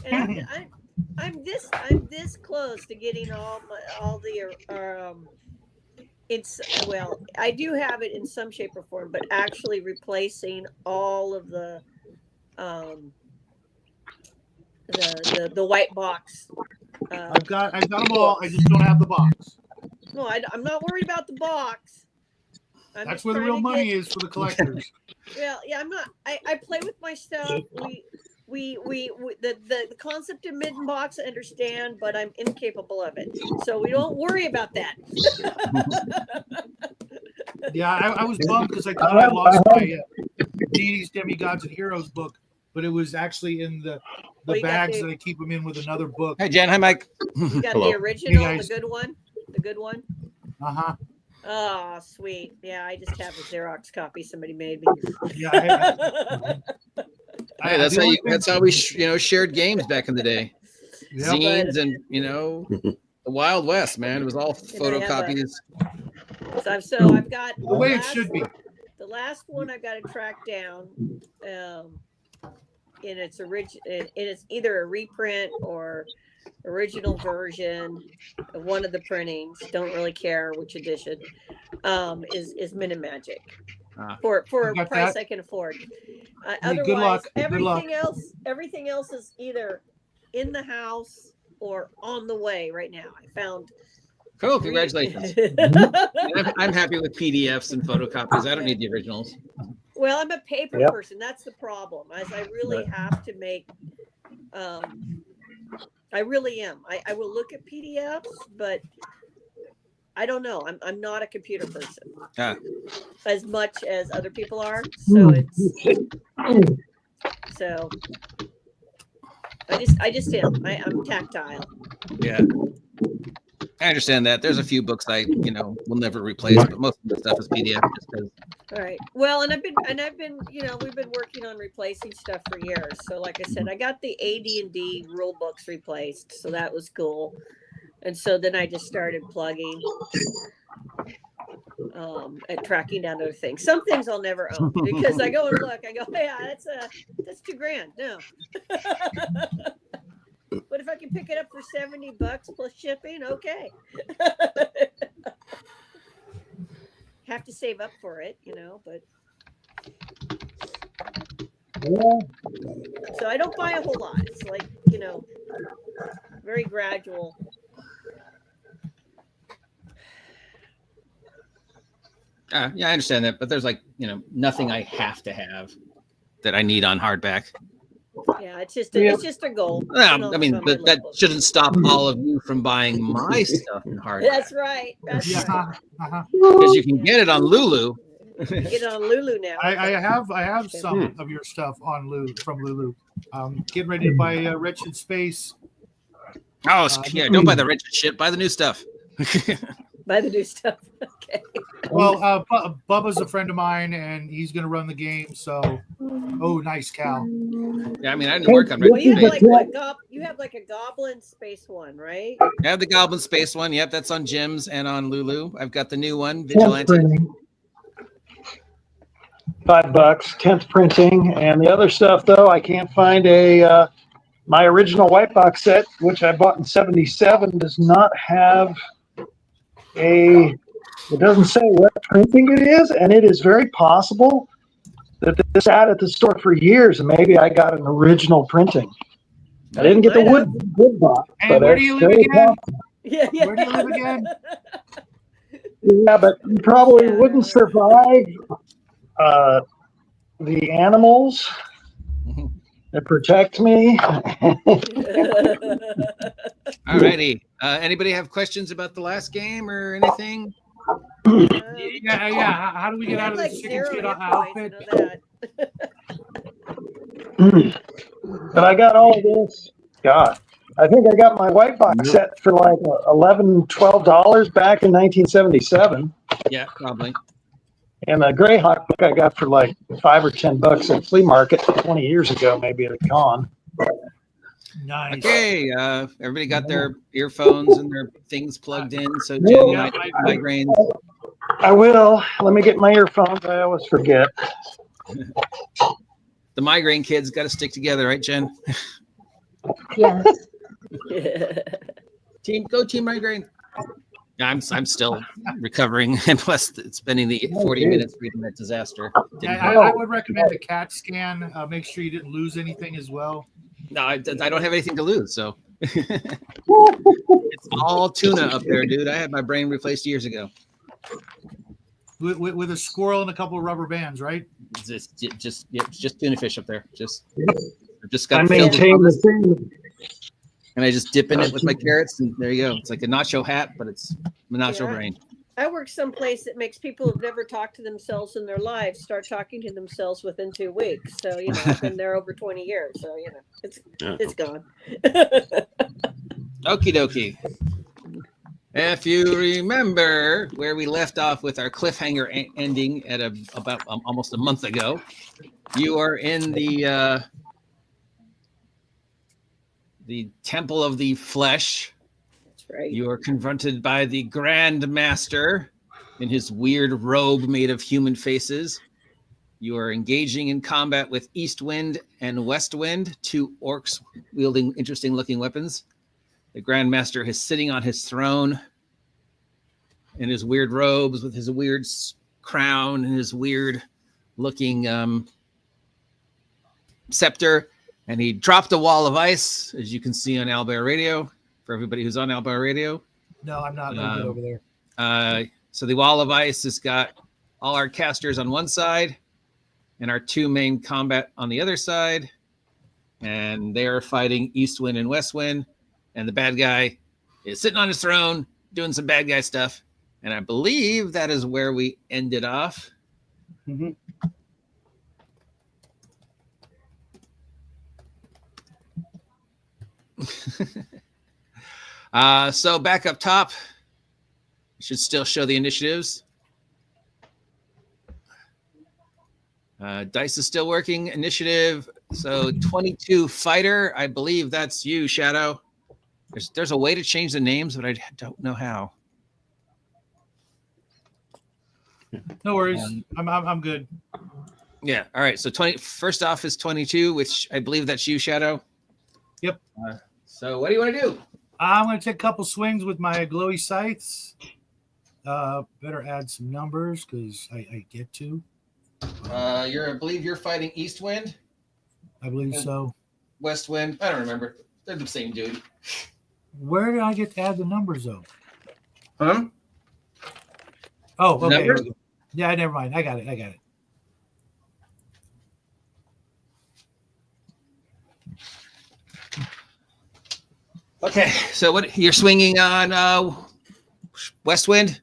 And I'm this close to getting all the it's well, I do have it in some shape or form, but actually replacing all of um the white box. I've got them all. I just don't have the box. No, I'm not worried about the box. That's where the real money is for the collectors. Well, yeah, I'm not. I play with my stuff. We the concept of midden box I understand, but I'm incapable of it. So we don't worry about that. Yeah, I was bummed because I thought I lost my Deities, Demigods, and Heroes book, but it was actually in the bags that I keep them in with another book. Hi, Jen. Hi, Mike. You got the original, the good one, the good one. Uh-huh. Oh, sweet. Yeah, I just have a Xerox copy somebody made me. Yeah. Hey, that's how we shared games back in the day. Yep. Zines and the Wild West, man. It was all photocopies. So I've got the way it should be. The last one I've got to track down, in its it's either a reprint or original version of one of the printings. Don't really care which edition. Is Min and Magic for a price I can afford. Otherwise, everything else is either in the house or on the way right now. I found. Cool, congratulations. I'm happy with PDFs and photocopies. I don't need the originals. Well, I'm a paper person. That's the problem. As I really have to make. I really am. I will look at PDFs, but I don't know. I'm not a computer person as much as other people are. So I just am. I'm tactile. Yeah. I understand that. There's a few books I, will never replace, but most of the stuff is PDF. All right. Well, and I've been, we've been working on replacing stuff for years. So, like I said, I got the AD&D rule books replaced, so that was cool. And so then I just started plugging, and tracking down other things. Some things I'll never own because I go and look. I go, yeah, that's $2,000. No. But if I can pick it up for $70 plus shipping, okay. Have to save up for it, but so I don't buy a whole lot. It's like, very gradual. Yeah, I understand that, but there's nothing I have to have that I need on hardback. Yeah, it's just a goal. I mean, but that shouldn't stop all of you from buying my stuff in hardback. That's right. Because you can get it on Lulu. Get it on Lulu now. I have some of your stuff on Lulu from Lulu. Getting ready to buy Wretched Space. Oh yeah! Don't buy the wretched shit. Buy the new stuff. Buy the new stuff. Okay. Well, Bubba's a friend of mine, and he's going to run the game. So, nice, Cal. Yeah, I mean, I didn't work on it. Well, you have like a Goblin Space one, right? I have the Goblin Space one. Yep, that's on Jim's and on Lulu. I've got the new one, Vigilante. $5, 10th printing, and the other stuff though, I can't find my original white box set, which I bought in '77, does not have it doesn't say what printing it is, and it is very possible that this sat at the store for years, and maybe I got an original printing. I didn't get the wood box. Hey, where do you live again? Yeah. Where do you live again? Yeah, but you probably wouldn't survive the animals that protect me. All righty. Anybody have questions about the last game or anything? Yeah. How do we get out of the chicken shit outfit? But I got all of this. God, I think I got my white box set for like $11, $12 back in 1977. Yeah, probably. And a Greyhawk book I got for like $5 or $10 at flea market 20 years ago, maybe at a con. Nice. Okay, everybody got their earphones and their things plugged in. So Jen, migraines. I will. Let me get my earphones. I always forget. The migraine kids got to stick together, right, Jen? Yes. Team migraine. I'm still recovering, and plus spending the 40 minutes reading that disaster. Yeah, I would recommend a CAT scan. Make sure you didn't lose anything as well. No, I don't have anything to lose, so it's all tuna up there, dude. I had my brain replaced years ago. With a squirrel and a couple of rubber bands, right? Just tuna fish up there. Just got I filled maintain with the thing. and I just dip in it with my carrots, and there you go. It's like a nacho hat, but it's nacho brain. I work someplace that makes people who've never talked to themselves in their lives start talking to themselves within 2 weeks. So I've been there over 20 years. So it's gone. Okie dokie. If you remember where we left off with our cliffhanger ending at about almost a month ago, you are in the Temple of the Flesh. That's right. You are confronted by the Grand Master in his weird robe made of human faces. You are engaging in combat with East Wind and West Wind, two orcs wielding interesting looking weapons. The Grand Master is sitting on his throne in his weird robes with his weird crown and his weird looking scepter. And he dropped a wall of ice, as you can see on Owlbear Radio, for everybody who's on Owlbear Radio. No, I'm not good over there. So the wall of ice has got all our casters on one side and our two main combat on the other side. And they're fighting East Wind and West Wind. And the bad guy is sitting on his throne doing some bad guy stuff. And I believe that is where we ended off. Mm-hmm. So back up top, should still show the initiatives. Dice is still working. Initiative. So 22 fighter. I believe that's you, Shadow. There's a way to change the names, but I don't know how. No worries. I'm good. Yeah. All right. So first off is 22, which I believe that's you, Shadow. Yep. So what do you want to do? I'm going to take a couple swings with my glowy sights. Better add some numbers because I get to. I believe you're fighting East Wind. I believe so. West Wind. I don't remember. They're the same dude. Where did I get to add the numbers though? Huh? Oh, okay. Numbers? Yeah, never mind. I got it. Okay, so what you're swinging on West Wind?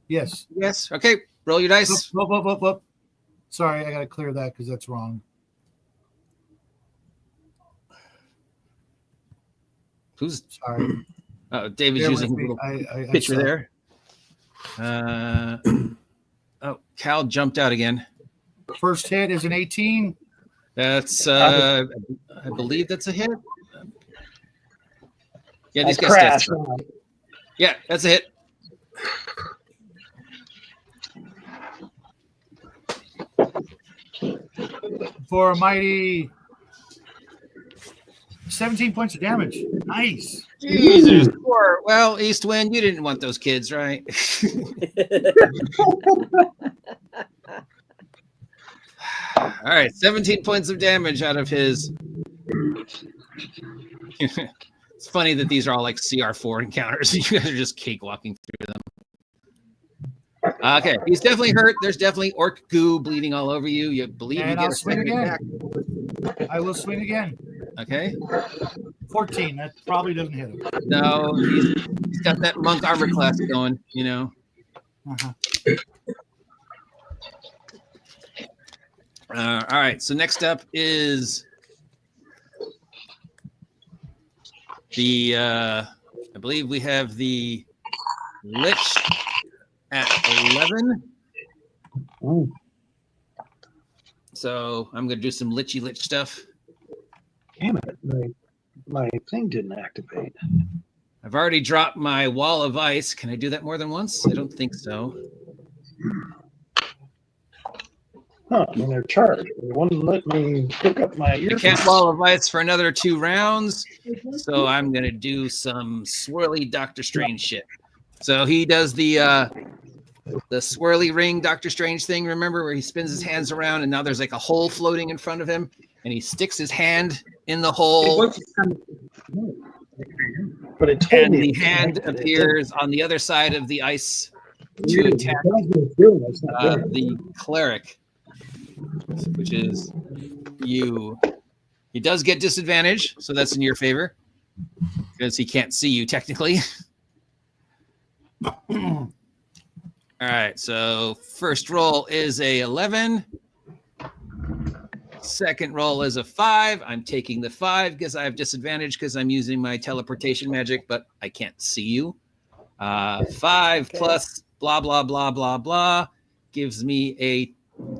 Yes. Yes. Okay, roll your dice. Whoop. Sorry, I got to clear that because that's wrong. Who's sorry? David's Bear using a little picture there. Oh, Cal jumped out again. First hit is an 18. That's I believe that's a hit. Yeah, these guys crashed. Yeah, that's a hit. For a mighty 17 points of damage. Nice. Jesus. Well, East Wind, you didn't want those kids, right? All right, 17 points of damage out of his. It's funny that these are all like CR4 encounters. You guys are just cakewalking through them. Okay, he's definitely hurt. There's definitely orc goo bleeding all over you. You believe and you get I'll a swing second again. attack. I will swing again. Okay. 14. That probably doesn't hit him. No, he's got that monk armor class going, you know. Uh-huh. All right, so next up is the I believe we have the Lich at 11. Ooh. So I'm gonna do some Lich stuff. Damn it. My thing didn't activate. I've already dropped my wall of ice. Can I do that more than once? I don't think so. And they're charged. It wouldn't let me hook up my You earpiece. can't wall of ice for another 2 rounds, so I'm gonna do some swirly Doctor Strange shit. So he does the swirly ring Doctor Strange thing. Remember where he spins his hands around, and now there's like a hole floating in front of him, and he sticks his hand in the hole, But it told and me the it hand connected. appears on the other side of the ice to attack the cleric, which is you. He does get disadvantage, so that's in your favor because he can't see you technically. All right, so first roll is a 11. Second roll is a 5. I'm taking the 5 because I have disadvantage because I'm using my teleportation magic, but I can't see you. 5 plus blah, blah, blah, blah, blah gives me a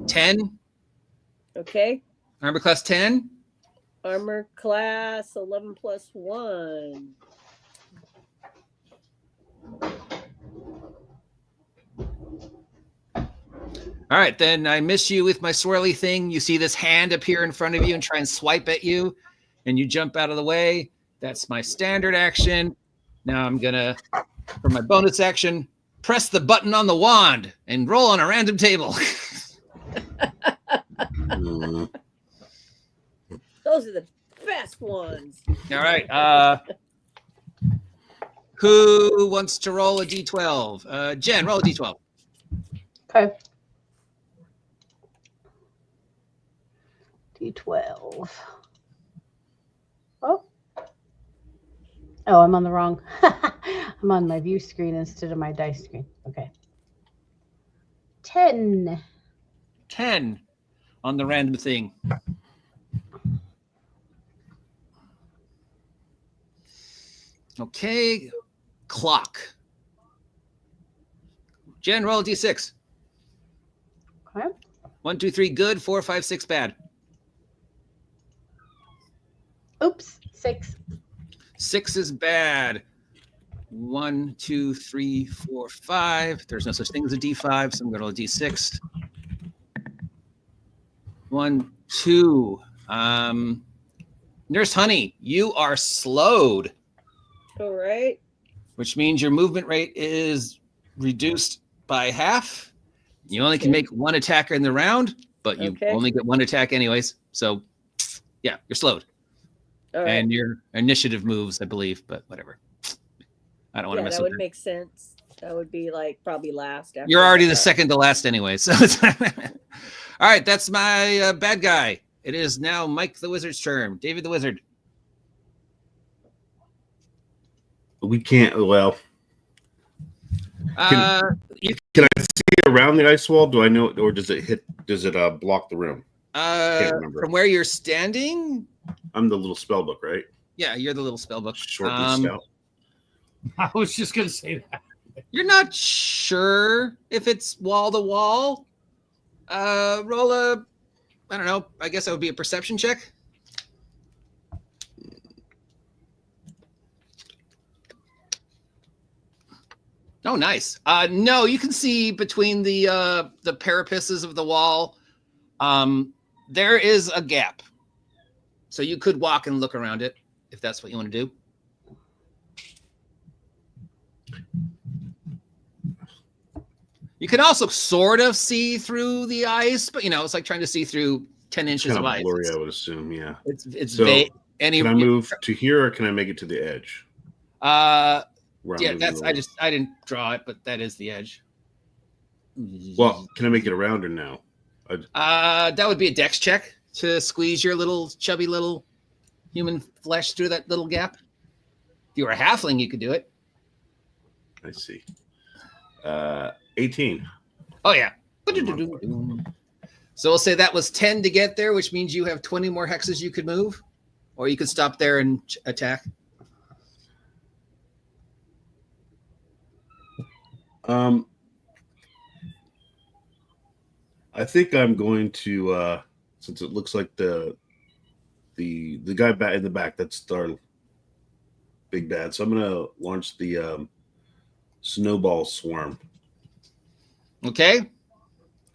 10. Okay. Armor class 10. Armor class 11 plus 1. All right, then I miss you with my swirly thing. You see this hand appear in front of you and try and swipe at you, and you jump out of the way. That's my standard action. Now I'm going to, for my bonus action, press the button on the wand and roll on a random table. Those are the best ones. All right. Who wants to roll a d12? Jen, roll a d12. Okay. D12. Oh. Oh, I'm on the wrong. I'm on my view screen instead of my dice screen. Okay. 10. 10 on the random thing. Okay. Clock. Jen, roll a d6. Okay. 1, 2, 3, good. 4, 5, 6, bad. Oops. 6. 6 is bad. 1, 2, 3, 4, 5. There's no such thing as a d5, so I'm going to roll a d6. 1, 2. Nurse Honey, you are slowed, All right. which means your movement rate is reduced by half. You only can make one attacker in the round, but you only get one attack anyways. So, yeah, you're slowed. All right. And your initiative moves, I believe, but whatever. I don't want to mess that with would make sense. That would be like probably last. After You're already the second to last anyway. So, all right, that's my bad guy. It is now Mike the Wizard's turn. David the Wizard. We can't. Well, Can I see around the ice wall? Do I know, or does it hit? Does it block the room? From where you're standing? I'm the little spell book, right? Yeah, you're the little spell book. Short and stout. I was just gonna say that. You're not sure if it's wall to wall. Roll a, I don't know. I guess that would be a perception check. Oh, nice. No, you can see between the parapices of the wall. There is a gap, so you could walk and look around it if that's what you want to do. You can also sort of see through the ice, but it's like trying to see through 10 inches Kind of of ice. blurry, I would assume. Yeah. It's so vague. Can I move to here, or can I make it to the edge? Yeah, that's I didn't draw it, but that is the edge. Well, can I make it around or no? That would be a dex check to squeeze your little chubby little human flesh through that little gap. If you were a halfling, you could do it. I see. 18. Oh yeah. So we'll say that was 10 to get there, which means you have 20 more hexes you could move, or you could stop there and attack. I think I'm going to, since it looks like the guy back in the back, that's our big bad. So I'm going to launch the snowball swarm. Okay.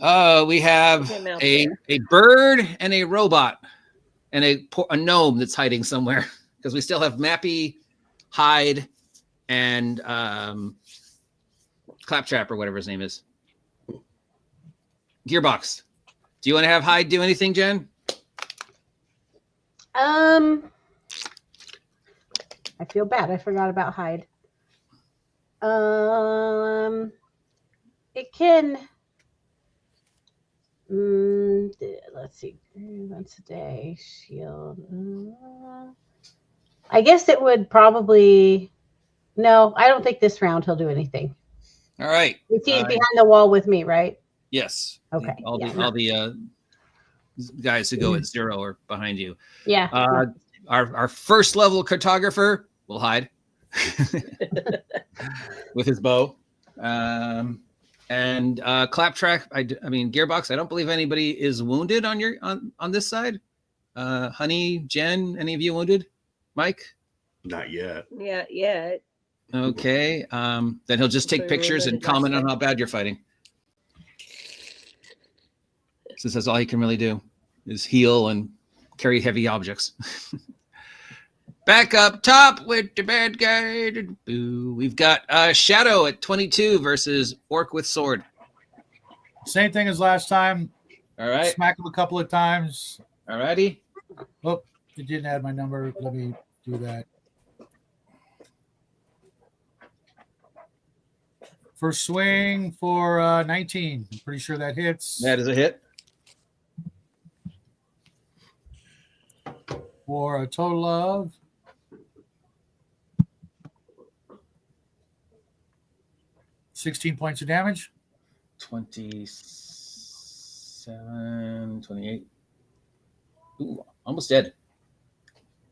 We have Him out a there. bird and a robot and a gnome that's hiding somewhere because we still have Mappy, Hyde, and Claptrap or whatever his name is. Gearbox. Do you want to have Hyde do anything, Jen? I feel bad. I forgot about Hyde. It can. Let's see. Once a day, shield. I guess it would probably. No, I don't think this round he'll do anything. All right. He's behind the wall with me, right? Yes. Okay. All the guys who go at 0 are behind you. Yeah. Our first level cartographer will hide with his bow. And Claptrap, I mean Gearbox, I don't believe anybody is wounded on this side. Honey, Jen, any of you wounded? Mike? Not yet. Yeah. Okay. Then he'll just take pictures and comment on how bad you're fighting. Since that's all he can really do is heal and carry heavy objects. Back up top with the bad guy. We've got Shadow at 22 versus Orc with Sword. Same thing as last time. All right. Smack him a couple of times. All righty. Oh, it didn't add my number. Let me do that. First swing for 19. I'm pretty sure that hits. That is a hit. For a total of 16 points of damage. 27, 28. Ooh, almost dead.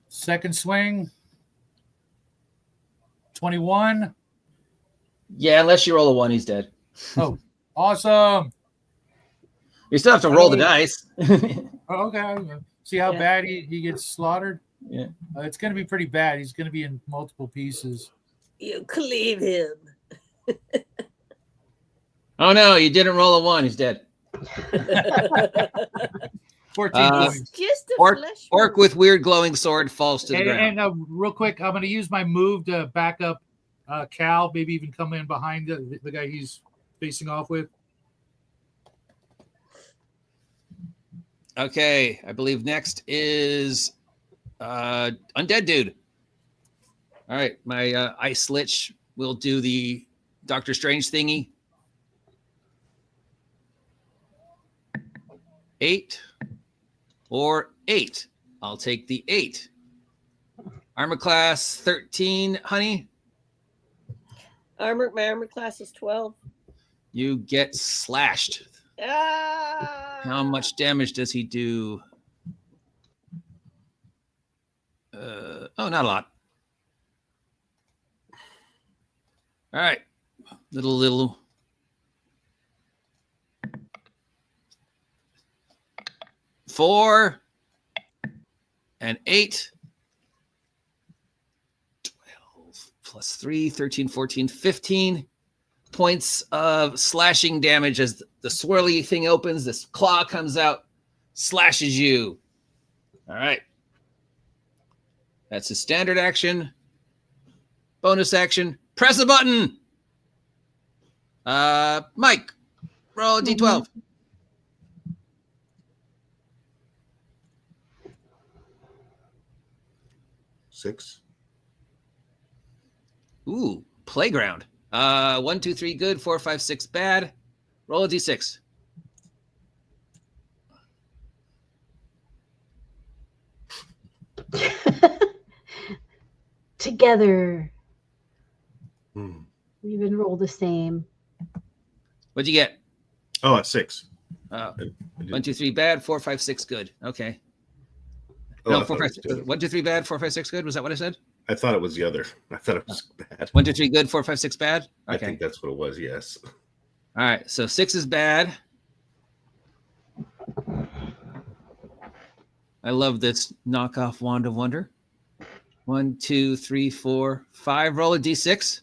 Second swing. 21. Yeah, unless you roll a 1, he's dead. Oh, awesome. You still have to roll the dice. Oh, okay. See how bad he gets slaughtered? Yeah. It's going to be pretty bad. He's going to be in multiple pieces. You cleave him. Oh, no, you didn't roll a 1. He's dead. 14 points. Just a orc with weird glowing sword falls to the ground. And real quick, I'm going to use my move to back up Cal, maybe even come in behind the guy he's facing off with. Okay, I believe next is Undead Dude. All right, my Ice Lich will do the Doctor Strange thingy. 8 or 8. I'll take the 8. Armor class 13, honey. My armor class is 12. You get slashed. How much damage does he do? Not a lot. All right. Little. Four and 8. 12 plus 3, 13, 14, 15 points of slashing damage as the swirly thing opens. This claw comes out, slashes you. All right. That's his standard action. Bonus action. Press a button. Mike, roll a d12. Six. Ooh, playground. 1, 2, 3, good. 4, 5, 6, bad. Roll a d6. Together. We even roll the same. What'd you get? Oh, a 6. 1, 2, 3, bad. 4, 5, 6, good. Okay. Oh, No, 4, 5, 1, 2, 3, bad. 4, 5, 6, good. Was that what I said? I thought it was the other. I thought it was bad. 1, 2, 3, good. 4, 5, 6, bad. Okay. I think that's what it was. Yes. All right. So 6 is bad. I love this knockoff Wand of Wonder. 1, 2, 3, 4, 5. Roll a d6.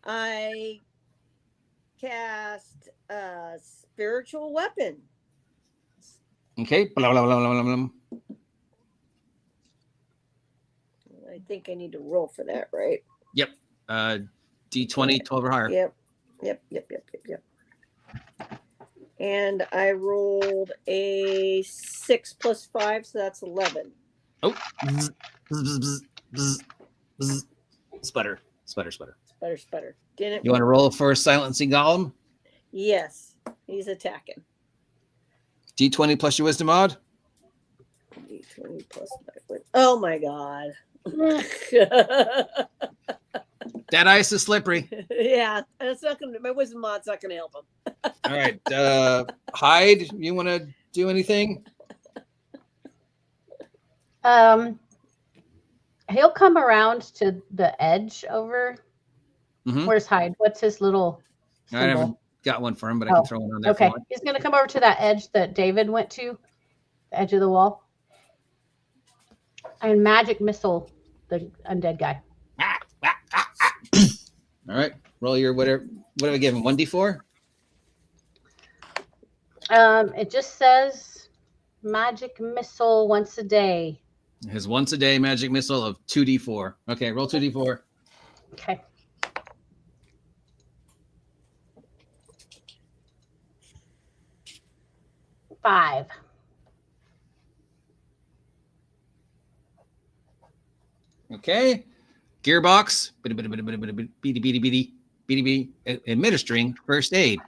I cast a spiritual weapon. Okay. Blah, blah, blah, blah, blah, blah. I think I need to roll for that, right? Yep. D20, 12 or higher. Yep. And I rolled a 6 plus 5, so that's 11. Oh. Bzz, bzz, bzz, bzz, bzz. Sputter. Sputter. Didn't. You want to roll for silencing golem? Yes, he's attacking. D20 plus your wisdom mod. D20 plus 5. Oh my god. That ice is slippery. Yeah, it's not gonna. My wisdom mod's not gonna help him. All right. Hyde, you want to do anything? He'll come around to the edge over. Mhm. Where's Hyde? What's his little I haven't symbol? got one for him, but I can throw one on there. Okay, For him. he's going to come over to that edge that David went to, the edge of the wall, and magic missile the undead guy. All right. Roll your whatever. What do I give him? 1d4? It just says magic missile once a day. His once a day magic missile of 2d4. Okay, roll 2d4. Okay. Five. Okay. Gearbox. Administering first aid.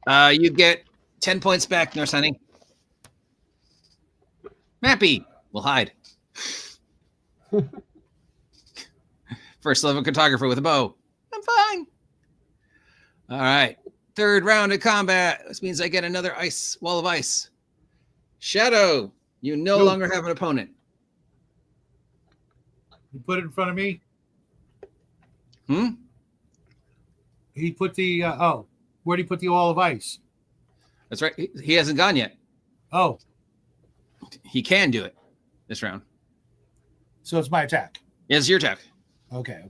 You get 10 points back, Nurse Honey. Mappy will hide. First level cartographer with a bow. I'm fine. All right. Third round of combat. This means I get another ice wall of ice. Shadow, you no longer have an opponent. You put it in front of me. Hmm? He put the where'd he put the wall of ice? That's right. He hasn't gone yet. Oh, He can do it this round. so it's my attack. It's your attack. Okay.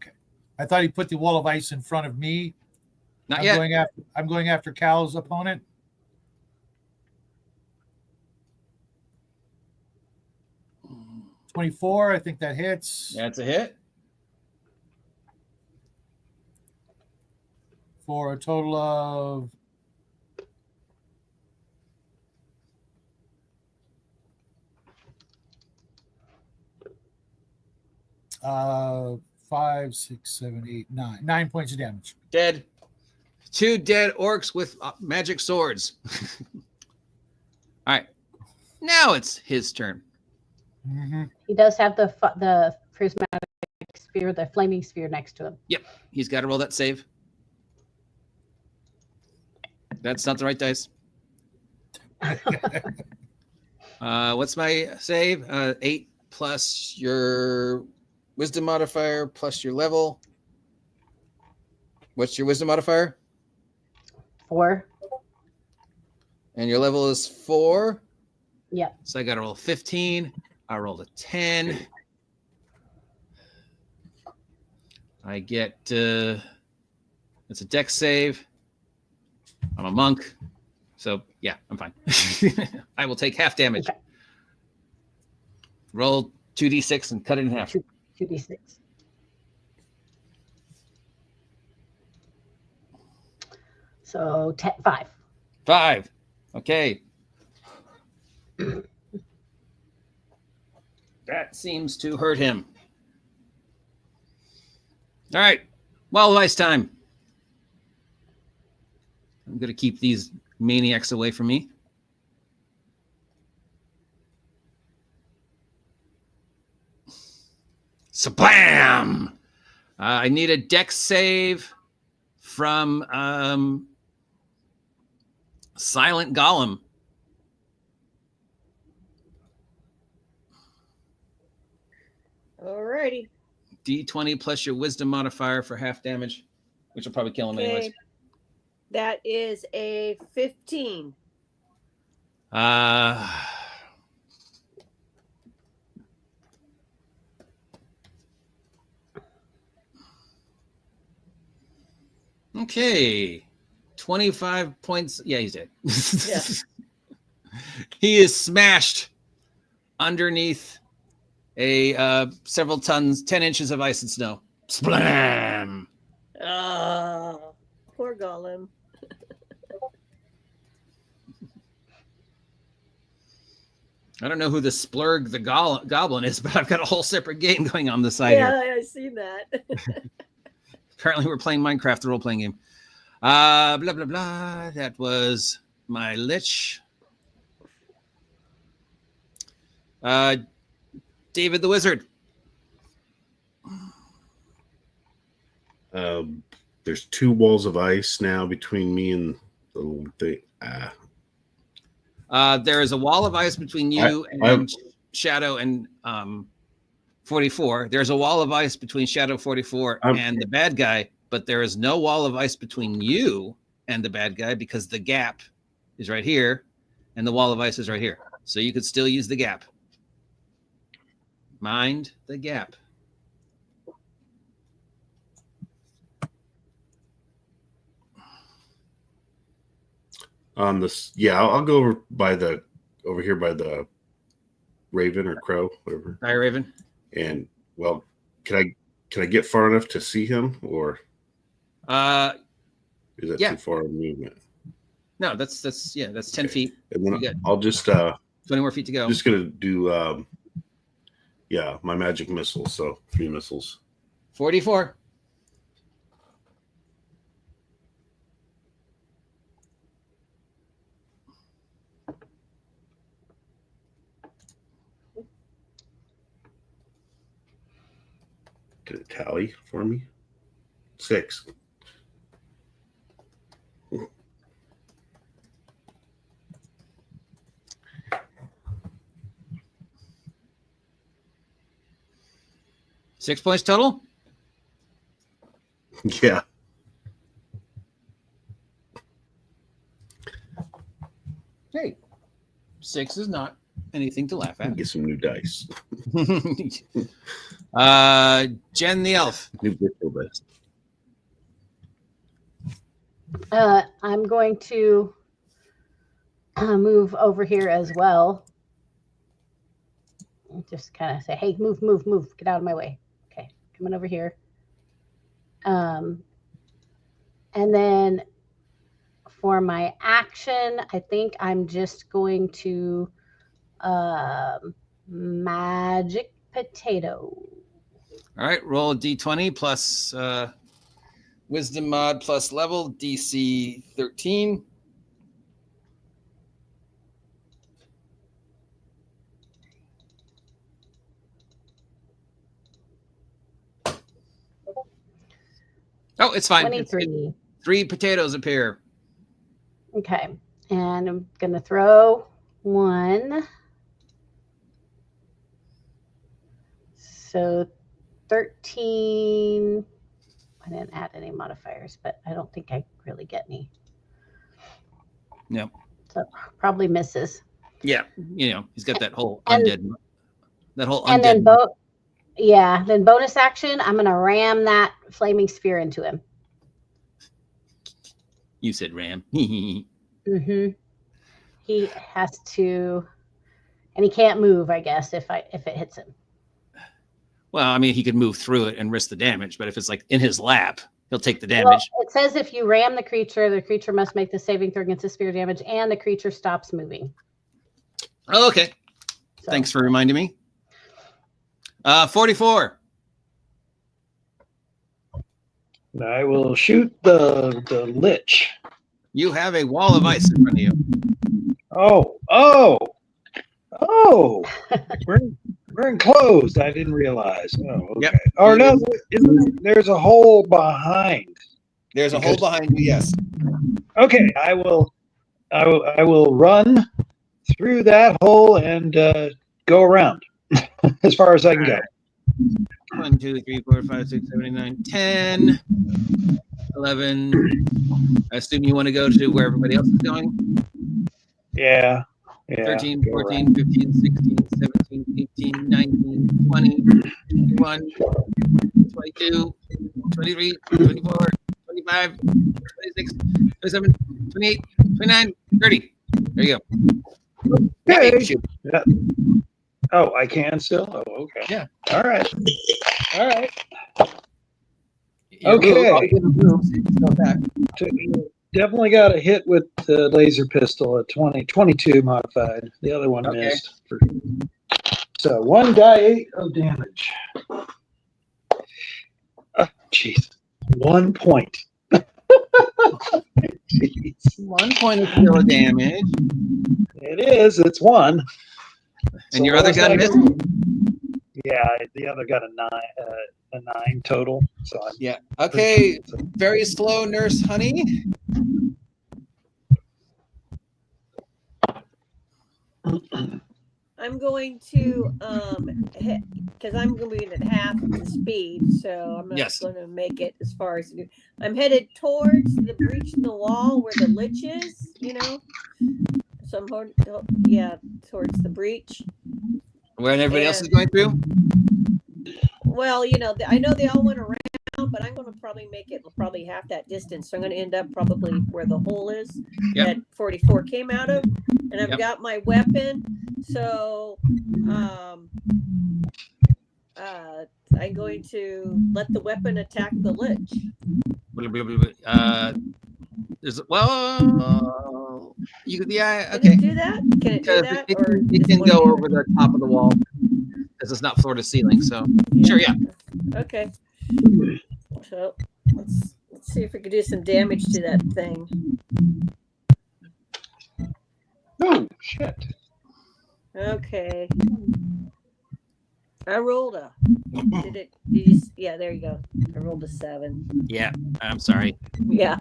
I thought he put the wall of ice in front of me. Not yet. I'm going after Cal's opponent. $24. I think that hits. That's a hit. For a total of uh 5, 6, 7, 8, 9. 9 points of damage. Dead. 2 dead orcs with magic swords. All right. Now it's his turn. Mm-hmm. He does have the prismatic spear, the flaming spear next to him. Yep. He's got to roll that save. That's not the right dice. What's my save? 8 plus your wisdom modifier plus your level. What's your wisdom modifier? 4. And your level is 4. Yep. So I got to roll 15. I rolled a 10. I get it's a dex save. I'm a monk. So yeah, I'm fine. I will take half damage. Okay. Roll 2d6 and cut it in half. 2d6. So 5. 5. Okay. That seems to hurt him. All right. Wild ice time. I'm going to keep these maniacs away from me. Sablam! I need a dex save from Silent Golem. Alrighty. D20 plus your wisdom modifier for half damage, which will probably kill him anyways. That is a 15. Okay. 25 points. Yeah, he's dead. Yeah. He is smashed underneath a several tons, 10 inches of ice and snow. Splam! Oh, poor Gollum. I don't know who the Splurg the Goblin is, but I've got a whole separate game going on the side Yeah, here. I see that. Apparently, we're playing Minecraft, the role-playing game. Blah, blah, blah. That was my Lich. David the Wizard. There's 2 walls of ice now between me and the little thing. There is a wall of ice between you and Shadow and 44. There's a wall of ice between Shadow 44 and the bad guy, but there is no wall of ice between you and the bad guy because the gap is right here and the wall of ice is right here. So you could still use the gap. Mind the gap. On this, I'll go over here by the Raven or Crow, whatever. Hi, Raven. And well, can I get far enough to see him, or is that too far of movement? No, that's 10 feet. And then I'll just 20 more feet to go. I'm just gonna do my magic missiles. So 3 missiles. 44. Did it tally for me? 6. Six points total? Yeah. Hey, 6 is not anything to laugh at. Get some new dice. Jen the Elf. New virtual dice. I'm going to move over here as well. Just kind of say, hey, move, get out of my way. Okay, coming over here. And then for my action, I think I'm just going to magic potato. All right, roll a d20 plus wisdom mod plus level, DC 13. Oh, it's fine. 23. 3 potatoes appear. Okay, and I'm going to throw 1. So 13. I didn't add any modifiers, but I don't think I really get any. Yep. So probably misses. Yeah, he's got that whole and, undead. That whole and undead. Then bonus action, I'm going to ram that flaming sphere into him. You said ram. Mm-hmm. He has to, and he can't move, I guess, if it hits him. Well, I mean, he could move through it and risk the damage, but if it's like in his lap, he'll take the damage. Well, it says if you ram the creature must make the saving throw against the sphere damage, and the creature stops moving. Oh, okay. So. Thanks for reminding me. 44. I will shoot the lich. You have a wall of ice in front of you. Oh! We're enclosed. I didn't realize. Oh, okay. Yep. Oh no! There's a hole behind. There's a hole behind you. Yes. Okay, I will run through that hole and go around as far as I can go. 1, 2, 3, 4, 5, 6, 7, 8, 9, 10, 11. I assume you want to go to where everybody else is going. Yeah. 13, 14, 15, 16, 17, 18, 19, 20, 21, 22, 23, 24, 25, 26, 27, 28, 29, 30. There you go. Okay. Shoot. Yeah. Oh, I can still? Oh, okay. Yeah. All right. All right. Your Okay. I'll give a move, so you can go back. Definitely got a hit with the laser pistol at 22 modified. The other one Okay. missed. So 1 die 8 of damage. Jeez. 1 point. Jeez. 1 point of kill damage. It is. It's 1. And your other gun missed? Yeah, the other got a 9 total. So I'm Yeah. Okay. Very slow, Nurse Honey. I'm going to because I'm going to be at half the speed, so I'm not going to make it as far as I'm headed towards the breach in the wall where the lich is. So I'm towards the breach. Where everybody else is going through. Well, I know they all went around, but I'm going to probably make it probably half that distance. So I'm going to end up probably where the hole is that 44 came out of, and I've got my weapon. So I'm going to let the weapon attack the lich. You could, okay. Can it do that? Can it do that? It can go over the top of the wall because it's not floor to ceiling. So sure, yeah. Okay. So let's see if we can do some damage to that thing. Oh shit. Okay. I rolled a. Yeah, there you go. I rolled a 7. Yeah, I'm sorry. Yeah.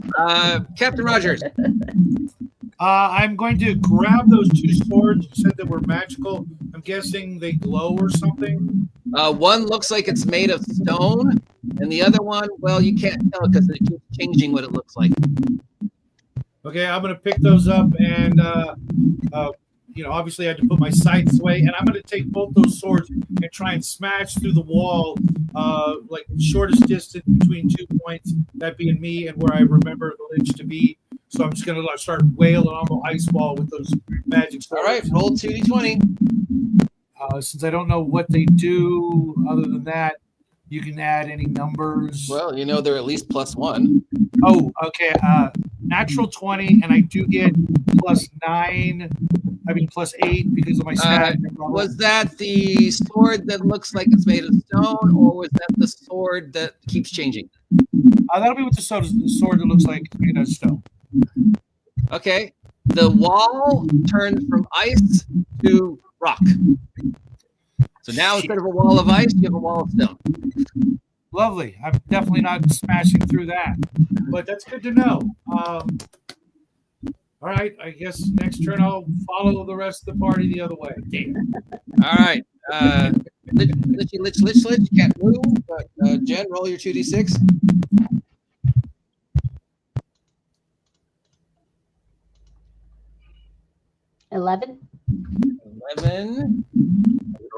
Captain Rogers. I'm going to grab those 2 swords you said that were magical. I'm guessing they glow or something. One looks like it's made of stone, and the other one, well, you can't tell because it keeps changing what it looks like. Okay, I'm going to pick those up and, obviously I had to put my sights away, and I'm going to take both those swords and try and smash through the wall, like shortest distance between 2 points, that being me and where I remember the lich to be. So I'm just going to start wailing on the ice wall with those magic swords. All right, roll 2d20. Since I don't know what they do other than that, you can add any numbers. Well, they're at least +1. Oh, okay. Natural 20, and I do get +8 because of my stat. Was that the sword that looks like it's made of stone, or was that the sword that keeps changing? That'll be with the sword that looks like it's made of stone. Okay. The wall turns from ice to rock. So now instead of a wall of ice, you have a wall of stone. Lovely. I'm definitely not smashing through that, but that's good to know. All right. I guess next turn I'll follow the rest of the party the other way. Damn. All right. Lich, can't move, but Jen, roll your 2d6. 11. 11.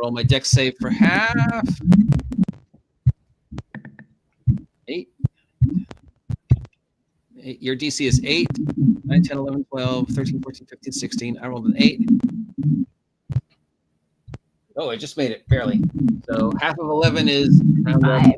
Roll my dex save for half. 8. Your DC is 8. 9, 10, 11, 12, 13, 14, 15, 16. I rolled an 8. Oh, I just made it, barely. So half of 11 is 5.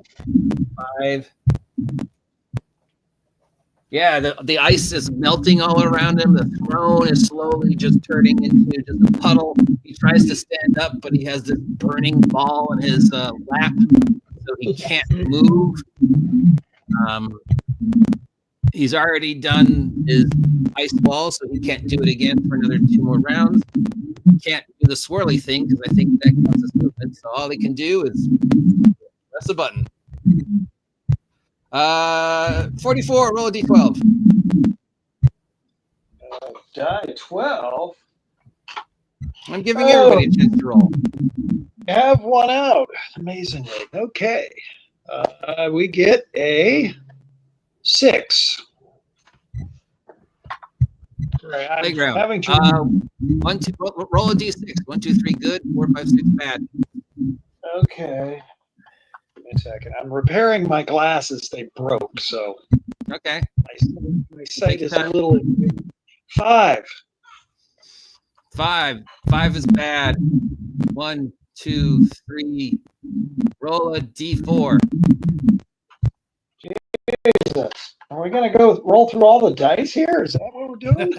Yeah, the ice is melting all around him. The throne is slowly just turning into just a puddle. He tries to stand up, but he has this burning ball in his lap, so he can't move. He's already done his ice wall, so he can't do it again for another 2 more rounds. He can't do the swirly thing because I think that counts as movement. So all he can do is press a button. 44, roll a d12. Die 12. I'm giving everybody a chance to roll. Have one out. Amazingly. Okay. We get a 6. Right, Playground. Having to... 1, 2, roll a d6. 1, 2, 3, good. 4, 5, 6, bad. Okay. Give me a second. I'm repairing my glasses. They broke, so. Okay. My sight is a little 5. 5. 5 is bad. 1, 2, 3. Roll a d4. Jesus. Are we going to go roll through all the dice here? Is that what we're doing?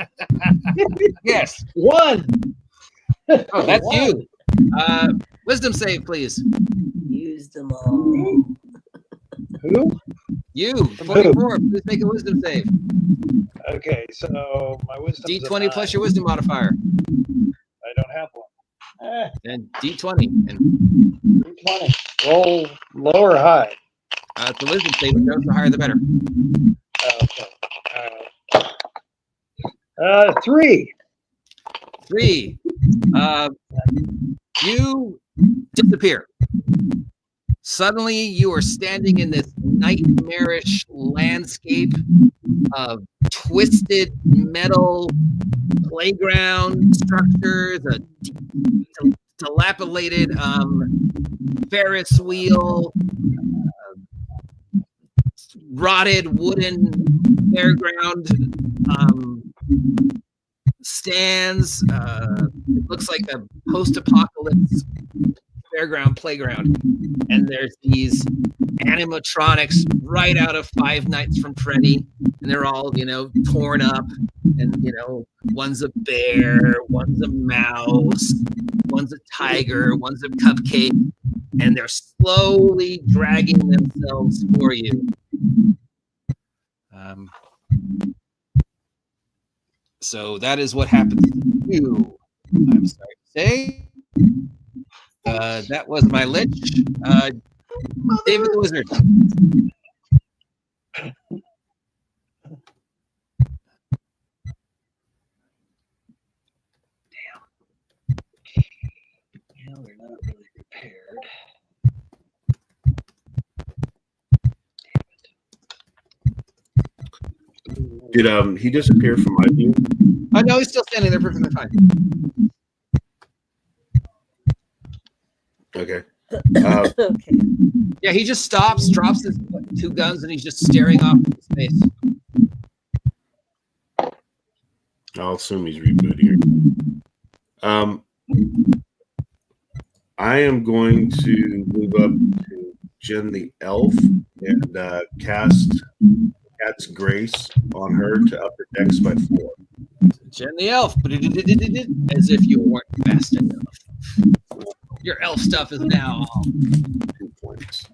Yes. 1. Oh, that's 1. you. Wisdom save, please. Use them all. Who? You, 44. Please make a wisdom save. Okay, so my wisdom. D20 plus your wisdom modifier. I don't have one. And D20. And 20. Roll low or high. it's a wisdom save. The higher, the better. Okay. 3. 3. You disappear. Suddenly, you are standing in this nightmarish landscape of twisted metal playground structures, a dilapidated Ferris wheel, rotted wooden fairground stands. It looks like a post-apocalypse fairground playground, and there's these animatronics right out of Five Nights from Freddy, and they're all torn up, and one's a bear, one's a mouse, one's a tiger, one's a cupcake, and they're slowly dragging themselves for you. So that is what happens to you. I'm sorry to say. That was my lich. David the Wizard. Well, they're not really prepared. Did he disappear from my view? Oh no, he's still standing there perfectly fine. Okay. Okay. Yeah, he just stops, drops his 2 guns, and he's just staring off into space. I'll assume he's rebooting here. I am going to move up to Jen the Elf and cast Cat's Grace on her to up her dex by 4. Jen the Elf, as if you weren't fast enough. Your elf stuff is now. 2 points.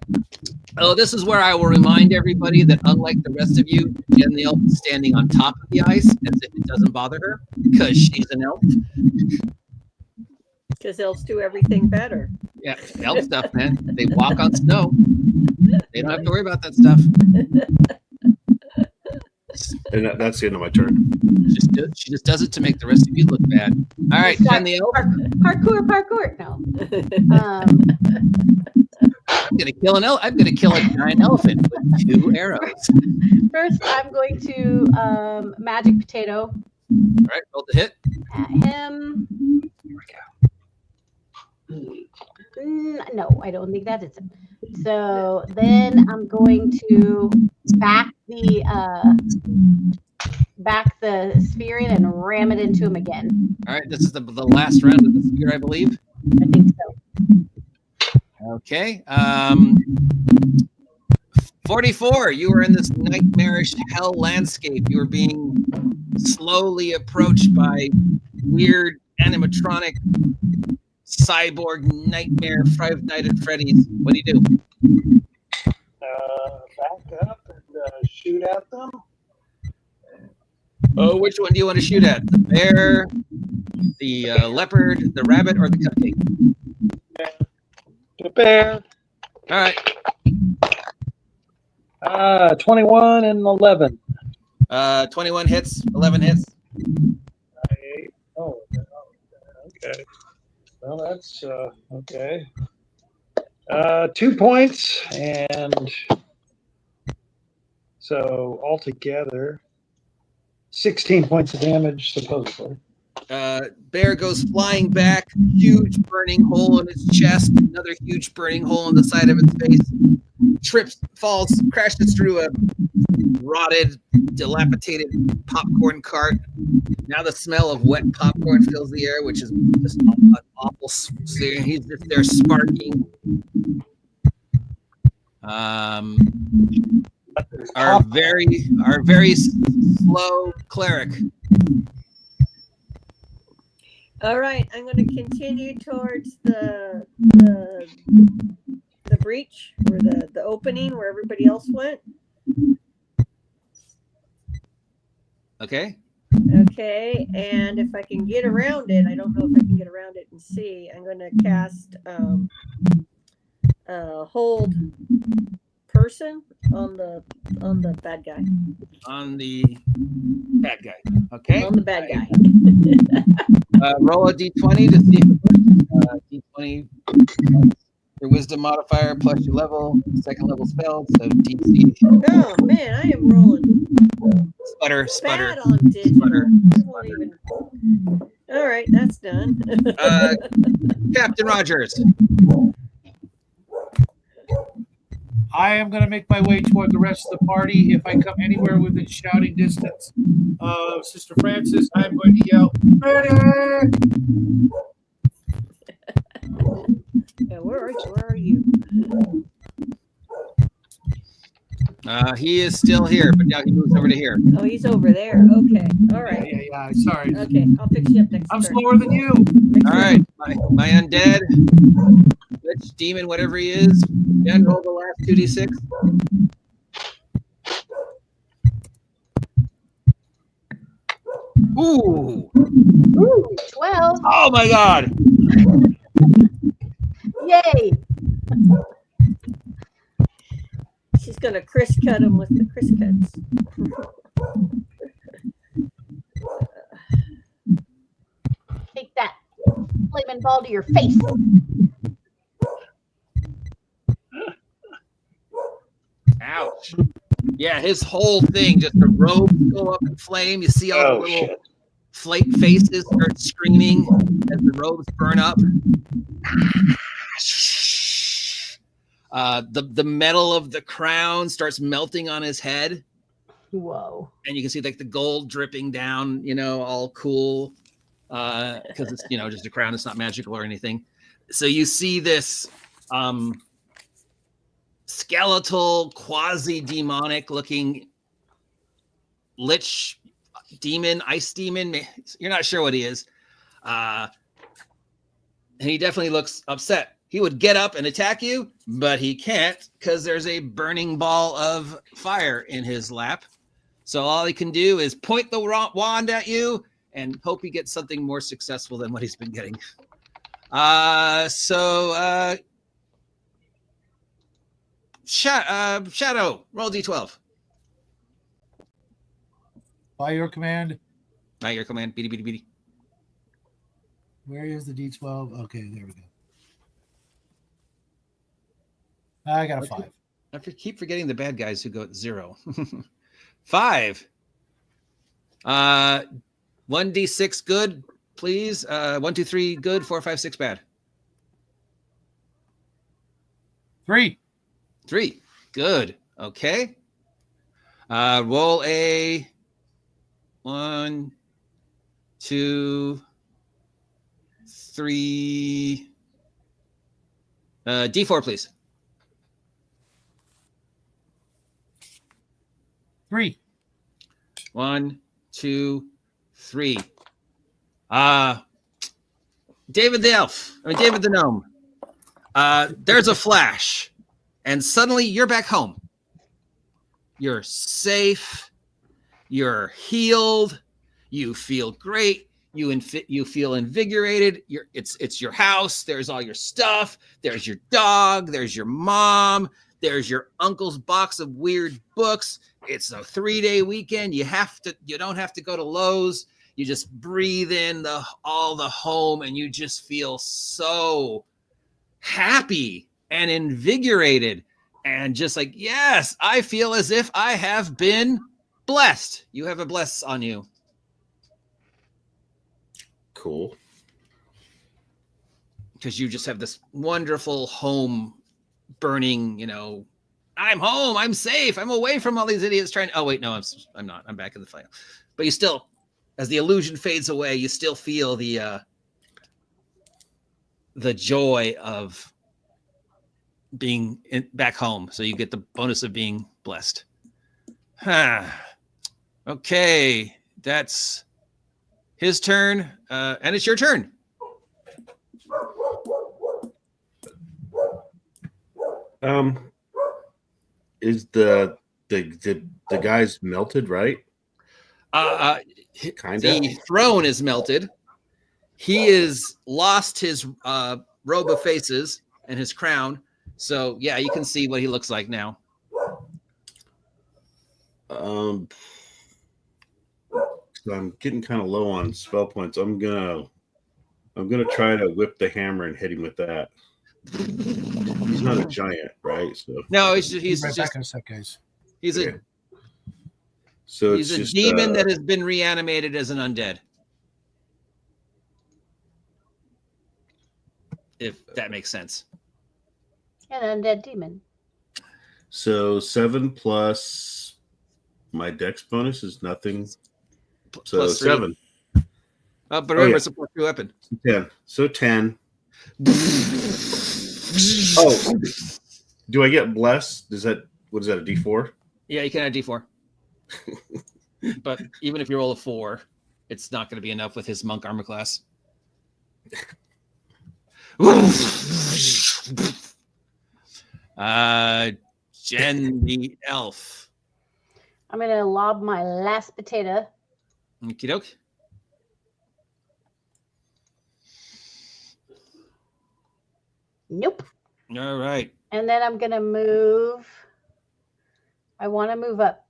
Oh, this is where I will remind everybody that unlike the rest of you, Jen the Elf is standing on top of the ice as if it doesn't bother her because she's an elf. Because elves do everything better. Yeah, elf stuff, man. They walk on snow. They don't have to worry about that stuff. And that's the end of my turn. She just does it to make the rest of you look bad. All right, Jen the Elf. Parkour. No. I'm gonna kill an elf. I'm gonna kill a giant elephant with 2 arrows. First, I'm going to magic potato All right, roll the hit. at him. Here we go. No, I don't think that is it. So then I'm going to back the sphere in and ram it into him again. All right, this is the last round of the spear, I believe. I think so. Okay. 44. You were in this nightmarish hell landscape. You were being slowly approached by weird animatronic cyborg nightmare Five Nights at Freddy's. What do you do? Back up and shoot at them. Oh, which one do you want to shoot at? The bear, the leopard, the rabbit, or the cupcake? The bear. All right. 21 and 11. 21 hits, 11 hits. Oh, okay. Well, that's okay. 2 points, and so altogether 16 points of damage, supposedly. Bear goes flying back, huge burning hole in its chest, another huge burning hole in the side of its face. trips, falls, crashes through a rotted, dilapidated popcorn cart. Now the smell of wet popcorn fills the air, which is just an awful. He's just there sparking. Our very slow cleric. All right, I'm going to continue towards the breach or the opening where everybody else went. Okay. Okay, and if I can get around it, I don't know if I can get around it and see. I'm going to cast hold person on the bad guy. On the bad guy. Okay. On the bad guy. Roll a d20 to see if it works. D20 your wisdom modifier plus your level, second level spell, so DC. Oh man, I am rolling Sputter. bad on digital. Sputter. It won't even. All right, that's done. Captain Rogers. I am going to make my way toward the rest of the party. If I come anywhere within shouting distance of Sister Francis, I'm going to yell, "Ready!" Yeah, where are you? He is still here, but now he moves over to here. Oh, he's over there. Okay, all right. Yeah. Sorry. Okay, I'll fix you up next I'm turn. slower than you. All right, my undead, witch, demon, whatever he is. Ben, roll the last 2d6. Ooh! 12. Oh my God! Yay. She's gonna Chris cut him with the Chris cuts. Take that flaming ball to your face. Ouch! Yeah, his whole thing, just the robes go up in flame. You see all the little flake faces start screaming as the robes burn up. The metal of the crown starts melting on his head. Whoa. And you can see like the gold dripping down, all cool. Because it's, just a crown. It's not magical or anything. So you see this skeletal, quasi-demonic looking lich demon, ice demon. You're not sure what he is. And he definitely looks upset. He would get up and attack you, but he can't because there's a burning ball of fire in his lap. So all he can do is point the wand at you and hope he gets something more successful than what he's been getting. Shadow, roll d12. By your command. By your command, beady. Where is the D12? Okay, there we go. I got a 5. I keep forgetting the bad guys who go at 0. 5. 1d6 good, please. 1, 2, 3 good, 4, 5, 6 bad. 3. 3 good. Okay. Roll a 1, 2, 3. D4, please. 3. 1, 2, 3. David the gnome. There's a flash, and suddenly you're back home. You're safe. You're healed. You feel great. You feel invigorated. It's your house. There's all your stuff. There's your dog. There's your mom. There's your uncle's box of weird books. It's a 3-day weekend. You don't have to go to Lowe's. You just breathe in all the home, and you just feel so happy and invigorated, and just like, yes, I feel as if I have been blessed. You have a bless on you. Cool. Because you just have this wonderful home burning, I'm home. I'm safe. I'm away from all these idiots trying. Oh wait, no, I'm not. I'm back in the fight. But you still, as the illusion fades away, you still feel the joy of being back home. So you get the bonus of being blessed. Okay, that's his turn, and it's your turn. Is the guy's melted, right? Kinda. The throne is melted. He has lost his robe of faces and his crown. So yeah, you can see what he looks like now. So I'm getting kind of low on spell points. I'm gonna try to whip the hammer and hit him with that. He's not a giant, right? So no, he's right just back in a sec, guys. he's okay. So he's it's a just demon that has been reanimated as an undead. If that makes sense. An undead demon. So 7 plus my dex bonus is nothing. So Plus 3. 7. But remember, yeah. it's a +2 weapon. 10. So 10. Oh, do I get blessed? What is that, a D4? Yeah, you can add D4. But even if you roll a 4, it's not going to be enough with his monk armor class. Jen the elf. I'm going to lob my last potato. Okie doke. Nope. All right. And then I'm going to move. I want to move up.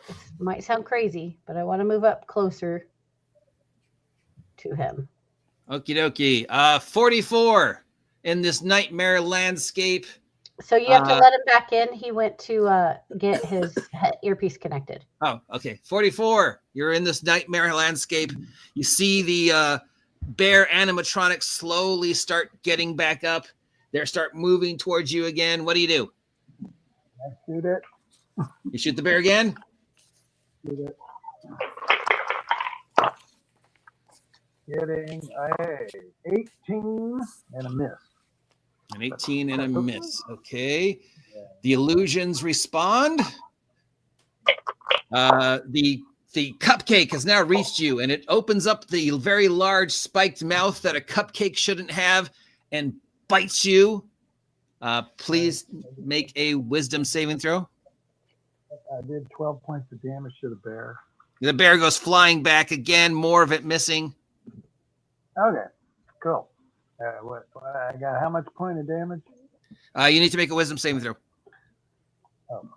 It might sound crazy, but I want to move up closer to him. Okie dokie. 44 in this nightmare landscape. So you have to let him back in. He went to get his earpiece connected. Oh, okay. 44. You're in this nightmare landscape. You see the bear animatronics slowly start getting back up. They start moving towards you again. What do? I shoot it. You shoot the bear again? Shoot it. Getting a 18 and a miss. An 18 and a miss. Okay. The illusions respond. The cupcake has now reached you, and it opens up the very large spiked mouth that a cupcake shouldn't have and bites you. Please make a wisdom saving throw. I did 12 points of damage to the bear. The bear goes flying back again, more of it missing. Okay, cool. What I got? How much point of damage? You need to make a wisdom saving throw. Oh.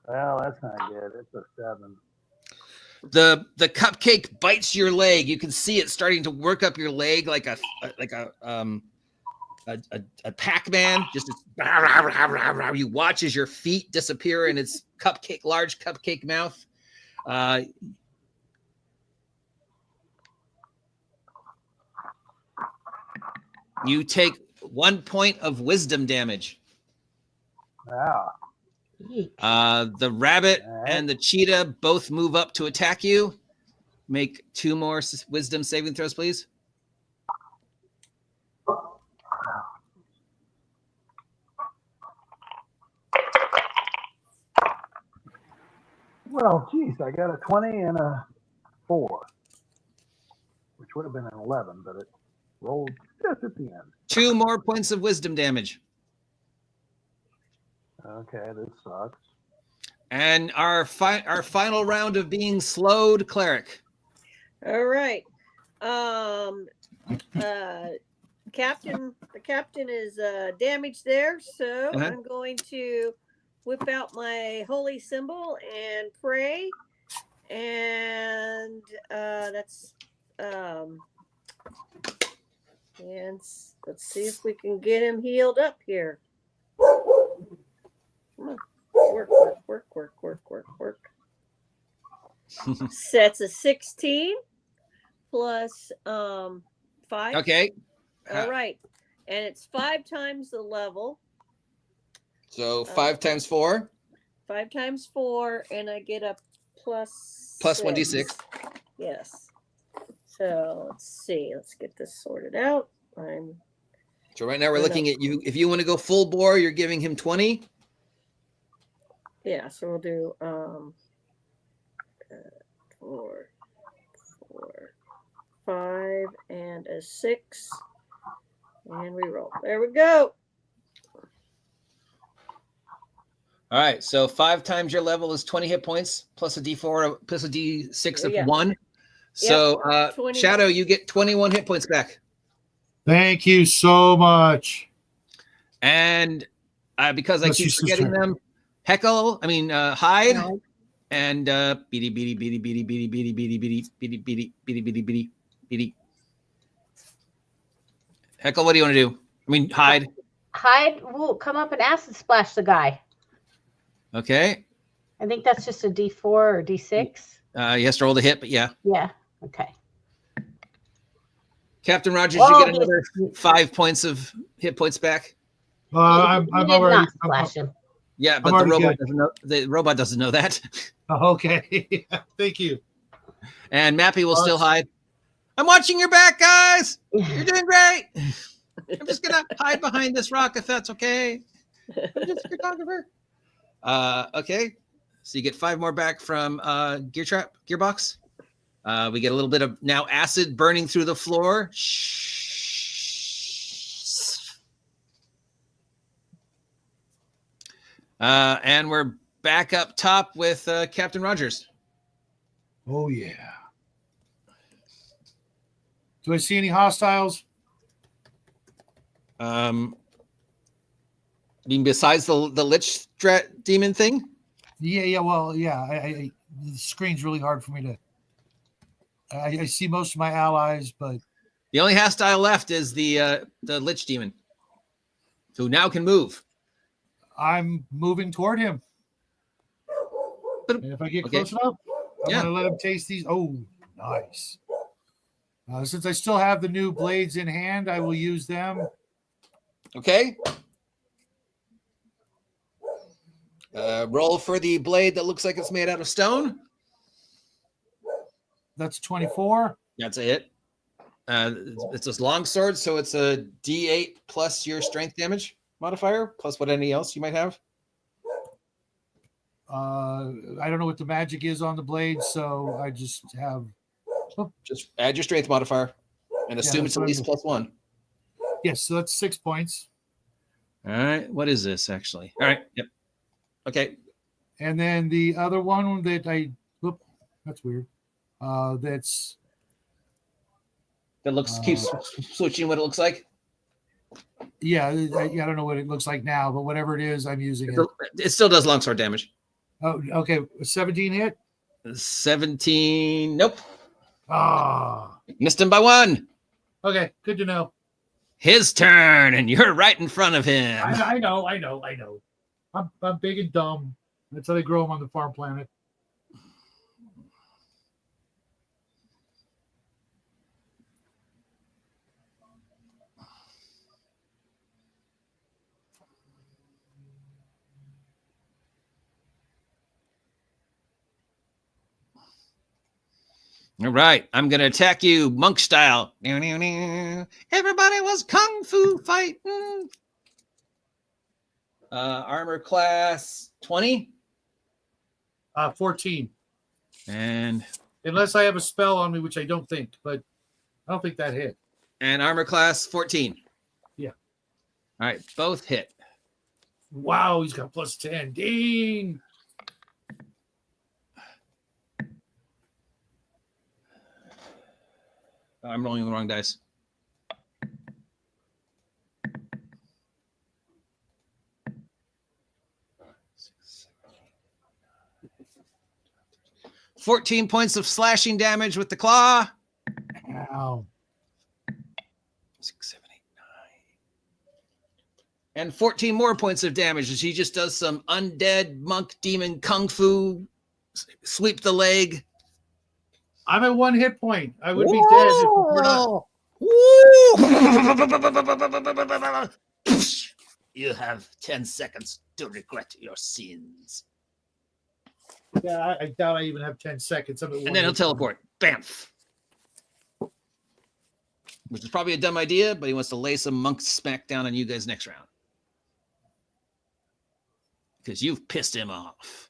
Well, that's not good. It's a 7. The cupcake bites your leg. You can see it starting to work up your leg like a Pac-Man. Just you watch as your feet disappear in its large cupcake mouth. You take 1 point of wisdom damage. Wow. The rabbit and the cheetah both move up to attack you. Make 2 more wisdom saving throws, please. Well, geez, I got a 20 and a 4, which would have been an 11, but it rolled just at the end. 2 more points of wisdom damage. Okay, this sucks. And our final round of being slowed cleric. All right. The captain is damaged there, so I'm going to whip out my holy symbol and pray, and that's and let's see if we can get him healed up here. Come on. Work. Sets a 16 plus 5. Okay. All right. and it's 5 times the level. So 5 times 4. 5 times 4, and I get a plus 1d6. Yes. So let's see. Let's get this sorted out. So right now we're looking at you. If you want to go full bore, you're giving him 20. Yeah. So we'll do 4, 5, and a 6, and we roll. There we go. All right. So 5 times your level is 20 hit points plus a d4 plus a d6 of 1. So Shadow, you get 21 hit points back. Thank you so much. And because I Bless keep you, forgetting sister. them, Hide, and beady beady beady beady beady beady beady beady beady beady beady beady beady beady. Heckle, what do you want to do? I mean, Hide. Hide will come up and acid splash the guy. Okay. I think that's just a D4 or D6. He has to roll the hit, but yeah. Yeah. Okay. Captain Rogers, Oh, you get another 5 points of hit points back. I'm He did already. not splash him. Yeah, but I'm the already robot good. doesn't know. The robot doesn't know that. Okay. Thank you. And Mappy will still hide. I'm watching your back, guys. You're doing great. I'm just gonna hide behind this rock if that's okay. I'm just a photographer. Okay. So you get 5 more back from Gearbox. We get a little bit of now acid burning through the floor. And we're back up top with Captain Rogers. Oh yeah. Do I see any hostiles? I mean, besides the Lich demon thing? Yeah. Well, yeah. I the screen's really hard for me to. I see most of my allies, but The only hostile left is the Lich demon, who now can move. I'm moving toward him. And if I get close enough, I'm going to let him taste these. Oh, nice. Since I still have the new blades in hand, I will use them. Okay. Roll for the blade that looks like it's made out of stone. That's 24. That's a hit. It's a long sword, so it's a D8 plus your strength damage modifier, plus what any else you might have. I don't know what the magic is on the blade, so I just have. Just add your strength modifier and assume it's at least +1. Yes, so that's 6 points. All right. What is this actually? All right. Yep. Okay. And then the other one that that's weird. That keeps switching what it looks like. Yeah, I don't know what it looks like now, but whatever it is, I'm using it. It still does longsword damage. Oh, okay. 17 hit? 17. Nope. Missed him by 1. Okay, good to know. His turn, and you're right in front of him. I know. I'm big and dumb. That's how they grow them on the farm planet. All right, I'm going to attack you monk style. Everybody was kung fu fighting. Armor class 20. 14. And unless I have a spell on me, which I don't think, but I don't think that hit. And armor class 14. Yeah. All right, both hit. Wow, he's got +10. Dang. I'm rolling the wrong dice. $14 points of slashing damage with the claw. Ow. 6, 7, 8, 9. And 14 more points of damage as he just does some undead monk demon kung fu. Sweep the leg. I'm at 1 hit point. I would be dead if we're not. You have 10 seconds to regret your sins. Yeah, I doubt I even have 10 seconds. I'm at And one then he'll hit point. teleport. Bamf. Which is probably a dumb idea, but he wants to lay some monk smack down on you guys next round. Because you've pissed him off.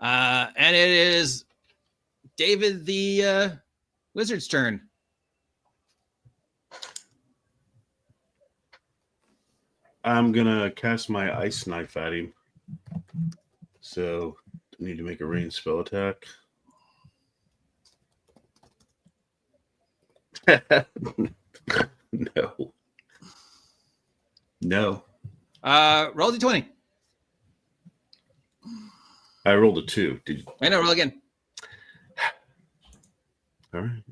And it is David the wizard's turn. I'm gonna cast my ice knife at him. So I need to make a ranged spell attack. No. No. Roll d20. I rolled a 2. Did you? I know, roll again. All right.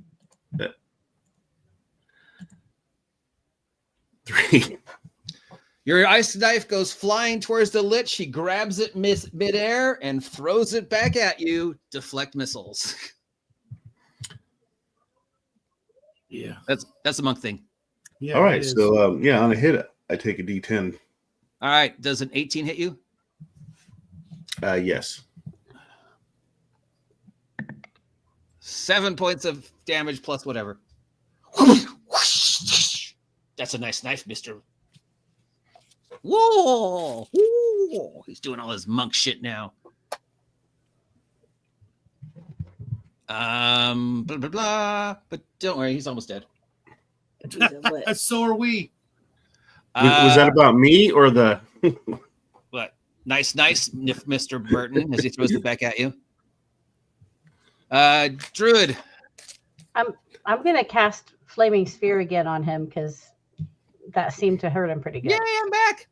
3. Your ice knife goes flying towards the lich. She grabs it midair and throws it back at you. Deflect missiles. Yeah. That's a monk thing. Yeah. All right. it is. So on a hit, I take a D10. All right. Does an 18 hit you? Yes. 7 points of damage plus whatever. That's a nice knife, mister. Whoa! Whoa! He's doing all his monk shit now. Blah, blah, blah. But don't worry, he's almost dead. He's a lit. So are we. Was that about me or the? What? Nice, Mr. Burton, as he throws it back at you. Druid. I'm gonna cast Flaming Sphere again on him because that seemed to hurt him pretty good. Yay, I'm back.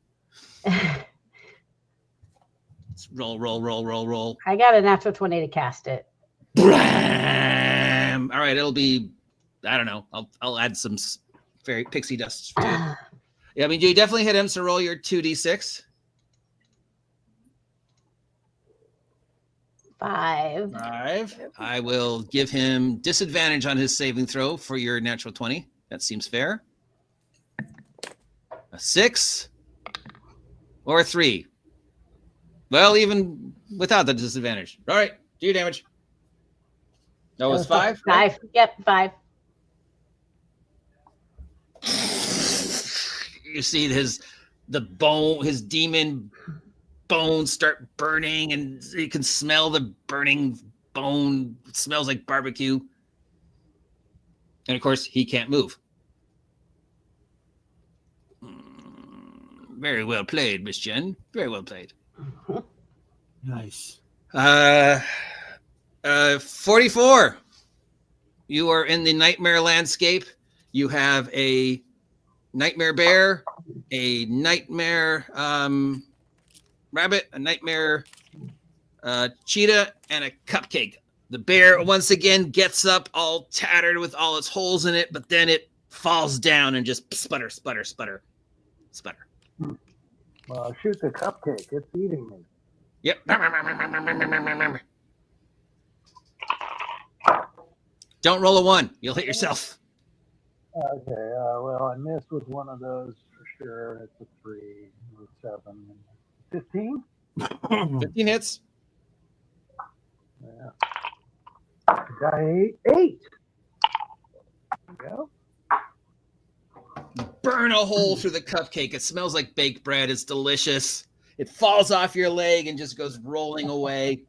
Let's roll. I got a natural 20 to cast it. Bram. All right, it'll be. I don't know. I'll add some fairy pixie dust to it. Yeah, I mean, you definitely hit him. So roll your 2d6. 5. 5. I will give him disadvantage on his saving throw for your natural 20. That seems fair. A 6 or a 3. Well, even without the disadvantage. All right, do your damage. No, it's 5. 5. Yep, 5. You see his demon bones start burning, and you can smell the burning bone. It smells like barbecue. And of course, he can't move. Very well played, Miss Jen. Very well played. Nice. 44. You are in the nightmare landscape. You have a nightmare bear, a nightmare rabbit, a nightmare cheetah, and a cupcake. The bear once again gets up all tattered with all its holes in it, but then it falls down and just sputter. Well, shoot the cupcake. It's eating me. Yep. Don't roll a 1. You'll hit yourself. Okay, well, I missed with one of those for sure. It's a 3, or 7, 15. 15 hits. Yeah. Got 8. There we go. Burn a hole through the cupcake. It smells like baked bread. It's delicious. It falls off your leg and just goes rolling away.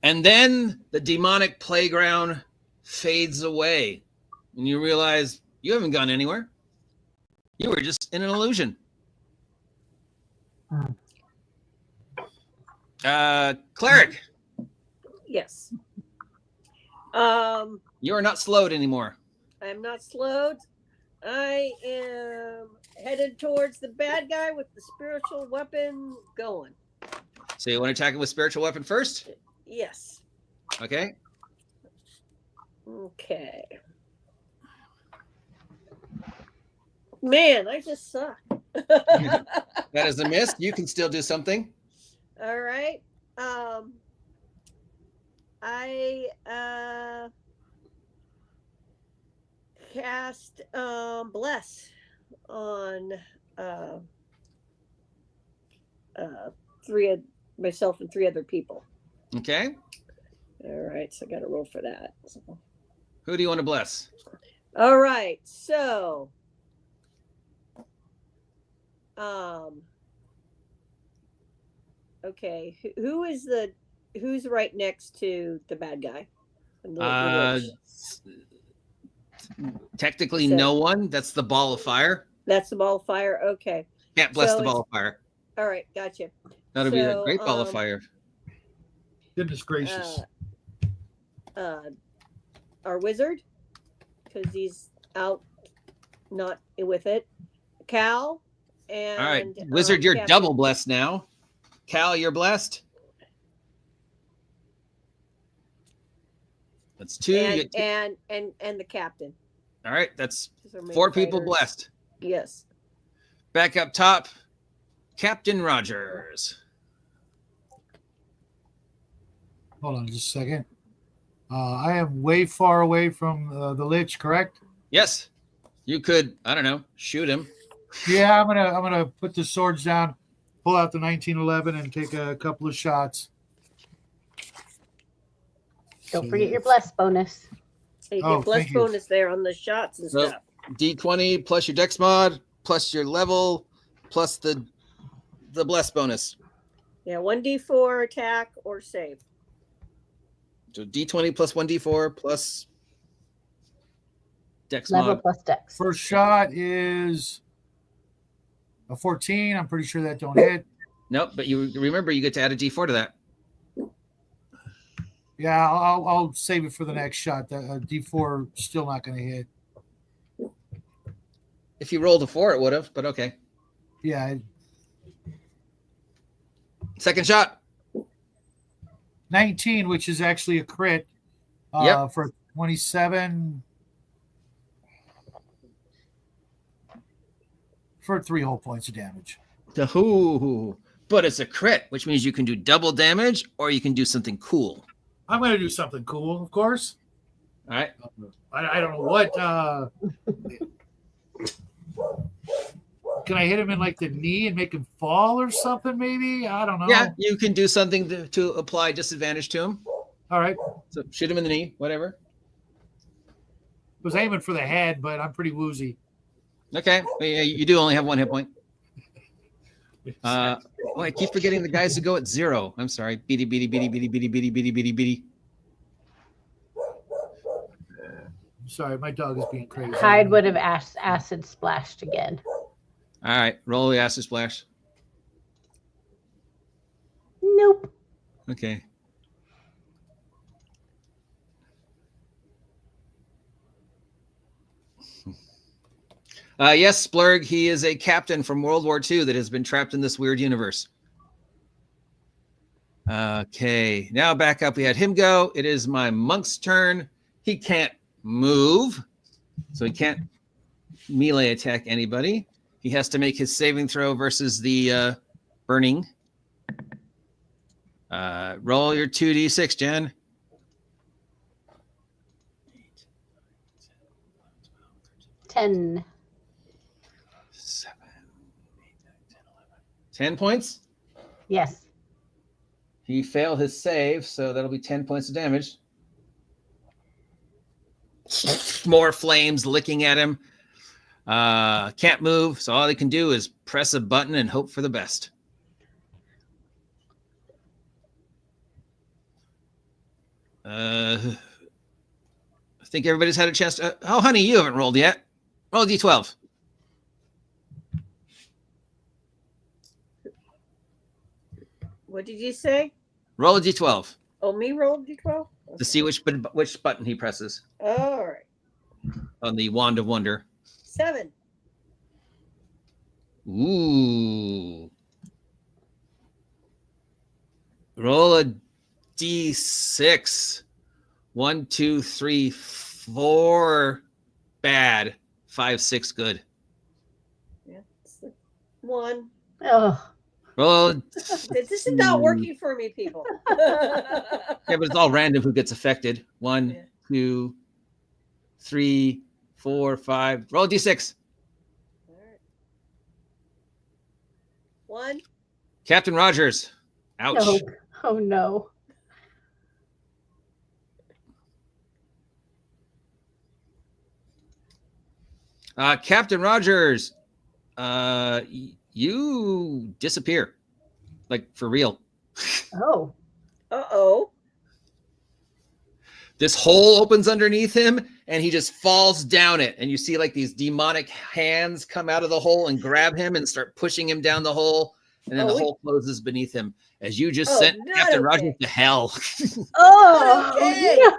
And then the demonic playground fades away. And you realize you haven't gone anywhere. You were just in an illusion. Cleric, Yes. you are not slowed anymore. I'm not slowed. I am headed towards the bad guy with the spiritual weapon going. So you want to attack it with spiritual weapon first? Yes. Okay. Okay. Man, I just suck. That is a miss. You can still do something. All right. I cast bless on uh uh three of myself and three other people. Okay. All right, so I got to roll for that. So. Who do you want to bless? All right, so um okay, who's right next to the bad guy? The Uh, witch. technically, So- no one. That's the ball of fire. That's the ball of fire. Okay. Can't bless So the ball it's- of fire. All right, gotcha. That'll be a So, great ball of fire. Goodness gracious. Our wizard, because he's out, not with it. Cal and All right, Wizard, you're Captain. double blessed now. Cal, you're blessed. That's two. You get two. And the captain. All right, that's Those are main 4 people fighters. blessed. Yes. Back up top, Captain Rogers. Hold on just a second. I am way far away from the Lich, correct? Yes, you could. I don't know. Shoot him. Yeah, I'm gonna put the swords down, pull out the 1911, and take a couple of shots. Don't forget your bless bonus. So you Oh, get bless thank you. bonus there on the shots and So- stuff. D20 plus your Dex mod plus your level plus the bless bonus. Yeah, 1d4 attack or save. So D20 plus 1D4 plus Dex Level mod. plus dex. First shot is a 14. I'm pretty sure that don't hit. Nope, but you remember you get to add a D4 to that. Yeah, I'll save it for the next shot. The D4 still not going to hit. If you rolled a 4, it would have, but okay. Yeah, Second shot. 19, which is actually a crit. Yep. For 27 for 3 whole points of damage. But it's a crit, which means you can do double damage or you can do something cool. I'm going to do something cool, of course. All right. I don't know what. Can I hit him in like the knee and make him fall or something? Maybe I don't know. Yeah, you can do something to apply disadvantage to him. All right. So shoot him in the knee, whatever. Was aiming for the head, but I'm pretty woozy. Okay. Well, yeah, you do only have 1 hit point. I keep forgetting the guys who go at 0. I'm sorry. Beady, beady, beady, beady, beady, beady, beady, beady, beady. Sorry, my dog is being crazy. Hyde would have acid splashed again. All right. Roll the acid splash. Nope. Okay. Yes, Splurg, he is a captain from World War II that has been trapped in this weird universe. Okay, now back up. We had him go. It is my monk's turn. He can't move, so he can't melee attack anybody. He has to make his saving throw versus the burning. Roll your 2d6, Jen. 10. 7, 8, 9, 10, 11. 10 points. Yes. He failed his save, so that'll be 10 points of damage. More flames licking at him. Can't move, so all he can do is press a button and hope for the best. I think everybody's had a chance to... oh, honey, you haven't rolled yet. Roll a d12. What did you say? Roll a d12 Oh, me rolled d12? to see which button he presses All right. on the Wand of Wonder. 7. Ooh. Roll a d6. 1, 2, 3, 4 bad. 5, 6 good. Yeah. It's the 1. Oh, Well, This is not working for me, people. yeah, but it's all random who gets affected. 1, Yeah. 2, 3, 4, 5. Roll a d6. All right. 1. Captain Rogers. Ouch. No. Oh no. Captain Rogers, you disappear, like for real. Oh. Uh-oh. This hole opens underneath him, and he just falls down it. And you see like these demonic hands come out of the hole and grab him and start pushing him down the hole. And then the hole closes beneath him as you just sent not Captain okay. Rogers to hell. Oh. Okay. No.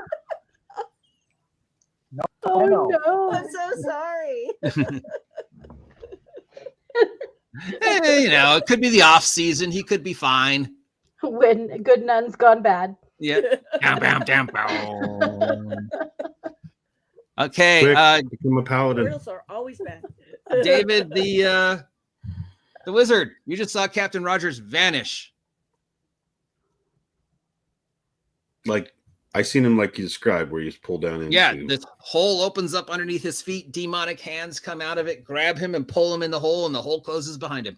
No, Oh no. no. I'm so sorry. Hey, it could be the off season. He could be fine. When good nun's gone bad. Yeah. Down, down, down, down. Okay, Quick, become a paladin. Riddles are always bad. David, the wizard. You just saw Captain Rogers vanish. Like I seen him like you described, where he's pulled down into. Yeah, this hole opens up underneath his feet. Demonic hands come out of it, grab him, and pull him in the hole, and the hole closes behind him.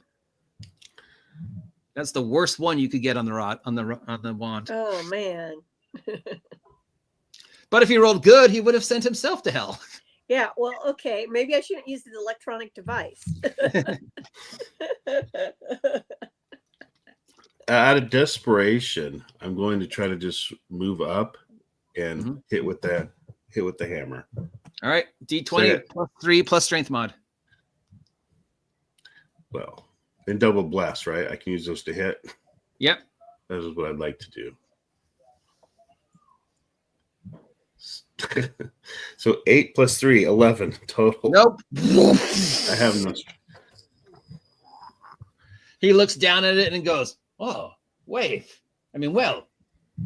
That's the worst one you could get on the rod on the wand. Oh man. But if he rolled good, he would have sent himself to hell. Yeah, well, okay. Maybe I shouldn't use the electronic device. Out of desperation, I'm going to try to just move up and Mm-hmm. hit with the hammer. All right, D20 plus 3 plus strength mod. Well, in double blast, right? I can use those to hit. Yep. That is what I'd like to do. So 8 plus 3, 11 total. Nope. I have no. He looks down at it and goes, "Oh, wait. I mean, well,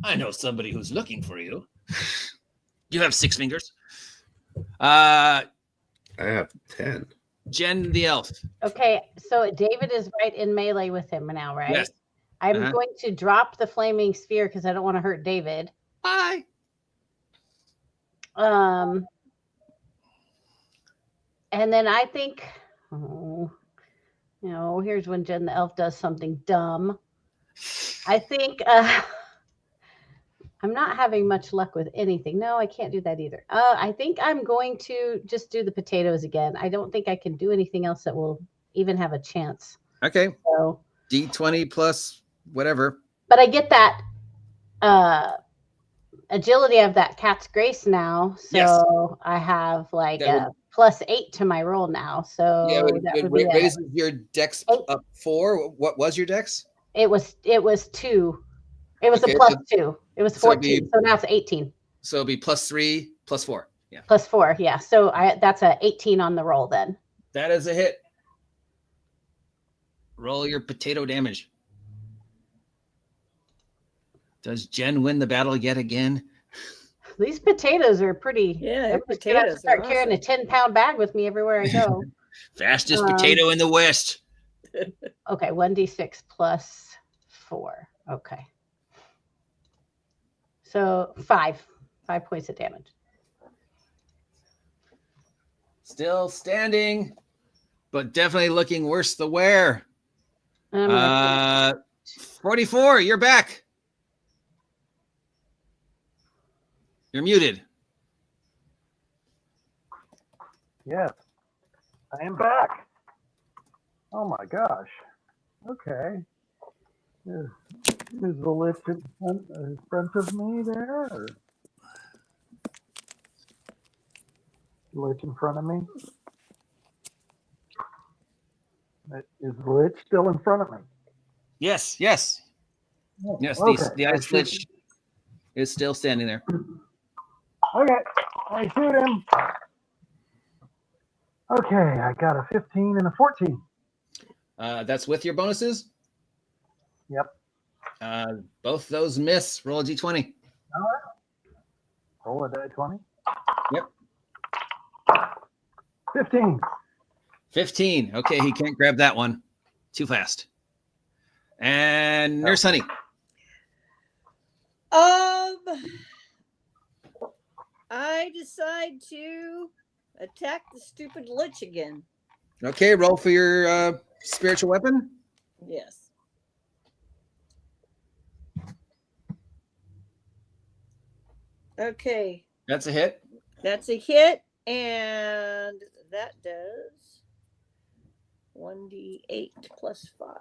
I know somebody who's looking for you. You have 6 fingers." I have 10. Jen the elf. Okay, so David is right in melee with him now, right? Yes. I'm Uh-huh. going to drop the flaming sphere because I don't want to hurt David. Bye. And then I think, here's when Jen the elf does something dumb. I think I'm not having much luck with anything. No, I can't do that either. I think I'm going to just do the potatoes again. I don't think I can do anything else that will even have a chance. Okay. So, D20 plus whatever. but I get that agility of that cat's grace now. So Yes. I have like That a plus 8 to my roll now. So Yeah, that it would be raises your dex up 4. What was your dex? it was 2. It was Okay, a plus so- 2. It was so it'd 14. be- So now it's 18 So it'd be plus 3 plus 4. Yeah. plus 4. Yeah. So that's a 18 on the roll then. That is a hit. Roll your potato damage. Does Jen win the battle yet again? These potatoes are pretty. Yeah, I'm just gonna have to potatoes start are carrying a 10-pound bag with me everywhere I go. Fastest potato in the West. Okay, 1d6 plus 4. Okay. So 5 points of damage. Still standing, but definitely looking worse the wear. I'm gonna 44, you're back. You're muted. Yes, I am back. Oh my gosh. Okay. Is the lift in front of me there? Or lich in front of me? Is the lich still in front of me? Yes, yes. Yes, Okay. the ice lich is still standing there. Okay, I shoot him. Okay, I got a 15 and a 14. That's with your bonuses? Yep. Both those miss. Roll a d20. All right. Roll a die 20. Yep. 15. 15. Okay, he can't grab that one. Too fast. And Nurse Honey. I decide to attack the stupid lich again. Okay, roll for your spiritual weapon. Yes. Okay. That's a hit. That's a hit, and that does 1d8 plus 5.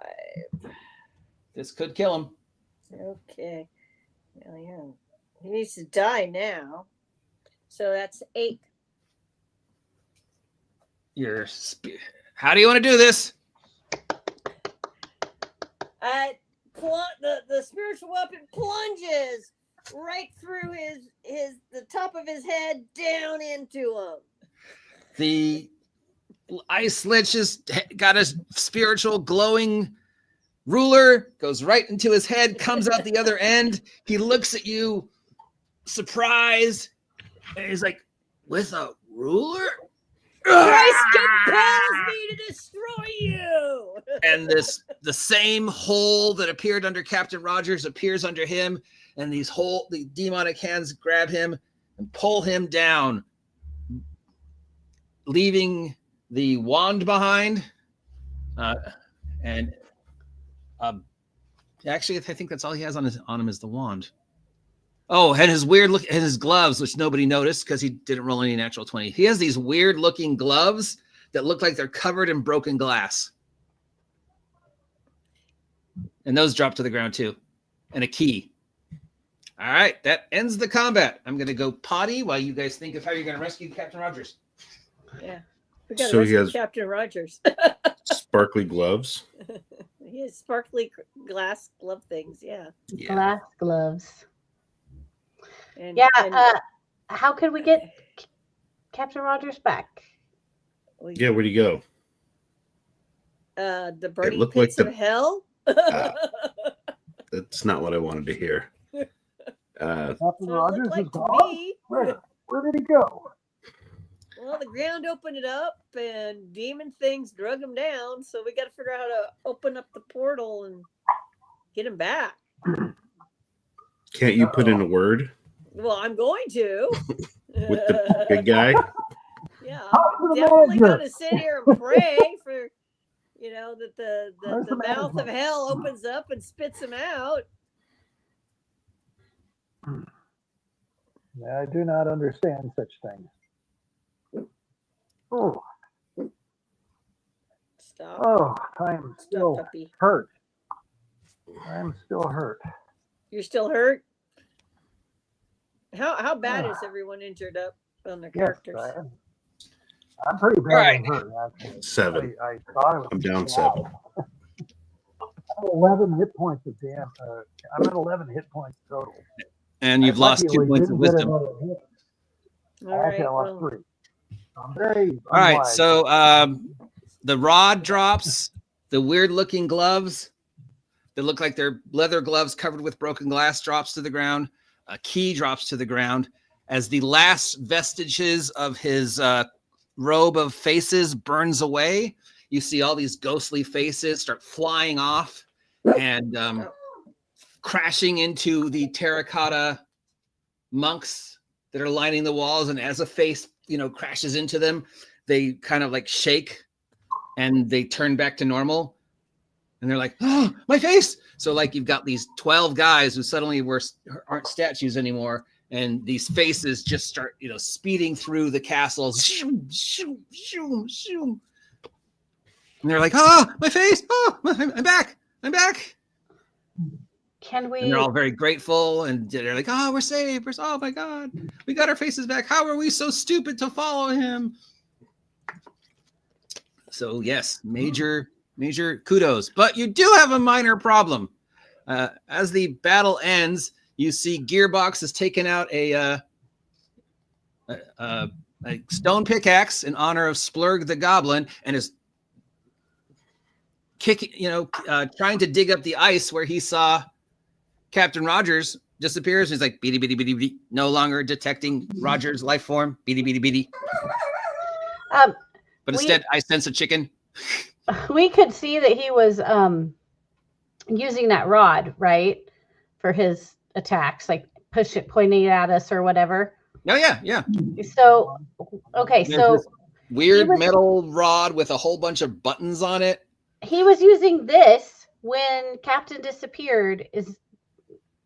This could kill him. Okay. Well, yeah. He needs to die now. So that's 8. How do you want to do this? The spiritual weapon plunges right through the top of his head down into him. The ice lich has got a spiritual glowing ruler, goes right into his head, comes out the other end. He looks at you, surprised, and he's like, "With a ruler? Christ compels me to destroy you." And the same hole that appeared under Captain Rogers appears under him, and the demonic hands grab him and pull him down, leaving the wand behind. Actually, I think that's all he has on him is the wand. Oh, and his weird look, and his gloves, which nobody noticed because he didn't roll any natural 20. He has these weird looking gloves that look like they're covered in broken glass. And those drop to the ground too. And a key. All right, that ends the combat. I'm going to go potty while you guys think of how you're going to rescue Captain Rogers. Yeah. We got to So he rescue has- Captain Rogers. Sparkly gloves. He has sparkly glass glove things. Yeah. Glass gloves. And, Yeah. and How could we get Captain Rogers back? Yeah, where'd he go? The burning looked like pits the- of hell. That's not what I wanted to hear. Captain That's what it Rogers looked like is to gone? me. Where did he go? Well, the ground opened it up, and demon things drug him down. So we got to figure out how to open up the portal and get him back. Can't you put in a word Well, I'm going to. with the big guy? Yeah, Talk to I'm the definitely manager. going to sit here and pray for, that Where's the the mouth of manager? hell opens up and spits him out. I do not understand such things. Oh, Stop. I'm Stop, still puppy. hurt. I'm still hurt. You're still hurt? How bad is everyone injured up on their Yes, characters? I'm pretty badly hurt. Actually. 7. I thought it was I'm down 7. I'm 11 hit points of damage. I'm at 11 hit points total. And you've I lost 2 luckily points of didn't get wisdom. another hit. All right. Actually, I lost Well, 3. I'm very All right, unwise. so the rod drops, the weird looking gloves that look like they're leather gloves covered with broken glass drops to the ground. A key drops to the ground as the last vestiges of his robe of faces burns away. You see all these ghostly faces start flying off and crashing into the terracotta monks that are lining the walls. And as a face, crashes into them, they kind of like shake and they turn back to normal. And they're like, "Oh, my face." So like you've got these 12 guys who suddenly aren't statues anymore. And these faces just start, speeding through the castle. Zoom, zoom, zoom, zoom. And they're like, "Oh, my face. Oh, I'm back. I'm back." Can we? And they're all very grateful. And they're like, "Oh, we're saved. Oh my God. We got our faces back. How are we so stupid to follow him?" So yes, major kudos. But you do have a minor problem. As the battle ends, you see Gearbox has taken out a stone pickaxe in honor of Splurg the Goblin and is kicking, trying to dig up the ice where he saw Captain Rogers disappears. He's like, beady, beady, beady, beady, no longer detecting Rogers' life form. Beady, beady, beady. But instead, I sense a chicken. We could see that he was using that rod, right, for his attacks, like push it, pointing it at us or whatever. Oh yeah. So, okay, There's so this weird was- metal rod with a whole bunch of buttons on it. he was using this when Captain disappeared. Is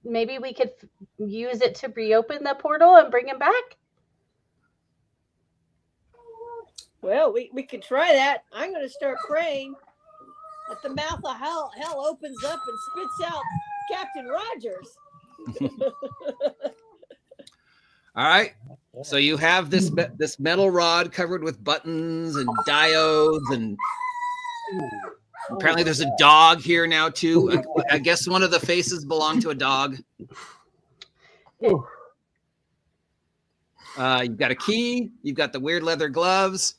maybe we could use it to reopen the portal and bring him back? Well, we could try that. I'm going to start praying that the mouth of hell opens up and spits out Captain Rogers. All right. So you have this metal rod covered with buttons and diodes, and apparently there's a dog here now too. I guess one of the faces belong to a dog. You've got a key. You've got the weird leather gloves.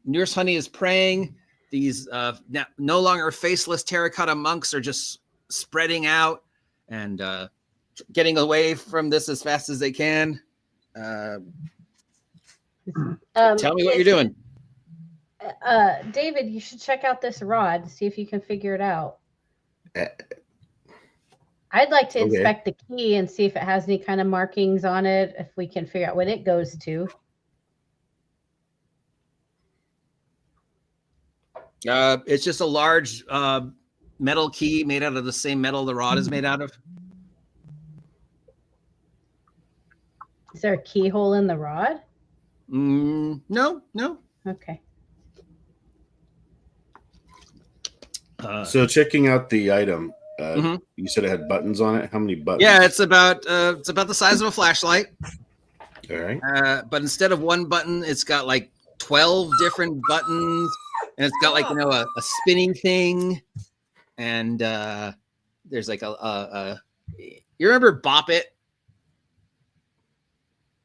Nurse Honey is praying. These no longer faceless terracotta monks are just spreading out and getting away from this as fast as they can. Tell me what you're doing. David, you should check out this rod, see if you can figure it out. I'd like to inspect the key and see if it has any kind of markings on it, if we can figure out what it goes to. It's just a large metal key made out of the same metal the rod is made out of. Is there a keyhole in the rod? No. Okay. So checking out the item, you said it had buttons on it. How many buttons? Yeah, it's about the size of a flashlight. All right. But instead of one button, it's got like 12 different buttons, and it's got like a spinning thing, and there's like a you remember Bop It?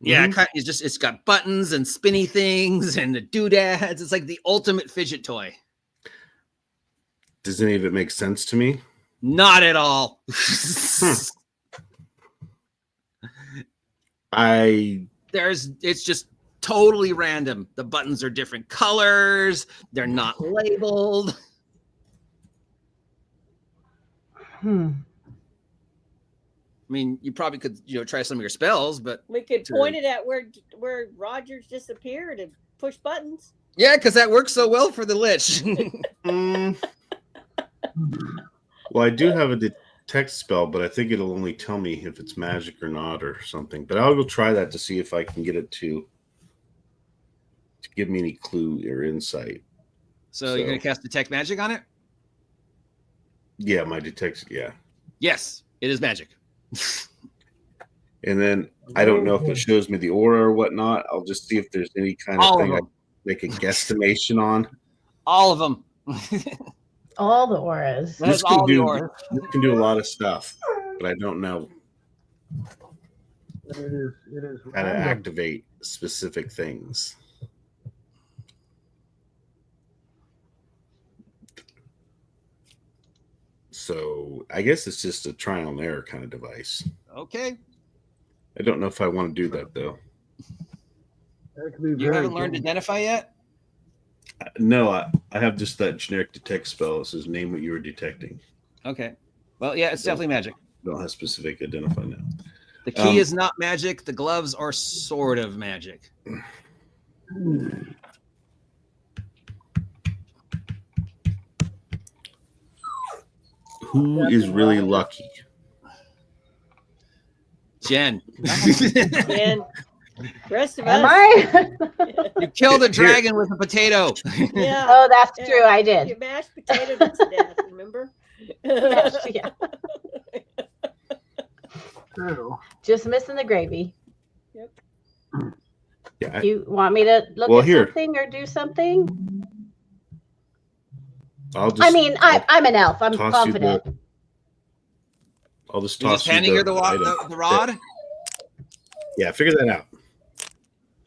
Yeah, it's got buttons and spinny things and the doodads. It's like the ultimate fidget toy. Does any of it make sense to me? Not at all. It's just totally random. The buttons are different colors. They're not labeled. I mean, you probably could, try some of your spells, but we could point it at where Rogers disappeared and push buttons. Yeah, because that works so well for the Lich. Well, I do have a detect spell, but I think it'll only tell me if it's magic or not or something. But I'll go try that to see if I can get it to give me any clue or insight. So you're going to cast Detect Magic on it? Yeah, my detect, yeah. Yes, it is magic. And then I don't know if it shows me the aura or whatnot. I'll just see if there's any kind of thing I can make a guesstimation on. All of them. All the auras. This can do a lot of stuff, but I don't know It is how to activate specific things. So I guess it's just a trial and error kind of device. Okay. I don't know if I want to do that though. You haven't learned Identify yet? No, I have just that generic detect spell. It says name what you were detecting. Okay. Well, yeah, it's definitely magic. Don't have specific identify now. The key is not magic. The gloves are sort of magic. Who is really lucky? Jen. Jen. Rest of Am us. I? You killed a dragon with a potato. Yeah. Oh, that's true. I did. You mashed potatoes to death, remember? Yeah. True. Just missing the gravy. Yep. Yeah. You want me to look at something or do something? I mean, I'm an elf. I'm confident. I'll just You're toss just handing her the rod? Yeah, figure that out.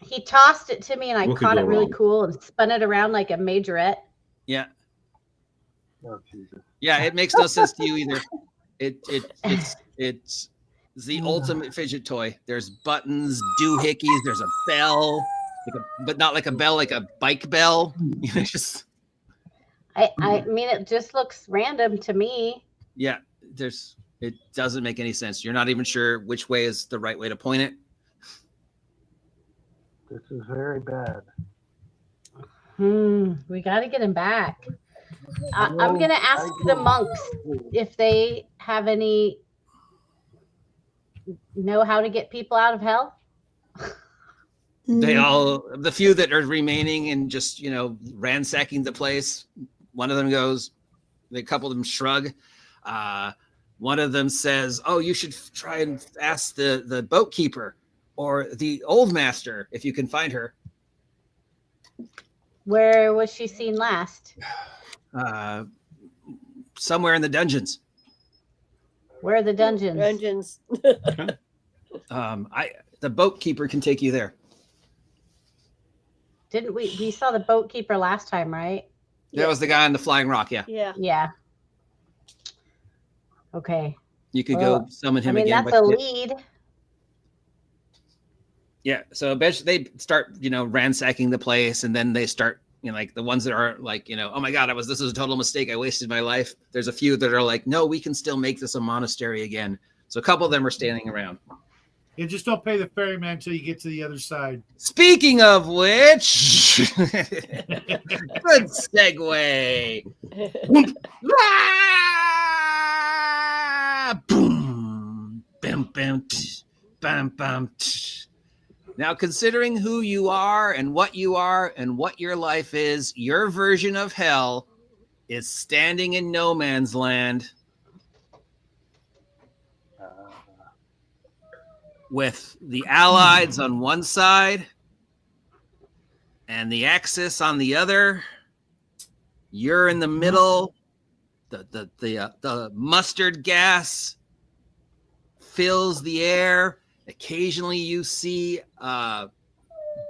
He tossed it to me and I What could caught go it really wrong? cool and spun it around like a majorette. Yeah. Oh, Jesus. Yeah, it makes no sense to you either. It's the ultimate fidget toy. There's buttons, doohickeys, there's a bell, but not like a bell, like a bike bell. Just I mean, it just looks random to me. Yeah, it doesn't make any sense. You're not even sure which way is the right way to point it. This is very bad. We got to get him back. I'm going to ask the monks if they have any know how to get people out of hell. They all, the few that are remaining and just, ransacking the place, one of them goes, a couple of them shrug. One of them says, oh, you should try and ask the boat keeper or the old master if you can find her. Where was she seen last? Somewhere in the dungeons. Where are the dungeons? Dungeons. The boat keeper can take you there. Didn't we saw the boat keeper last time, right? That was the guy on the flying rock. Yeah. Yeah. Okay. You could go summon him again. That's a lead. Yeah. So eventually they start, ransacking the place, and then they start, like the ones that are like, oh my God, this is a total mistake. I wasted my life. There's a few that are like, no, we can still make this a monastery again. So a couple of them are standing around. Yeah, just don't pay the ferryman until you get to the other side. Speaking of which, good segue. Boom, bam, bam, bam, bam. Now, considering who you are and what your life is, your version of hell is standing in no man's land with the Allies on one side and the Axis on the other. You're in the middle. The mustard gas fills the air. Occasionally you see a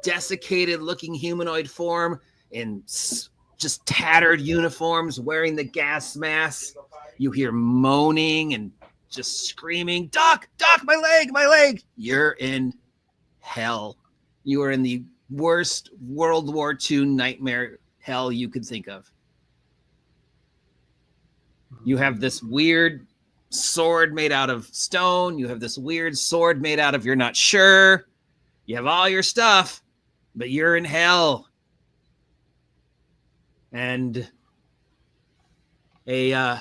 desiccated looking humanoid form in just tattered uniforms wearing the gas mask. You hear moaning and just screaming, Doc, my leg. You're in hell. You are in the worst World War II nightmare hell you could think of. You have this weird sword made out of stone. You have this weird sword made out of you're not sure. You have all your stuff, but you're in hell. And a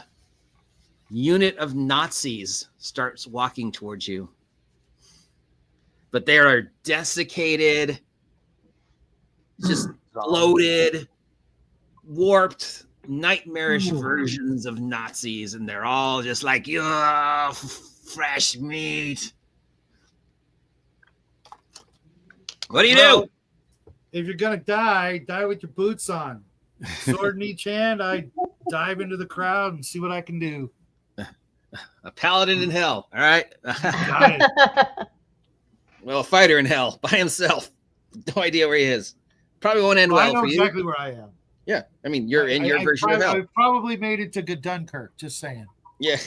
unit of Nazis starts walking towards you. But they are desiccated, just bloated, warped, nightmarish versions of Nazis, and they're all just like, yeah, fresh meat. What do you do? If you're gonna die with your boots on. Sword in each hand, I dive into the crowd and see what I can do. A paladin in hell, all right? Got it. Well, a fighter in hell by himself. No idea where he is. Probably won't end well I know for you. exactly where I am. Yeah, I mean, you're in your version of hell. I probably made it to good Dunkirk, just saying. Yeah,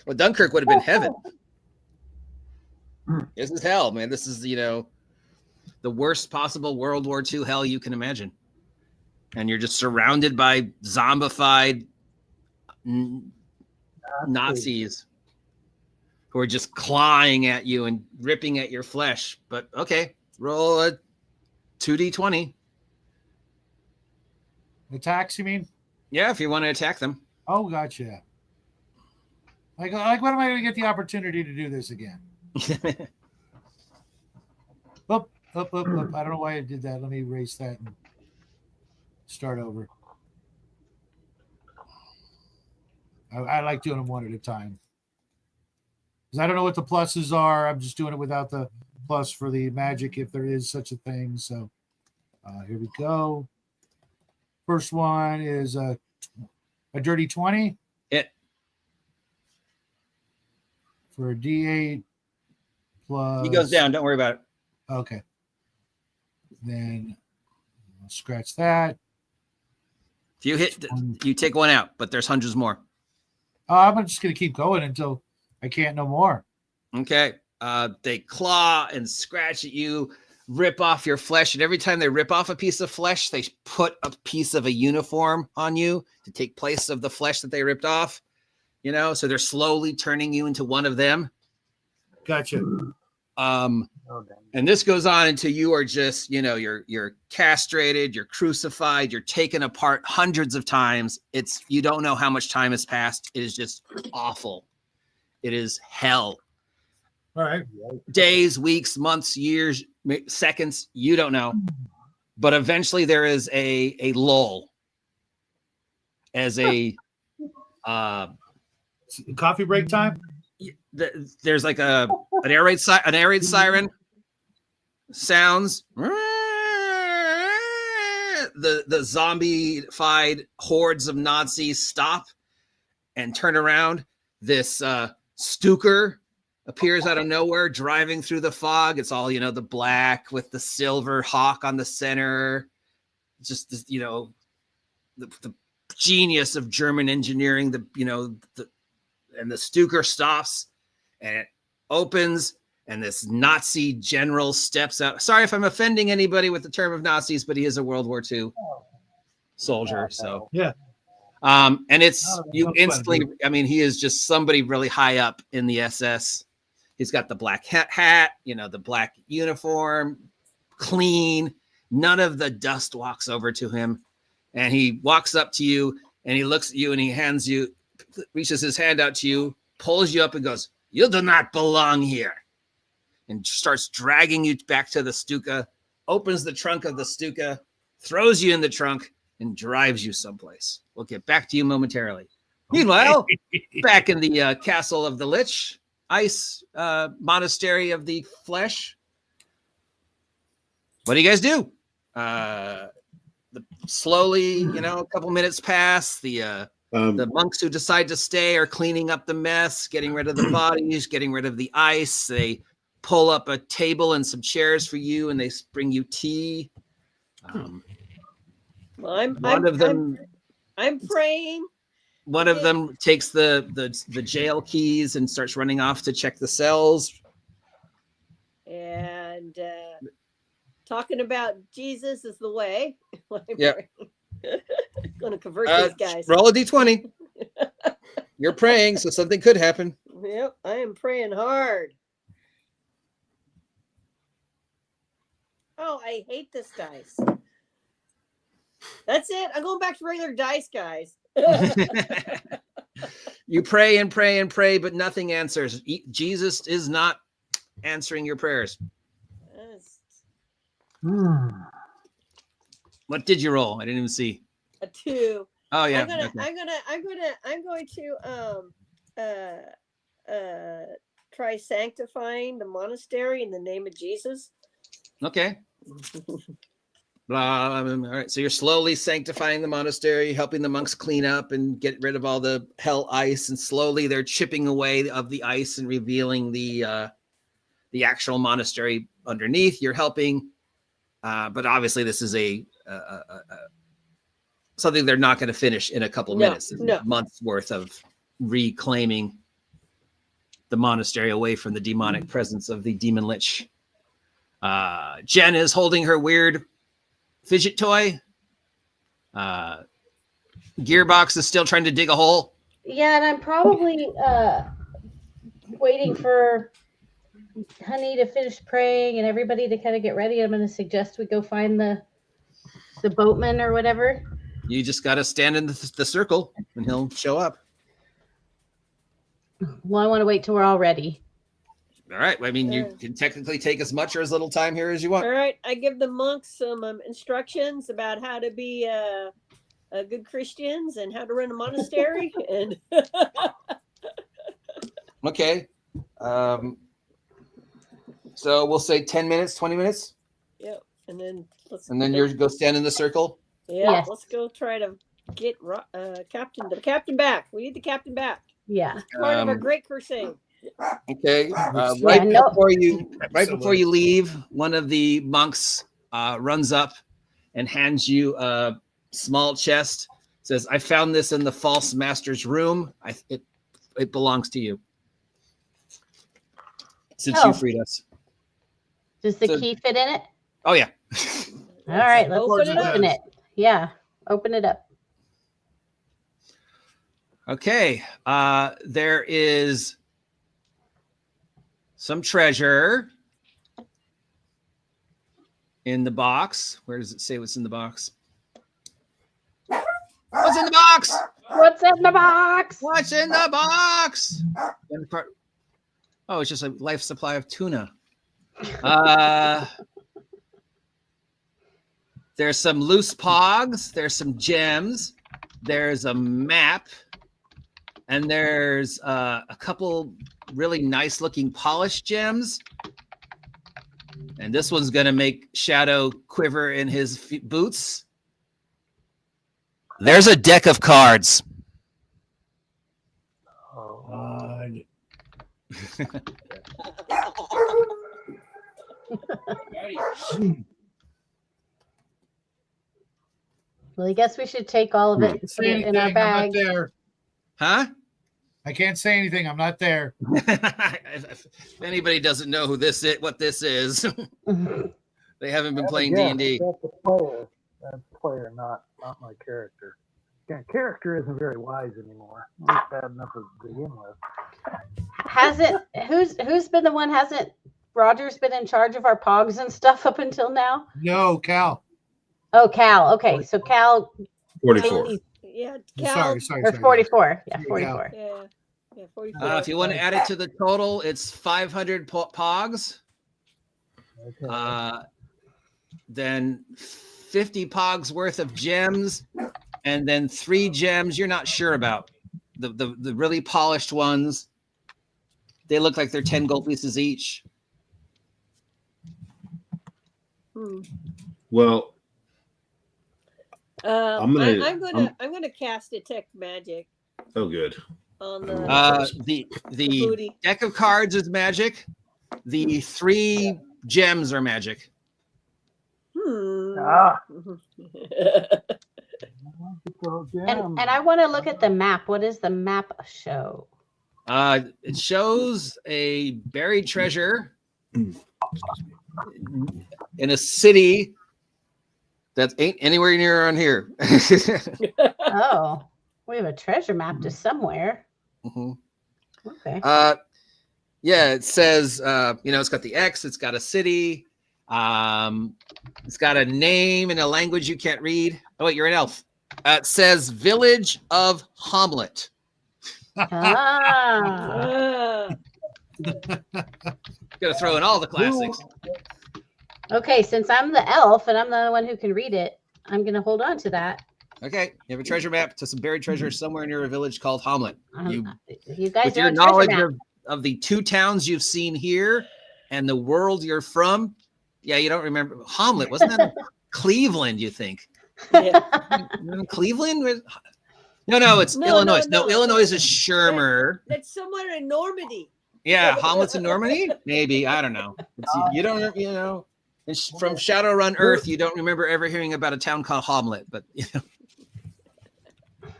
well, Dunkirk would have been heaven. This is hell, man. This is, the worst possible World War II hell you can imagine. And you're just surrounded by zombified Nazis who are just clawing at you and ripping at your flesh. But okay, roll a 2d20. Attacks, you mean? Yeah, if you want to attack them. Oh, gotcha. Like when am I going to get the opportunity to do this again? Up. I don't know why I did that. Let me erase that and start over. I like doing them one at a time. Because I don't know what the pluses are. I'm just doing it without the plus for the magic, if there is such a thing. So here we go. First one is a dirty 20. Hit. For a D8 plus. He goes down. Don't worry about it. Okay. Then I'll scratch that. If you hit, you take one out, but there's hundreds more. I'm just going to keep going until I can't no more. Okay. They claw and scratch at you. rip off your flesh. And every time they rip off a piece of flesh, they put a piece of a uniform on you to take place of the flesh that they ripped off. You know, so they're slowly turning you into one of them. Gotcha. And this goes on until you are just, you know, you're castrated, you're crucified, you're taken apart hundreds of times. You don't know how much time has passed. It is just awful. It is hell. All right. Days, weeks, months, years, seconds, you don't know. But eventually there is a lull as a Coffee break time. there's like an air raid siren sounds. The zombified hordes of Nazis stop and turn around. This Stuker appears out of nowhere, driving through the fog. It's all, you know, the black with the silver hawk on the center. Just this, you know, the genius of German engineering. And the Stuker stops and it opens, and this Nazi general steps out. Sorry if I'm offending anybody with the term of Nazis, but he is a World War II soldier. So yeah. And it's you instantly. I mean, he is just somebody really high up in the SS. He's got the black hat, you know, the black uniform, clean. None of the dust walks over to him, and he walks up to you and he looks at you and he reaches his hand out to you, pulls you up and goes, "You do not belong here," and starts dragging you back to the Stuka, opens the trunk of the Stuka, throws you in the trunk, and drives you someplace. We'll get back to you momentarily. Meanwhile, back in the castle of the Lich, ice monastery of the flesh. What do you guys do? Slowly, you know, a couple minutes pass. The monks who decide to stay are cleaning up the mess, getting rid of the bodies, getting rid of the ice. They pull up a table and some chairs for you, and they bring you tea. Well, I'm praying. One of them takes the jail keys and starts running off to check the cells. And talking about Jesus is the way. Yeah. Going to convert these guys. Roll a d20. You're praying, so something could happen. Yep, I am praying hard. Oh, I hate this dice. That's it. I'm going back to regular dice, guys. You pray and pray and pray, but nothing answers. Jesus is not answering your prayers. What did you roll? I didn't even see. A 2. Oh yeah. I'm going to try sanctifying the monastery in the name of Jesus. Okay. All right. So you're slowly sanctifying the monastery, helping the monks clean up and get rid of all the hell ice, and slowly they're chipping away of the ice and revealing the actual monastery underneath. You're helping, but obviously this is something they're not going to finish in a couple of minutes. No. Months worth of reclaiming the monastery away from the demonic presence of the demon lich. Jen is holding her weird fidget toy. Gearbox is still trying to dig a hole. Yeah, and I'm probably waiting for Honey to finish praying and everybody to kind of get ready. I'm going to suggest we go find the boatman or whatever. You just got to stand in the circle and he'll show up. Well, I want to wait till we're all ready. All right. I mean, you can technically take as much or as little time here as you want. All right. I give the monks some instructions about how to be good Christians and how to run a monastery. And okay. So we'll say 10 minutes, 20 minutes. Yep. And then you're go stand in the circle. Yeah. Yes. Let's go try to get the captain back. We need the captain back. Yeah. It's part of our great crusade. Okay. Before you leave, one of the monks runs up and hands you a small chest. Says, "I found this in the false master's room. It belongs to you. Since you freed us." Does the key fit in it? Oh yeah. All right, let's Open it up. open it. Yeah, open it up. Okay. There is some treasure in the box. Where does it say what's in the box? What's in the box? What's in the box? What's in the box? Oh, it's just a life supply of tuna. There's some loose pogs. There's some gems. There's a map. And there's a couple really nice looking polished gems. And this one's going to make Shadow quiver in his boots. There's a deck of cards. Well, I guess we should take all of it in our bag. I'm not there. Huh? I can't say anything. I'm not there. If anybody doesn't know who this is, what this is, they haven't been playing D&D. That's the player. That's the player, not my character. Yeah, character isn't very wise anymore. Not bad enough to begin with. Hasn't who's been the one? Hasn't Roger's been in charge of our pogs and stuff up until now? No, Cal. Oh, Cal. Okay, so Cal. 44. Yeah, I'm Cal. sorry. Or 44. Yeah, 44. Yeah, 44. If you want to add it to the total, it's 500 pogs. Okay. Then 50 pogs worth of gems, and then 3 gems you're not sure about. The really polished ones, they look like they're 10 gold pieces each. Well, I'm I'm gonna cast detect magic oh good. on The booty. deck of cards is magic. The 3 gems are magic. Ah. And I want to look at the map. What does the map show? It shows a buried treasure in a city that ain't anywhere near around here. Oh, we have a treasure map to somewhere. Mhm. Okay. Yeah, it says, it's got the X, it's got a city, it's got a name in a language you can't read. Oh, wait, you're an elf. It says Village of Hamlet. Ah. Gotta throw in all the classics. Okay, since I'm the elf and I'm the only one who can read it, I'm going to hold on to that. Okay, you have a treasure map to some buried treasure somewhere near a village called Hamlet. You guys With know your a treasure knowledge map. of the 2 towns you've seen here and the world you're from, yeah, you don't remember Hamlet. Wasn't that Cleveland, you think? Yeah. Cleveland? No, it's Illinois. No, Illinois is Shermer. That's somewhere in Normandy. Yeah, Hamlet's in Normandy? Maybe. I don't know. You don't, from Shadowrun Earth, you don't remember ever hearing about a town called Hamlet, but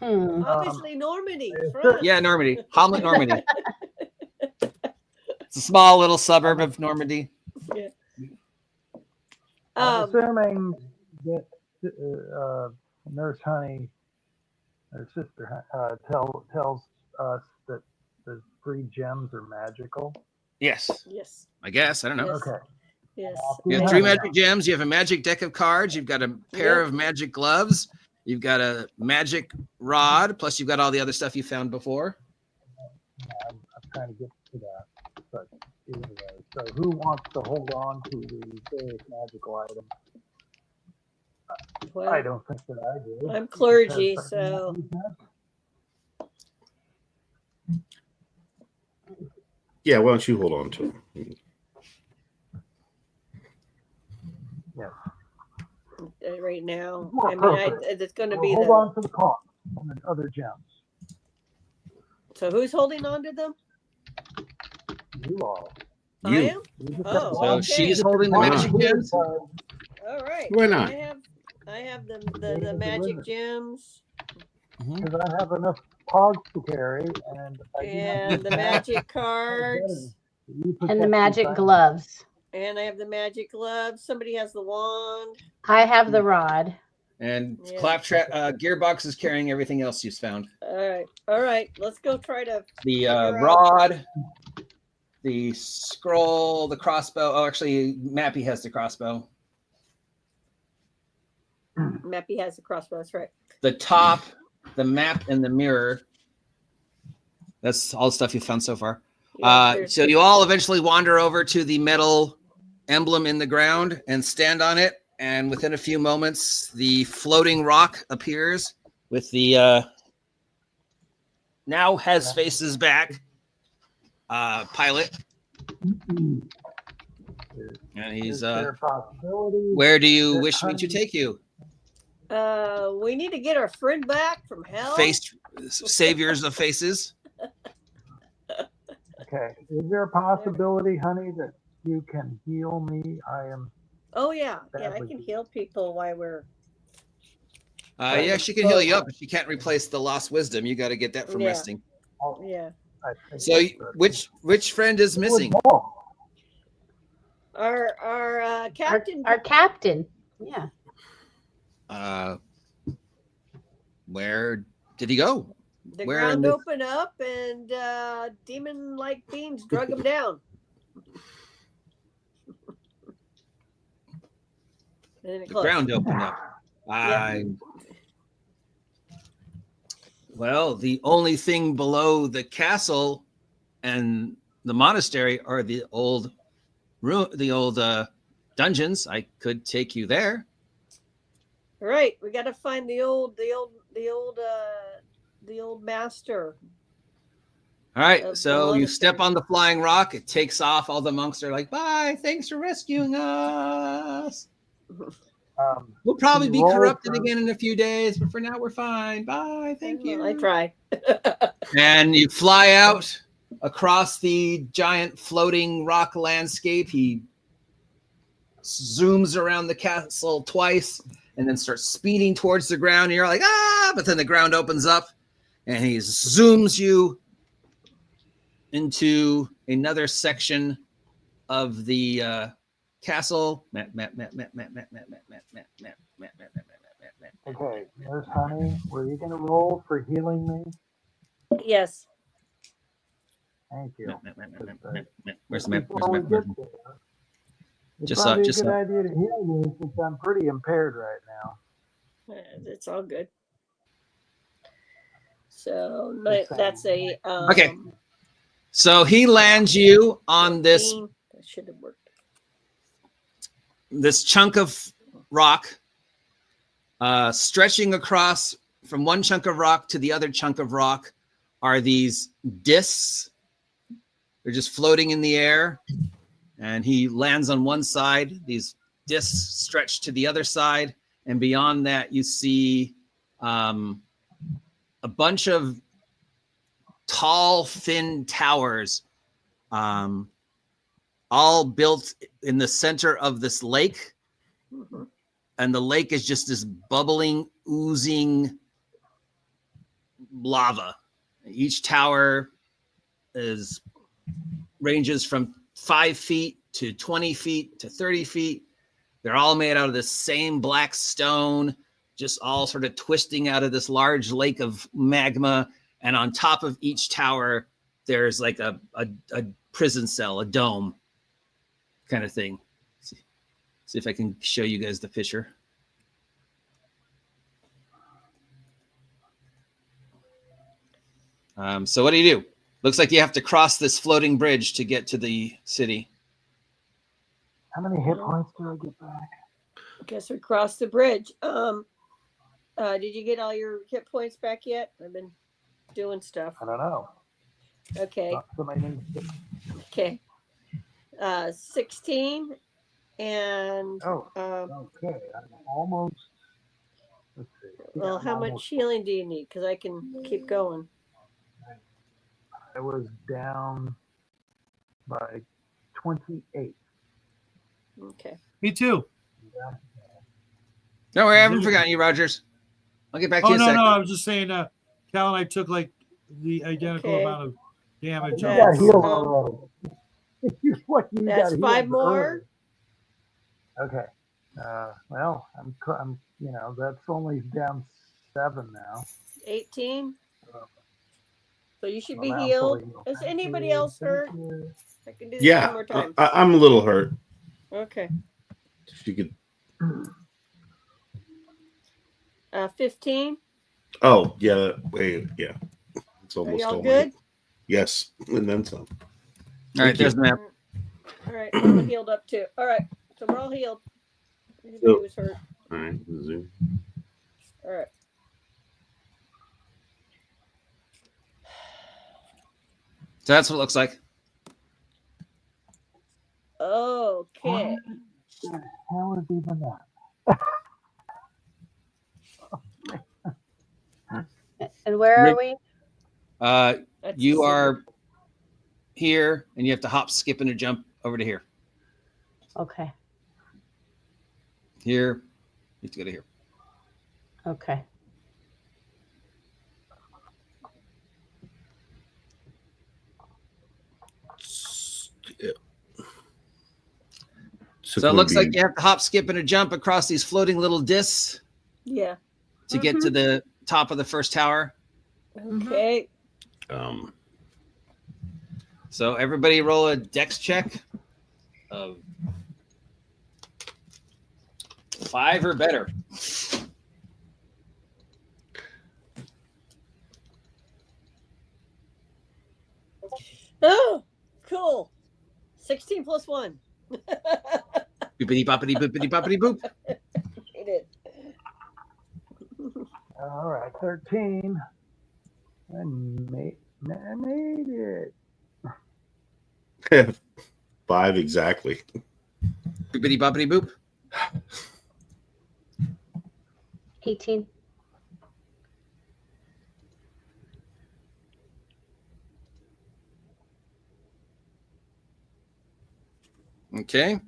Obviously, Normandy. France. yeah, Normandy. Hamlet, Normandy. It's a small little suburb of Normandy. Yeah. I'm assuming that Nurse Honey, her sister, tells us that the 3 gems are magical. Yes, Yes. I guess. I don't know. Yes. Okay. Yes. You have 3 magic gems. You have a magic deck of cards. You've got a pair of magic gloves. You've got a magic rod. Plus, you've got all the other stuff you found before. I'm trying to get to that. But anyway, so who wants to hold on to the various magical items? Well, I don't think that I do. I'm clergy, Because- so Yeah, why don't you hold on to him? right now, More I mean, appropriate. it's going to We'll be hold the. on to the cost and the other gems. So who's holding on to them? You all. I You. am. You just Oh, have So okay. she's holding the Why magic not? gems. All right. Why not? I have the magic gems Because I have enough pogs to carry, and I do not and need the that. magic cards. You And the protect magic your gloves. And I have the magic glove. Somebody has the wand. I have the rod. And Yeah. Claptrap Gearbox is carrying everything else you've found. All right. Let's go try to The figure out- rod, the scroll, the crossbow. Oh, actually, Mappy has the crossbow. Mappy has the crossbow. That's right. The top, the map, and the mirror. That's all the stuff you found so far. Yeah, So you all eventually wander over to the metal emblem in the ground and stand on it. And within a few moments, the floating rock appears with the now has faces back pilot. And he's Is there a possibility? where do you that wish me to Honey- take you? we need to get our friend back from hell. Face saviors of faces. Okay. Is there a possibility, honey, that you can heal me? I am. Oh yeah, I Badly. can heal people while we're. Yeah, she can heal you up, but she can't replace the lost wisdom. You got to get that from Yeah. resting. Yeah, I think So that's which friend is missing? our captain. Our captain. Yeah. Where did he go? The where ground in the- opened up and demon-like beings drug him down. And then it The closed. ground opened up. Well, the only thing below the castle and the monastery are the old dungeons. I could take you there. All right, we got to find the old master. All right, Of the so you step monastery. on the flying rock. It takes off. All the monks are like, "Bye, thanks for rescuing us." We'll probably Can be you roll corrupted for- again in a few days, but for now we're fine. Bye, thank you. I tried. And you fly out across the giant floating rock landscape. He zooms around the castle twice and then starts speeding towards the ground. And you're like, ah, but then the ground opens up and he zooms you into another section of the castle. Okay, Nurse Honey, were you going to roll for healing me? Yes. Thank you. Where's the map? Before we get there, it's Just probably just a good idea to heal me since I'm pretty impaired right now. It's all good. So Just that's a Okay. So he lands you on this 14. That should have worked. this chunk of rock, stretching across from one chunk of rock to the other chunk of rock are these discs. They're just floating in the air. And he lands on one side. These discs stretch to the other side. And beyond that, you see a bunch of tall, thin towers, all built in the center of this lake. Mhm. And the lake is just this bubbling, oozing lava. Each tower ranges from 5 feet to 20 feet to 30 feet. They're all made out of the same black stone, just all sort of twisting out of this large lake of magma. And on top of each tower, there's like a prison cell, a dome kind of thing. See if I can show you guys the picture. So what do? Looks like you have to cross this floating bridge to get to the city. How many hit points do I get back? Guess we crossed the bridge. Did you get all your hit points back yet? I've been doing stuff. I don't know. Okay. Somebody needs to. Okay. 16 and Oh, okay. I'm almost. Let's see. well, I'm how much almost- healing do you need? Because I can keep going. I was down by 28. Okay. Me too. Don't worry, I haven't forgotten you, Rogers. I'll get back to Oh you in a no, sec. no, I was just saying. Cal and I took like the identical Okay. amount of damage. You That's- got healed already. What you That's got 5 healed more. early. Okay. Well, I'm that's only down 7 now. 18. So you should be Well, now I'm fully healed. healed. Is Thank anybody you. else Thank hurt? you. I can do this one Yeah, more time. I'm a little hurt. Okay. If you could. 15. Oh yeah, wait, yeah. It's Are almost y'all all good? Yes, and then some. All right, Thank there's you. the map. All right. I'm healed up too. All right. So we're all healed. Anybody was hurt. All right, zoom. All right. So that's what it looks like. Okay. How is even that? And where are we? Uh, That's you the are here, and you have to hop, skip, and a jump over to here. Okay. Here, you have to go to here. Okay. So it looks like you have to hop, skip, and a jump across these floating little discs Yeah. to get to the top of the first tower. Okay. So everybody roll a dex check of 5 or better. Oh, cool. 16 plus 1. Boopity boppity boopity boppity boop. Made it. All right, 13. I made it. 5 exactly. Boopity boppity boop. 18. Okay.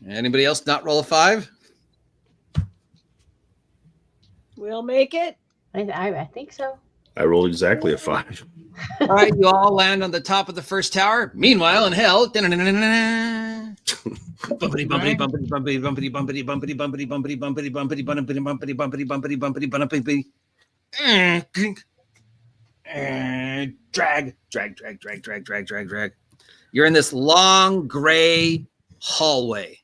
Anybody else not roll a 5? We'll make it. I think so. I rolled exactly a 5. All right, you all land on the top of the first tower. Meanwhile, in hell, bumpity bumpity bumpity bumpity bumpity bumpity bumpity bumpity bumpity bumpity bumpity bumpity bumpity bumpity bumpity bumpity bumpity drag. You're in this long gray hallway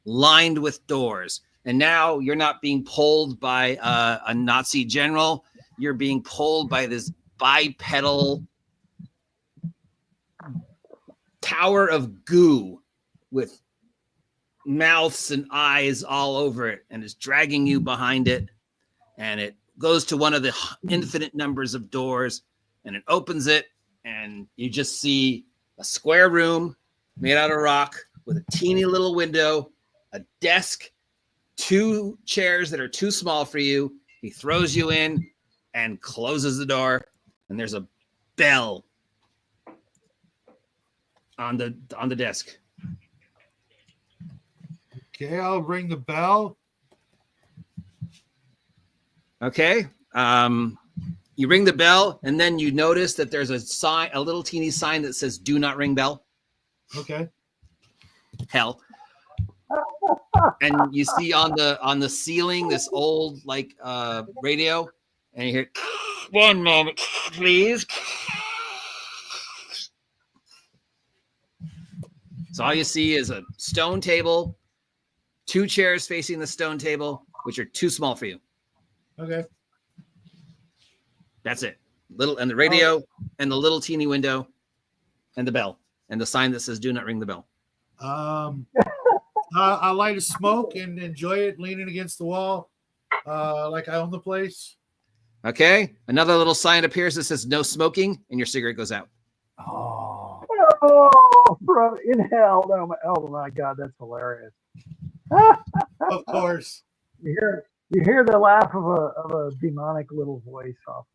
lined with doors, and now you're not being pulled by a Nazi general. You're being pulled by this bipedal tower of goo with mouths and eyes all over it, and is dragging you behind it. And it goes to one of the infinite numbers of doors, and it opens it, and you just see a square room made out of rock with a teeny little window, a desk, 2 chairs that are too small for you. He throws you in and closes the door, and there's a bell on the desk. Okay, I'll ring the bell. Okay. You ring the bell, and then you notice that there's a sign, a little teeny sign that says "Do not ring bell." Okay. Hell. And you see on the ceiling this old radio, and you hear, "One moment, please." So all you see is a stone table, 2 chairs facing the stone table, which are too small for you. Okay. That's it. And the radio, and the little teeny window, and the bell, and the sign that says "Do not ring the bell." I light a smoke and enjoy it, leaning against the wall, like I own the place. Okay. Another little sign appears that says "No smoking," and your cigarette goes out. Oh, bro, in hell. Oh my God, that's hilarious. Of course. You hear the laugh of a demonic little voice off.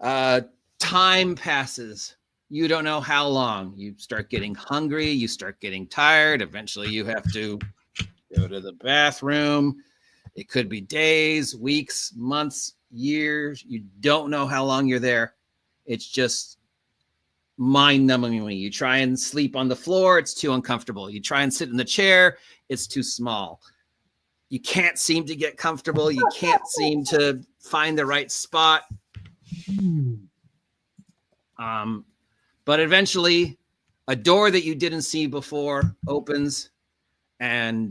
Time passes. You don't know how long. You start getting hungry. You start getting tired. Eventually, you have to go to the bathroom. It could be days, weeks, months, years. You don't know how long you're there. It's just mind-numbingly. You try and sleep on the floor. It's too uncomfortable. You try and sit in the chair. It's too small. You can't seem to get comfortable. You can't seem to find the right spot. But eventually, a door that you didn't see before opens, and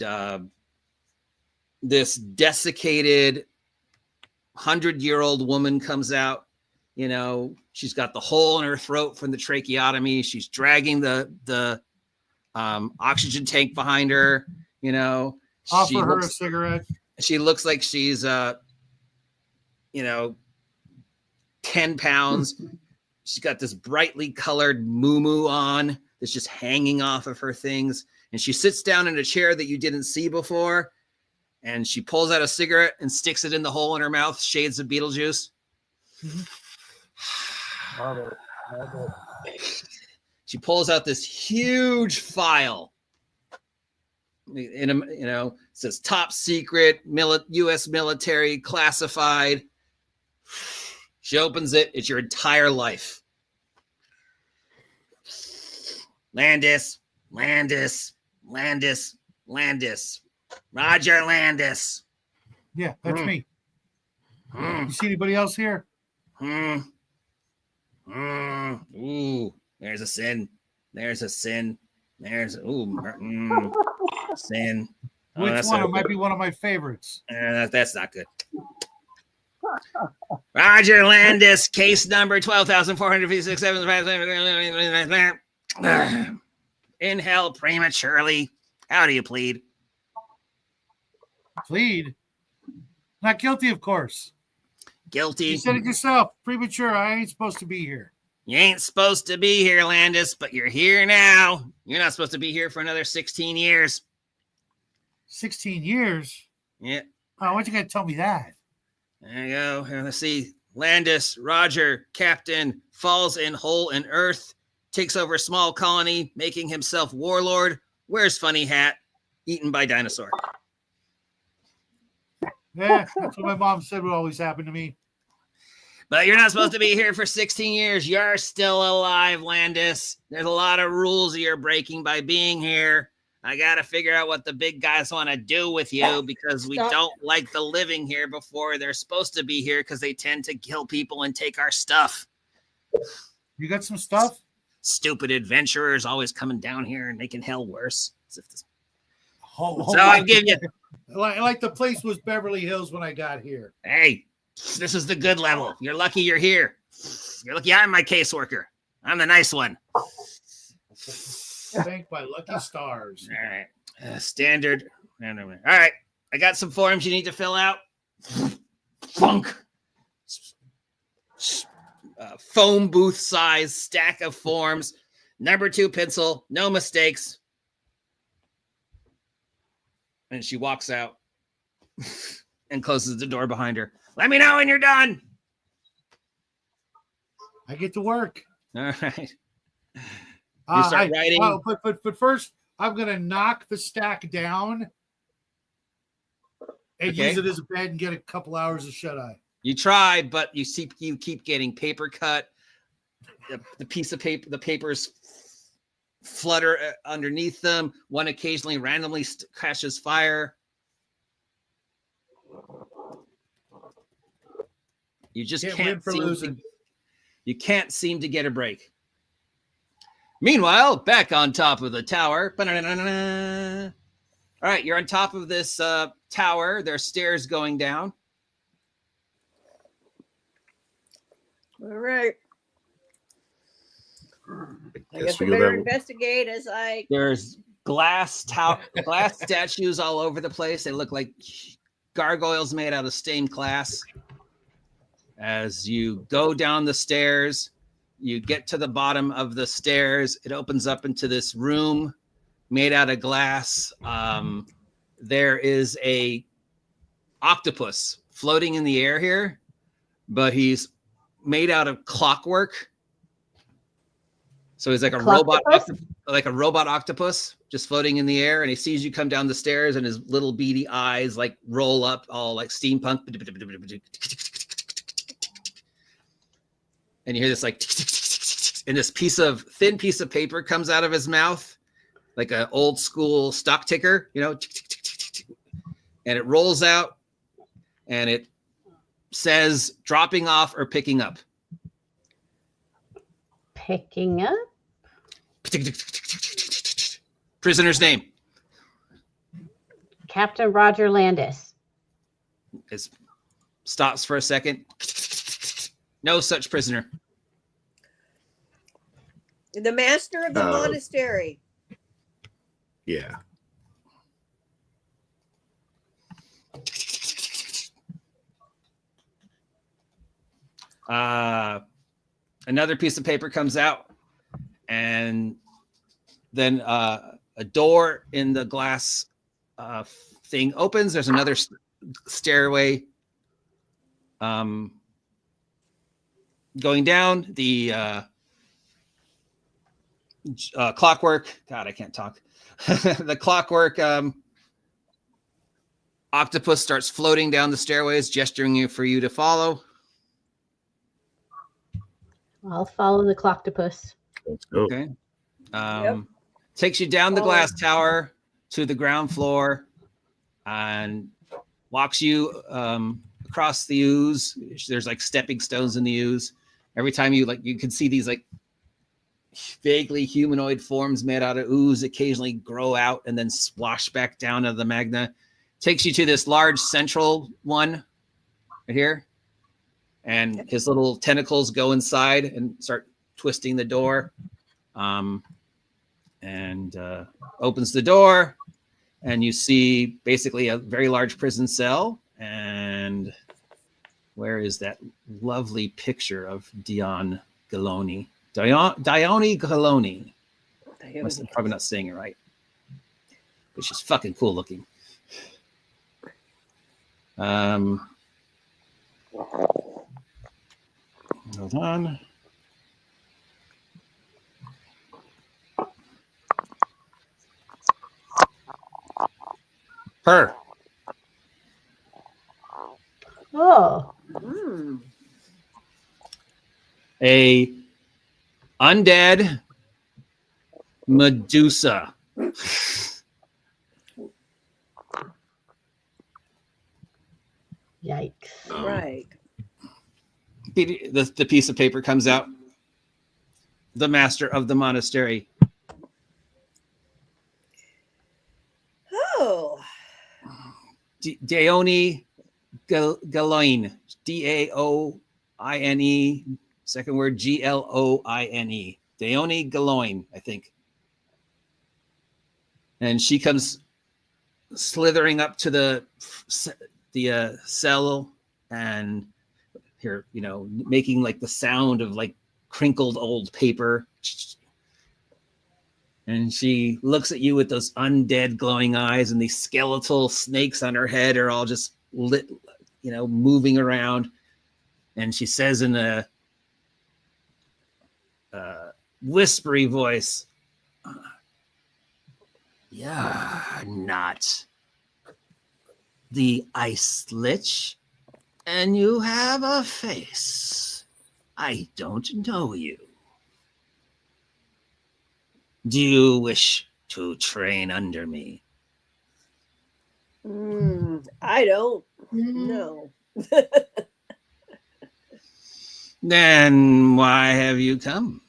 this desiccated 100-year-old woman comes out. You know, she's got the hole in her throat from the tracheotomy. She's dragging the oxygen tank behind her. You know, Offer her a cigarette. She looks like she's 10 pounds. She's got this brightly colored muumuu on that's just hanging off of her things. And she sits down in a chair that you didn't see before. And she pulls out a cigarette and sticks it in the hole in her mouth, shades of Beetlejuice. She pulls out this huge file. It says top secret, U.S. military, classified. She opens it. It's your entire life. Landis. Roger Landis. Yeah, that's me. You see anybody else here? Ooh, there's a sin. Sin. Which one? It might be one of my favorites. That's not good. Roger Landis, case number 12,456. Inhale prematurely. How do you plead? Plead? Not guilty, of course. Guilty. You said it yourself. Premature. I ain't supposed to be here. You ain't supposed to be here, Landis, but you're here now. You're not supposed to be here for another 16 years. 16 years? Yeah. Oh, why'd you gotta tell me that? There you go. Here, let's see. Landis, Roger, Captain, falls in hole in earth, takes over a small colony, making himself warlord, wears funny hat, eaten by dinosaur. Yeah, that's what my mom said would always happen to me. But you're not supposed to be here for 16 years. You're still alive, Landis. There's a lot of rules you're breaking by being here. I got to figure out what the big guys want to do with you because we don't like the living here before they're supposed to be here because they tend to kill people and take our stuff. You got some stuff? Stupid adventurers always coming down here and making hell worse. So I'm giving you... Like the place was Beverly Hills when I got here. Hey, this is the good level. You're lucky you're here. You're lucky I'm my caseworker. I'm the nice one. Thank my lucky stars. All right. Standard. All right. I got some forms you need to fill out. Funk. Phone booth size stack of forms. Number 2 pencil. No mistakes. And she walks out and closes the door behind her. Let me know when you're done. I get to work. All right. You start writing. But first, I'm going to knock the stack down and use it as a bed and get a couple hours of shut-eye. You try, but you keep getting paper cut. The piece of paper, the papers flutter underneath them. One occasionally randomly catches fire. You just can't seem to get a break. Meanwhile, back on top of the tower. All right, you're on top of this tower. There's stairs going down. All right. I guess we better investigate as There's glass statues all over the place. They look like gargoyles made out of stained glass. As you go down the stairs, you get to the bottom of the stairs. It opens up into this room made out of glass. There is a octopus floating in the air here, but he's made out of clockwork. So he's like a robot octopus just floating in the air, and he sees you come down the stairs, and his little beady eyes like roll up, all like steampunk. And you hear this like, and this thin piece of paper comes out of his mouth, like an old school stock ticker, you know, and it rolls out, and it says dropping off or picking up. Picking up? Prisoner's name. Captain Roger Landis. It stops for a second. No such prisoner. The master of the monastery. Yeah. Another piece of paper comes out, and then a door in the glass thing opens. There's another stairway going down. The clockwork. God, I can't talk. The clockwork octopus starts floating down the stairways, gesturing for you to follow. I'll follow the cloctopus. Let's go. Okay. Takes you down the glass tower to the ground floor and walks you across the ooze. There's like stepping stones in the ooze. Every time you can see these like vaguely humanoid forms made out of ooze occasionally grow out and then splash back down to the magna. Takes you to this large central one right here. And his little tentacles go inside and start twisting the door. And opens the door, and you see basically a very large prison cell. And where is that lovely picture of Dione Galoni? Dione Galoni. I'm probably not saying it right, but she's fucking cool looking. Hold on. Her. Oh. A undead Medusa. Yikes. Right. The piece of paper comes out. The master of the monastery. Oh. Daone Galoine. Daoine. Second word Gloine. Daone Galoine, I think. And she comes slithering up to the cell and here, you know, making like the sound of like crinkled old paper. And she looks at you with those undead glowing eyes, and these skeletal snakes on her head are all just lit, you know, moving around. And she says in a whispery voice, "You're not the ice lich, and you have a face. I don't know you. Do you wish to train under me?" I don't know. Then why have you come?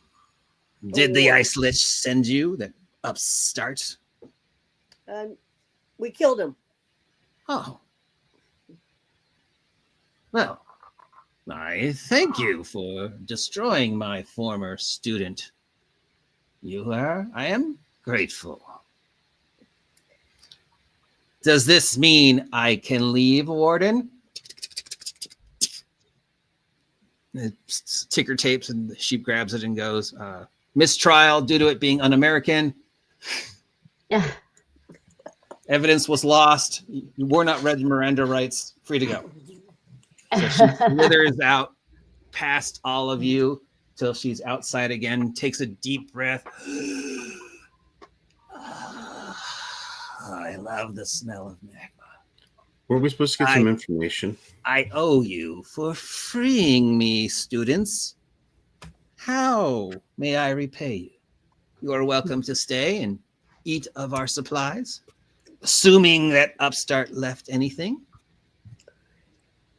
Did the ice lich send you, that upstart? We killed him. Oh. Well, I thank you for destroying my former student. I am grateful. Does this mean I can leave, Warden? The ticker tapes, and the sheep grabs it and goes, mistrial due to it being un-American. Yeah. Evidence was lost. You were not read Miranda rights. Free to go. So she slithers out past all of you till she's outside again, takes a deep breath. I love the smell of magma. Were we supposed to get some information? I owe you for freeing me, students. How may I repay you? You are welcome to stay and eat of our supplies, assuming that Upstart left anything.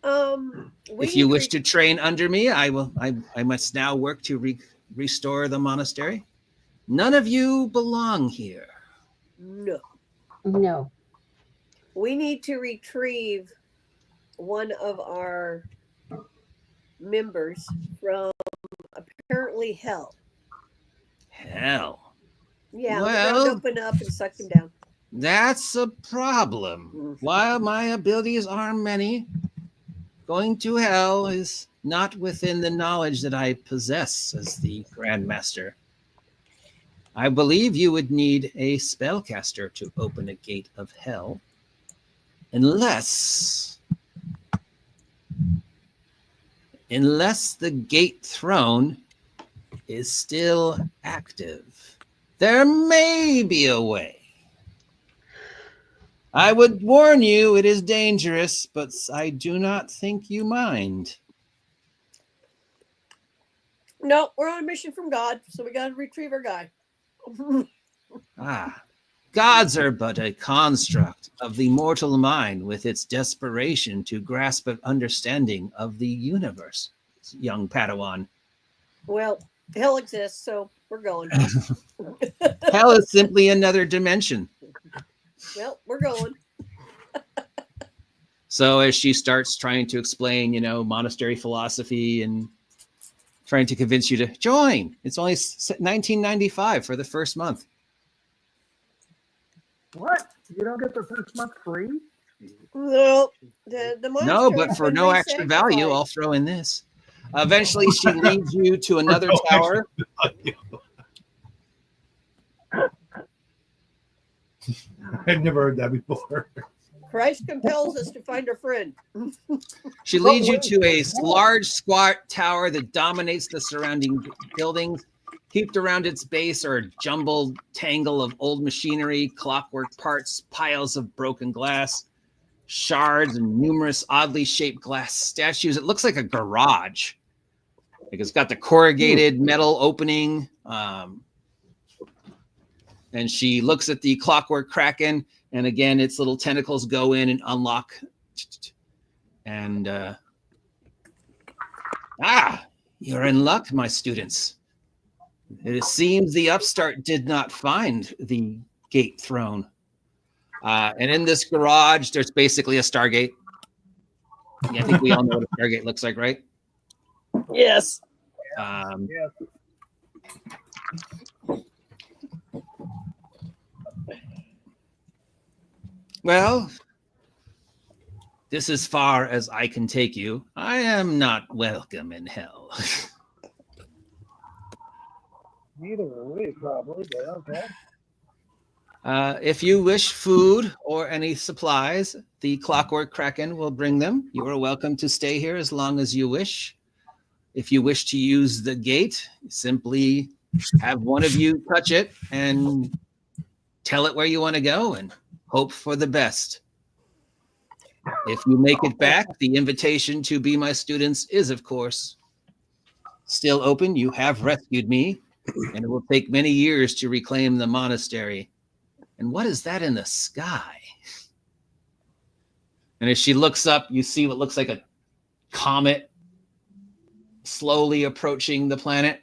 If you wish to train under me, I must now work to restore the monastery. None of you belong here. No. No. We need to retrieve one of our members from apparently hell. Hell. Yeah, Well, the ground opened up and sucked him down. That's a problem. While my abilities are many, going to hell is not within the knowledge that I possess as the Grand Master. I believe you would need a spellcaster to open a gate of hell. Unless the gate throne is still active. There may be a way. I would warn you, it is dangerous, but I do not think you mind. No, we're on a mission from God, so we got to retrieve our guy. Gods are but a construct of the mortal mind with its desperation to grasp an understanding of the universe, young Padawan. Well, hell exists, so we're going. Hell is simply another dimension. Well, we're going. So as she starts trying to explain, monastery philosophy and trying to convince you to join, it's only $19.95 for the first month. What? You don't get the first month free? No, the No, but for no extra value, I'll throw in this. Eventually, she leads you to another tower. I've never heard that before. Christ compels us to find a friend. She leads you to a large, squat tower that dominates the surrounding buildings. Heaped around its base are a jumbled tangle of old machinery, clockwork parts, piles of broken glass, shards, and numerous oddly shaped glass statues. It looks like a garage. Like it's got the corrugated metal opening. And she looks at the clockwork kraken, and again, its little tentacles go in and unlock. And you're in luck, my students. It seems the upstart did not find the gate throne. And in this garage, there's basically a Stargate. Yeah, I think we all know what a Stargate looks like, right? Yes. Well, this is far as I can take you. I am not welcome in hell. Neither are we, probably, but okay. If you wish food or any supplies, the Clockwork Kraken will bring them. You are welcome to stay here as long as you wish. If you wish to use the gate, simply have one of you touch it and tell it where you want to go and hope for the best. If you make it back, the invitation to be my students is, of course, still open. You have rescued me, and it will take many years to reclaim the monastery. And what is that in the sky? And as she looks up, you see what looks like a comet slowly approaching the planet.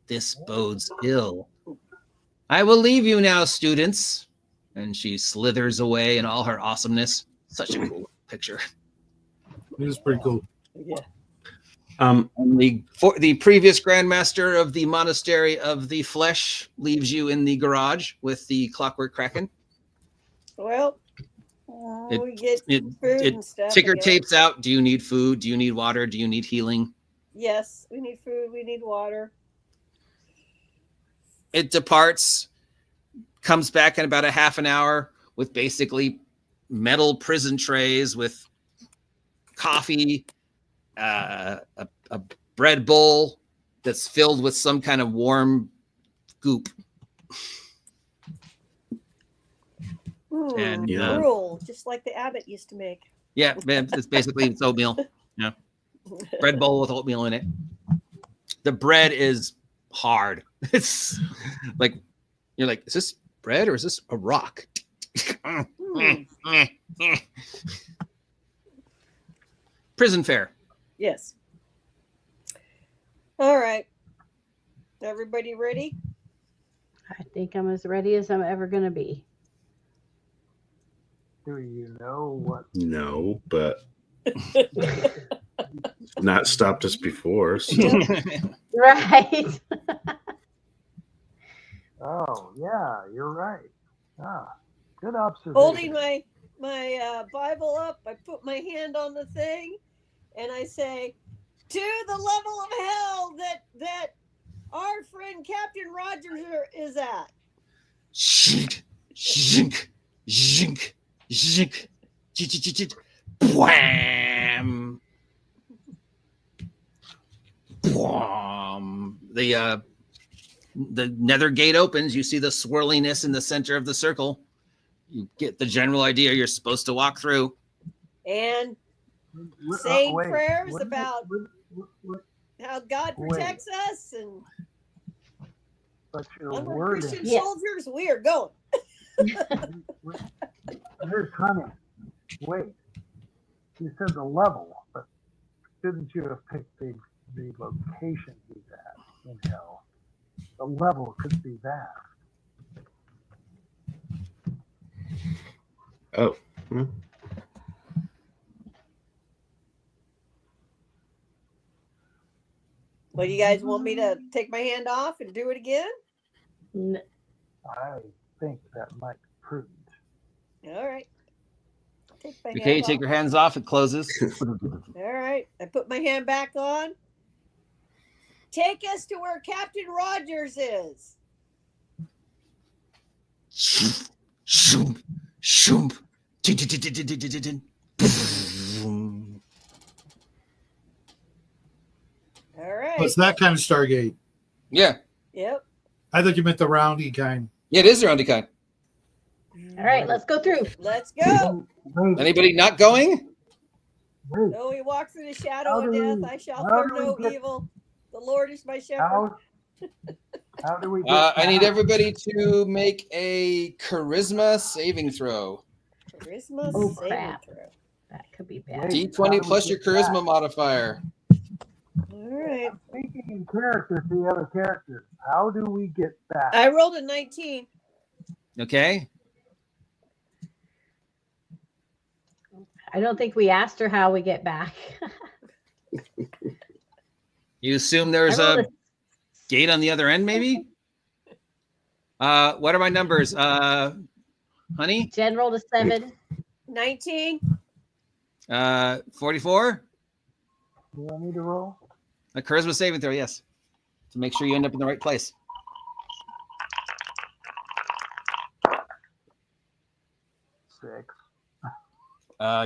This bodes ill. I will leave you now, students. And she slithers away in all her awesomeness. Such a cool picture. It is pretty cool. Yeah. The previous Grandmaster of the Monastery of the Flesh leaves you in the garage with the Clockwork Kraken. Well, we get food and stuff. Ticker tapes out. Do you need food? Do you need water? Do you need healing? Yes, we need food. We need water. It departs, comes back in about a half an hour with basically metal prison trays with coffee a bread bowl that's filled with some kind of warm goop. And Yeah. Gruel, just like the Abbott used to make. yeah, it's basically oatmeal. Yeah, bread bowl with oatmeal in it. The bread is hard. It's like you're like, is this bread or is this a rock? Prison fare. Yes. All right. Everybody ready? I think I'm as ready as I'm ever going to be. Do you know what? No, but not stopped us before. So. Right. Oh, yeah, you're right. Ah, good observation. Holding my Bible up, I put my hand on the thing, and I say, "To the level of hell that our friend Captain Rogers is at." Zhink, zhink, zhink, zhink, zhink, wham, wham. The nether gate opens. You see the swirliness in the center of the circle. You get the general idea you're supposed to walk through. And saying wait, prayers what- about what- how God protects us, and but your onward word Christian Yeah. soldiers, we are going. Here's honey. Wait, you said the level, but shouldn't you have picked the location he's at in hell? The level could be that. Oh. Hmm. What do you guys want me to take my hand off and do it again? I think that might be prudent. All right. Take my Okay, hand take off. your hands off. It closes. All right. I put my hand back on. Take us to where Captain Rogers is. Shoomp, shoomp, shoomp. All right. Oh, it's that kind of Stargate. Yeah, Yep. I thought you meant the roundy kind. it is around kind. All right, let's go through. Let's go. Anybody not going? Wait, Though we walk through the shadow How of do death, we- I shall how fear do we no get- evil. The Lord is my shepherd. how do we get I need back? everybody to make a charisma saving throw. Charisma Oh, saving crap. throw. That could be bad. Wait. D20 How do plus we your get charisma back? modifier. All right. Speaking in character to the other characters, how do we get back? I rolled a 19. Okay. I don't think we asked her how we get back. You assume there's I rolled a gate on the other end, maybe? What are my numbers? Honey? Jen rolled a 7. 19. 44? Do I need to roll? A charisma saving throw, yes. To make sure you end up in the right place. 6.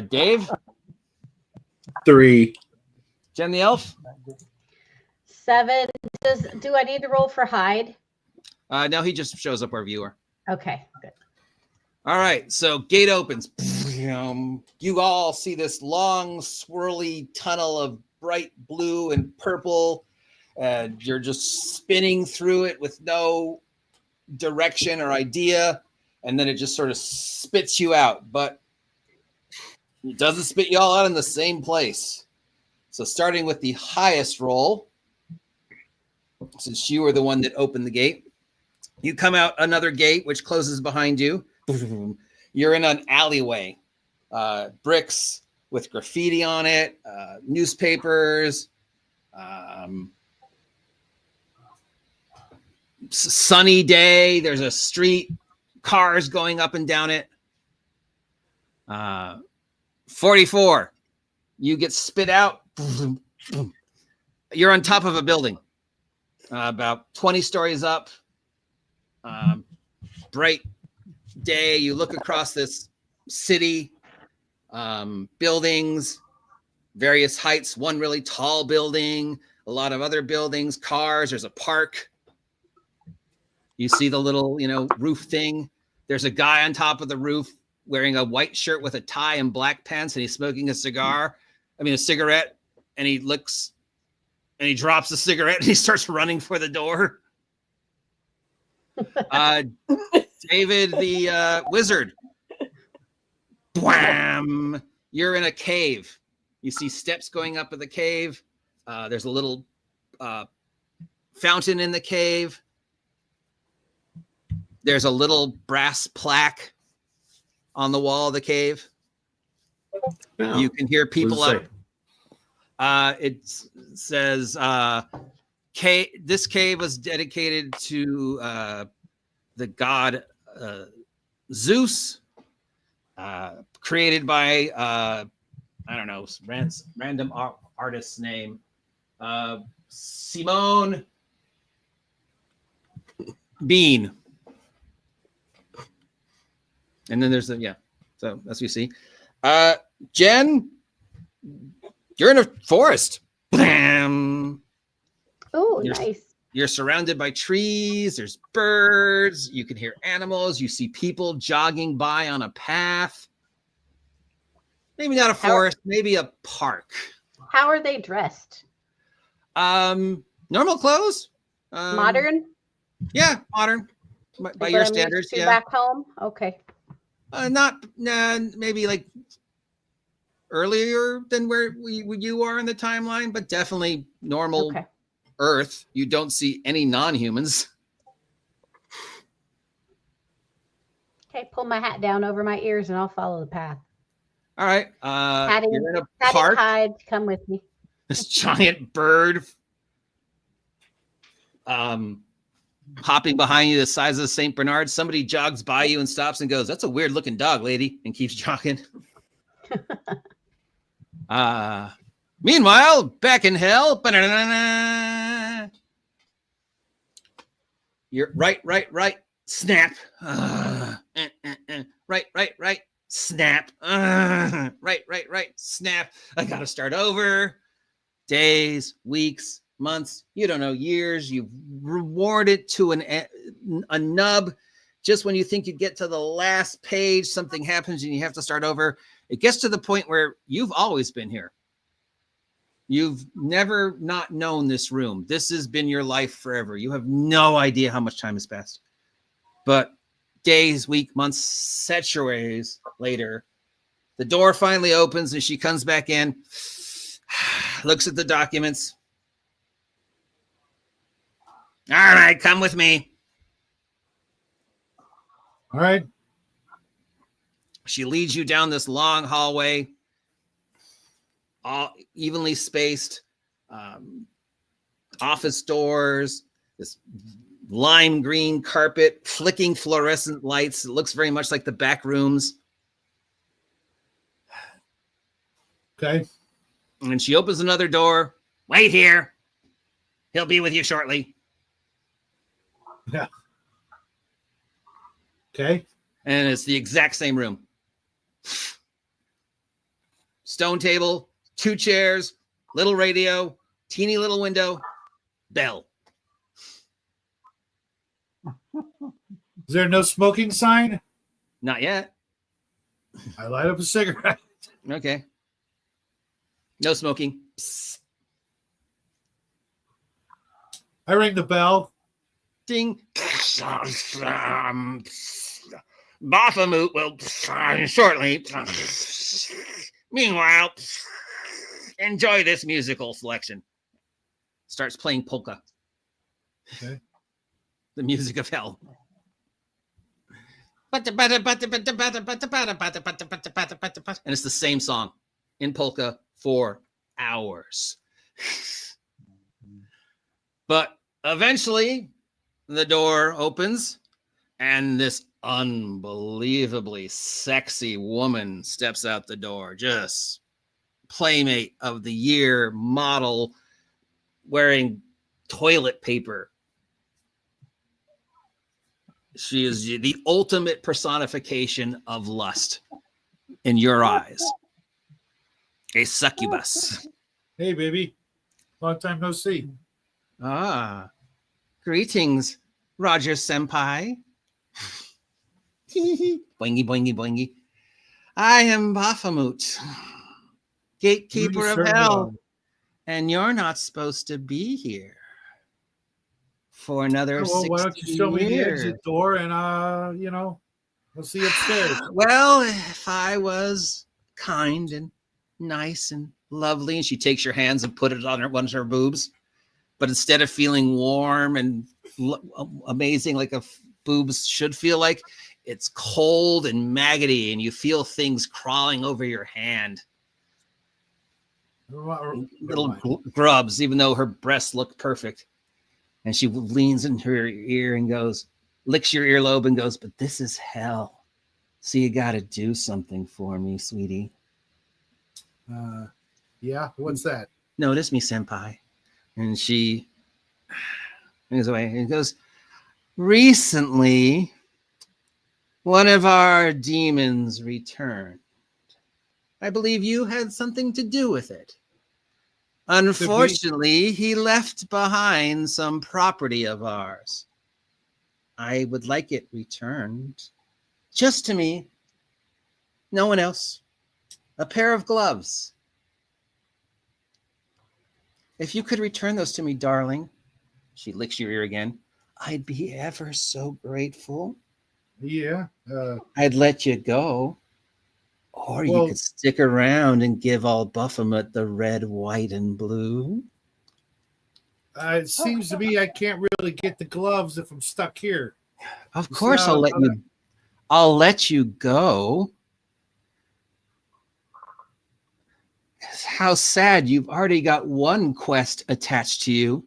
Dave? 3. Jen the Elf? 7. Do I need to roll for hide? No, he just shows up wherever you are. Okay, good. All right, so gate opens. You all see this long, swirly tunnel of bright blue and purple. And you're just spinning through it with no direction or idea. And then it just sort of spits you out. But it doesn't spit you all out in the same place. So starting with the highest roll, since you were the one that opened the gate, you come out another gate, which closes behind you. You're in an alleyway, bricks with graffiti on it, newspapers, sunny day. There's a street, cars going up and down it. 44, you get spit out. You're on top of a building, about 20 stories up. Bright day. You look across this city, buildings, various heights, one really tall building, a lot of other buildings, cars, there's a park. You see the little, roof thing. There's a guy on top of the roof wearing a white shirt with a tie and black pants, and he's smoking a cigarette, and he looks and he drops the cigarette and he starts running for the door. David the wizard. Bwam! You're in a cave. You see steps going up in the cave. There's a little fountain in the cave. There's a little brass plaque on the wall of the cave. Oh, You can hear people what does up. it It says, this cave was dedicated to the god Zeus, created by, I don't know, random artist's name. Simone Bean. And then there's so that's what you see. Jen, you're in a forest. Bam. Oh, nice. You're surrounded by trees. There's birds. You can hear animals. You see people jogging by on a path. Maybe not a forest, maybe a park. How are they dressed? Normal clothes. Modern? Yeah, modern. By Like your what I'm used standards, to yeah. Back home? Okay. Maybe like earlier than where you are in the timeline, but definitely normal Earth. You don't see any non-humans. Okay, pull my hat down over my ears and I'll follow the path. All right. Patty, You're in a Patty park. Hyde, come with me. This giant bird hopping behind you the size of St. Bernard. Somebody jogs by you and stops and goes, "That's a weird looking dog, lady," and keeps jogging. Meanwhile, back in hell. You're right. Snap. Right. Snap. Right. Snap. I gotta start over. Days, weeks, months, you don't know, years. You've rewarded to a nub. Just when you think you get to the last page, something happens and you have to start over. It gets to the point where you've always been here. You've never not known this room. This has been your life forever. You have no idea how much time has passed. But days, weeks, months, centuries later, the door finally opens and she comes back in, looks at the documents. All right, come with me. All right. She leads you down this long hallway, all evenly spaced, office doors, this lime green carpet, flicking fluorescent lights. It looks very much like the back rooms. Okay. And she opens another door. Wait here. He'll be with you shortly. Yeah. Okay. And it's the exact same room. Stone table, 2 chairs, little radio, teeny little window, bell. Is there no smoking sign? Not yet. I light up a cigarette. Okay. No smoking. Psst. I ring the bell. Ding. Baphomet will shortly. Meanwhile, enjoy this musical selection. Starts playing polka. Okay. The music of hell. And it's the same song in polka for hours. But eventually the door opens and this unbelievably sexy woman steps out the door. Just Playmate of the Year model, wearing toilet paper. She is the ultimate personification of lust in your eyes. A succubus. Hey, baby. Long time no see. Ah, greetings, Roger Senpai. Boingy, boingy, boingy. I am Baphomet, gatekeeper of hell, and you're not supposed to be here for another Well, why 60 don't you show me the years. exit door and we'll see upstairs. Well, if I was kind and nice and lovely, and she takes your hands and put it on one of her boobs, but instead of feeling warm and amazing like a boobs should feel like, it's cold and maggoty, and you feel things crawling over your hand. Little grubs, even though her breasts look perfect. And she leans into her ear and goes, licks your earlobe and goes, but this is hell. So you got to do something for me, sweetie. Yeah, what's that? Notice me, senpai. And she goes away and goes, recently, one of our demons returned. I believe you had something to do with it. Unfortunately, he left behind some property of ours. I would like it returned. Just to me. No one else. A pair of gloves. If you could return those to me, darling. She licks your ear again. I'd be ever so grateful. Yeah. I'd let you go. Or you could stick around and give all Baphomet the red, white, and blue. It seems to me I can't really get the gloves if I'm stuck here. Of course, I'll let you go. How sad, you've already got one quest attached to you,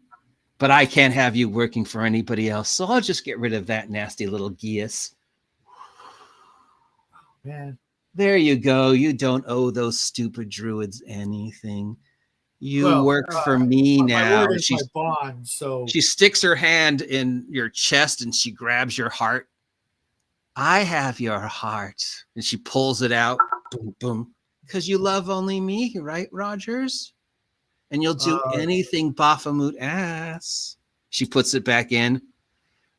but I can't have you working for anybody else, so I'll just get rid of that nasty little geas. Man. There you go. You don't owe those stupid druids anything. You work for me now. My word is my bond, so she sticks her hand in your chest and she grabs your heart. I have your heart. And she pulls it out. Boom, boom. Because you love only me, right, Rogers? And you'll do anything Baphomet asks. She puts it back in.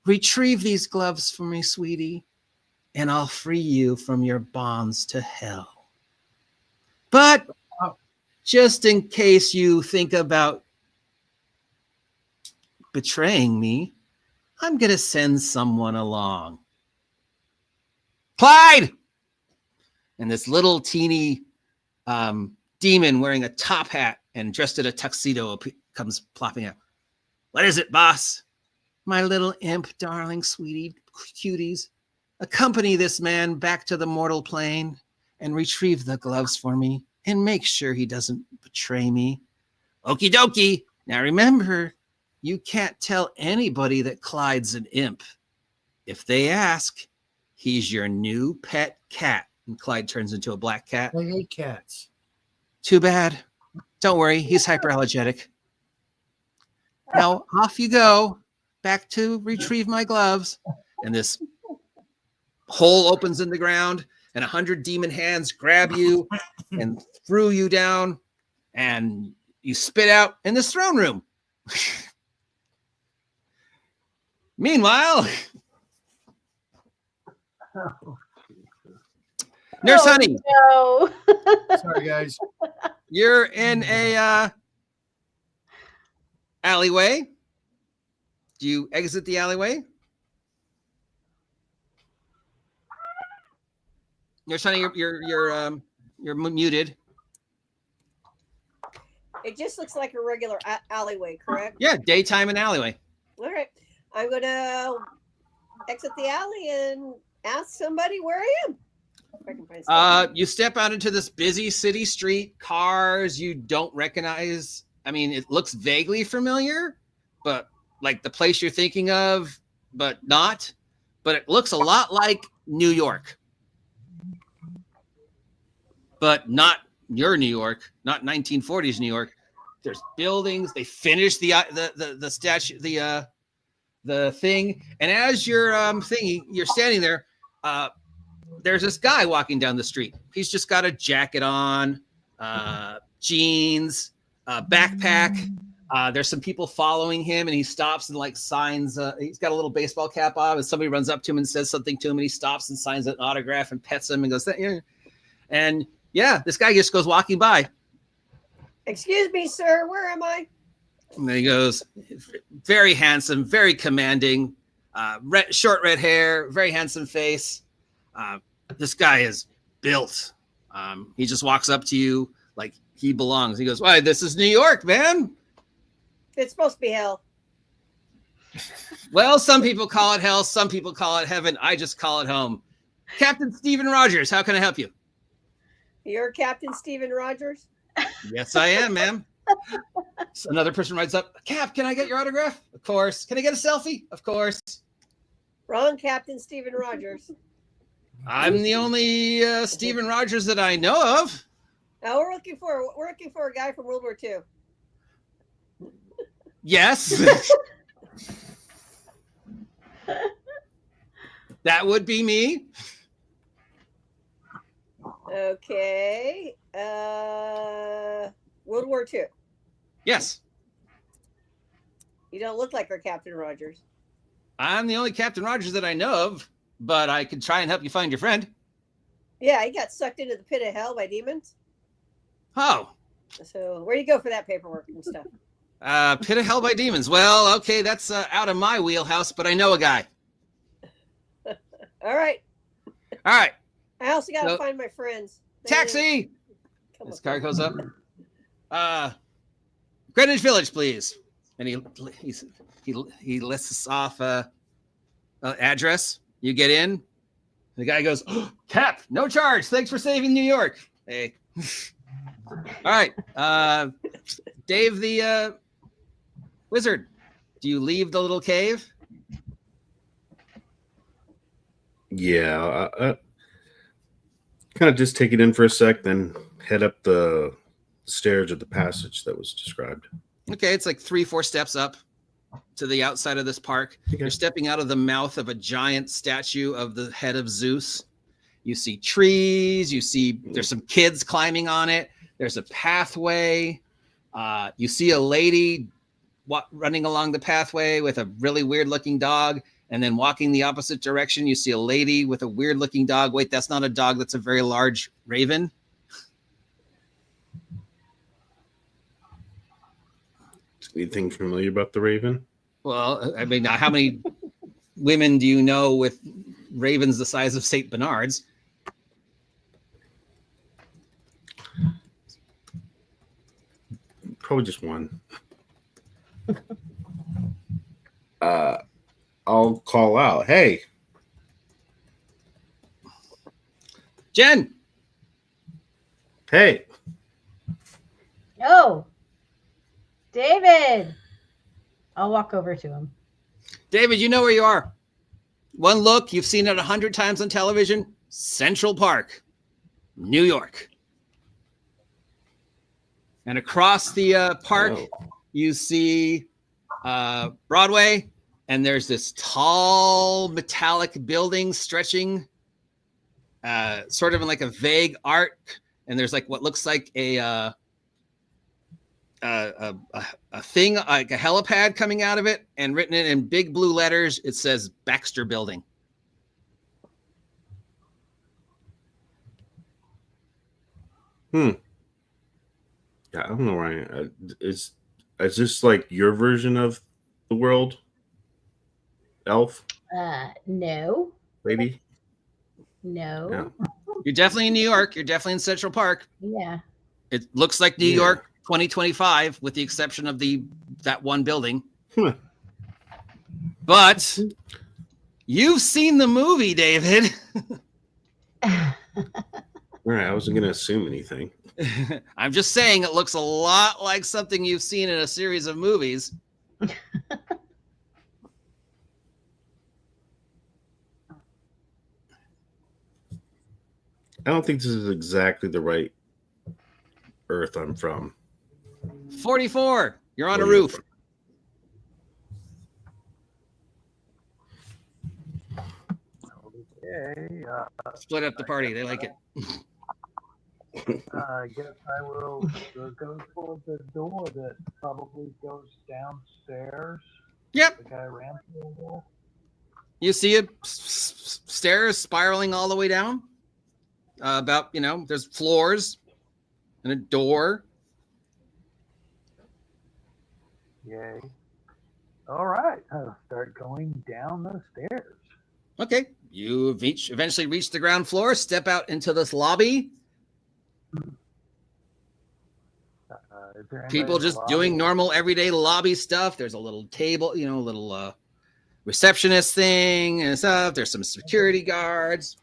Retrieve these gloves for me, sweetie, and I'll free you from your bonds to hell. But just in case you think about betraying me, I'm going to send someone along. Clyde! And this little teeny demon wearing a top hat and dressed in a tuxedo comes plopping out. What is it, boss? My little imp, darling, sweetie, cuties. Accompany this man back to the mortal plane and retrieve the gloves for me and make sure he doesn't betray me. Okie dokie. Now remember, you can't tell anybody that Clyde's an imp. If they ask, he's your new pet cat. And Clyde turns into a black cat. I hate cats. Too bad. Don't worry, he's hyperallergenic. Now off you go, back to retrieve my gloves. And this hole opens in the ground, and 100 demon hands grab you and threw you down, and you spit out in this throne room. Meanwhile, Nurse Honey. No. Sorry, guys. You're in a alleyway. Do you exit the alleyway? Nurse Honey, you're muted. It just looks like a regular alleyway, correct? Yeah, daytime and alleyway. All right. I'm going to exit the alley and ask somebody where I am. If I can find something. You step out into this busy city street, cars you don't recognize. I mean, it looks vaguely familiar, but like the place you're thinking of, but not. But it looks a lot like New York. But not your New York, not 1940s New York. There's buildings. They finished the statue, the thing. And as you're you're standing there, there's this guy walking down the street. He's just got a jacket on, jeans, backpack. There's some people following him, and he stops and like signs. He's got a little baseball cap on, and somebody runs up to him and says something to him, and he stops and signs an autograph and pets him and goes, "Yeah." And yeah, this guy just goes walking by. Excuse me, sir. Where am I? And then he goes, very handsome, very commanding, short red hair, very handsome face. This guy is built. He just walks up to you like he belongs. He goes, "Why, this is New York, man." It's supposed to be hell. Well, some people call it hell. Some people call it heaven. I just call it home. Captain Stephen Rogers, how can I help you? You're Captain Stephen Rogers? Yes, I am, ma'am. So another person writes up, "Cap, can I get your autograph?" Of course. Can I get a selfie? Of course. Wrong, Captain Stephen Rogers. I'm the only Stephen Rogers that I know of. Now we're looking for a guy from World War II. Yes. That would be me. Okay. World War II. Yes. You don't look like our Captain Rogers. I'm the only Captain Rogers that I know of, but I could try and help you find your friend. Yeah, he got sucked into the pit of hell by demons. Oh. So where do you go for that paperwork and stuff? Pit of hell by demons. Well, okay, that's out of my wheelhouse, but I know a guy. All right. All right. I also got to So- find my friends. Taxi. Come This on. car goes up. Greenwich Village, please. And he lists us off address. You get in. The guy goes, "Oh, Cap, no charge. Thanks for saving New York." Hey. All right. Dave the wizard. Do you leave the little cave? Yeah, kind of just take it in for a sec, then head up the stairs of the passage that was described. Okay, it's like 3-4 steps up to the outside of this park. Okay. You're stepping out of the mouth of a giant statue of the head of Zeus. You see trees. You see there's some kids climbing on it. There's a pathway. You see a lady running along the pathway with a really weird looking dog. And then walking the opposite direction, you see a lady with a weird looking dog. Wait, that's not a dog. That's a very large raven. Anything familiar about the Raven? Well, I mean, how many women do you know with ravens the size of St. Bernards? Probably just one. I'll call out, "Hey, Jen. hey." Oh, David. I'll walk over to him. David, you know where you are. One look, you've seen it 100 times on television. Central Park, New York. And across the park, Oh. you see Broadway, and there's this tall metallic building stretching sort of in like a vague arc. And there's like what looks like a thing, like a helipad coming out of it, and written in big blue letters, it says Baxter Building. Yeah, I don't know where is this like your version of the world, Elf, No, maybe? no. Yeah. You're definitely in New York. You're definitely in Central Park. Yeah. It looks like New Yeah. York 2025, with the exception of that one building. Huh. But you've seen the movie, David. All right, I wasn't gonna assume anything. I'm just saying it looks a lot like something you've seen in a series of movies. I don't think this is exactly the right Earth I'm from. 44. You're on a Where you're roof. from. Okay. Split up the party. They like it. I guess I will go for the door that probably goes downstairs. Yep. The guy ran through there. You see it stairs spiraling all the way down. There's floors and a door. Yay. All right. I'll start going down the stairs. Okay. You eventually reach the ground floor, step out into this lobby. Is there anybody People in the just lobby? doing normal everyday lobby stuff. There's a little table, a little receptionist thing and stuff. There's some security guards.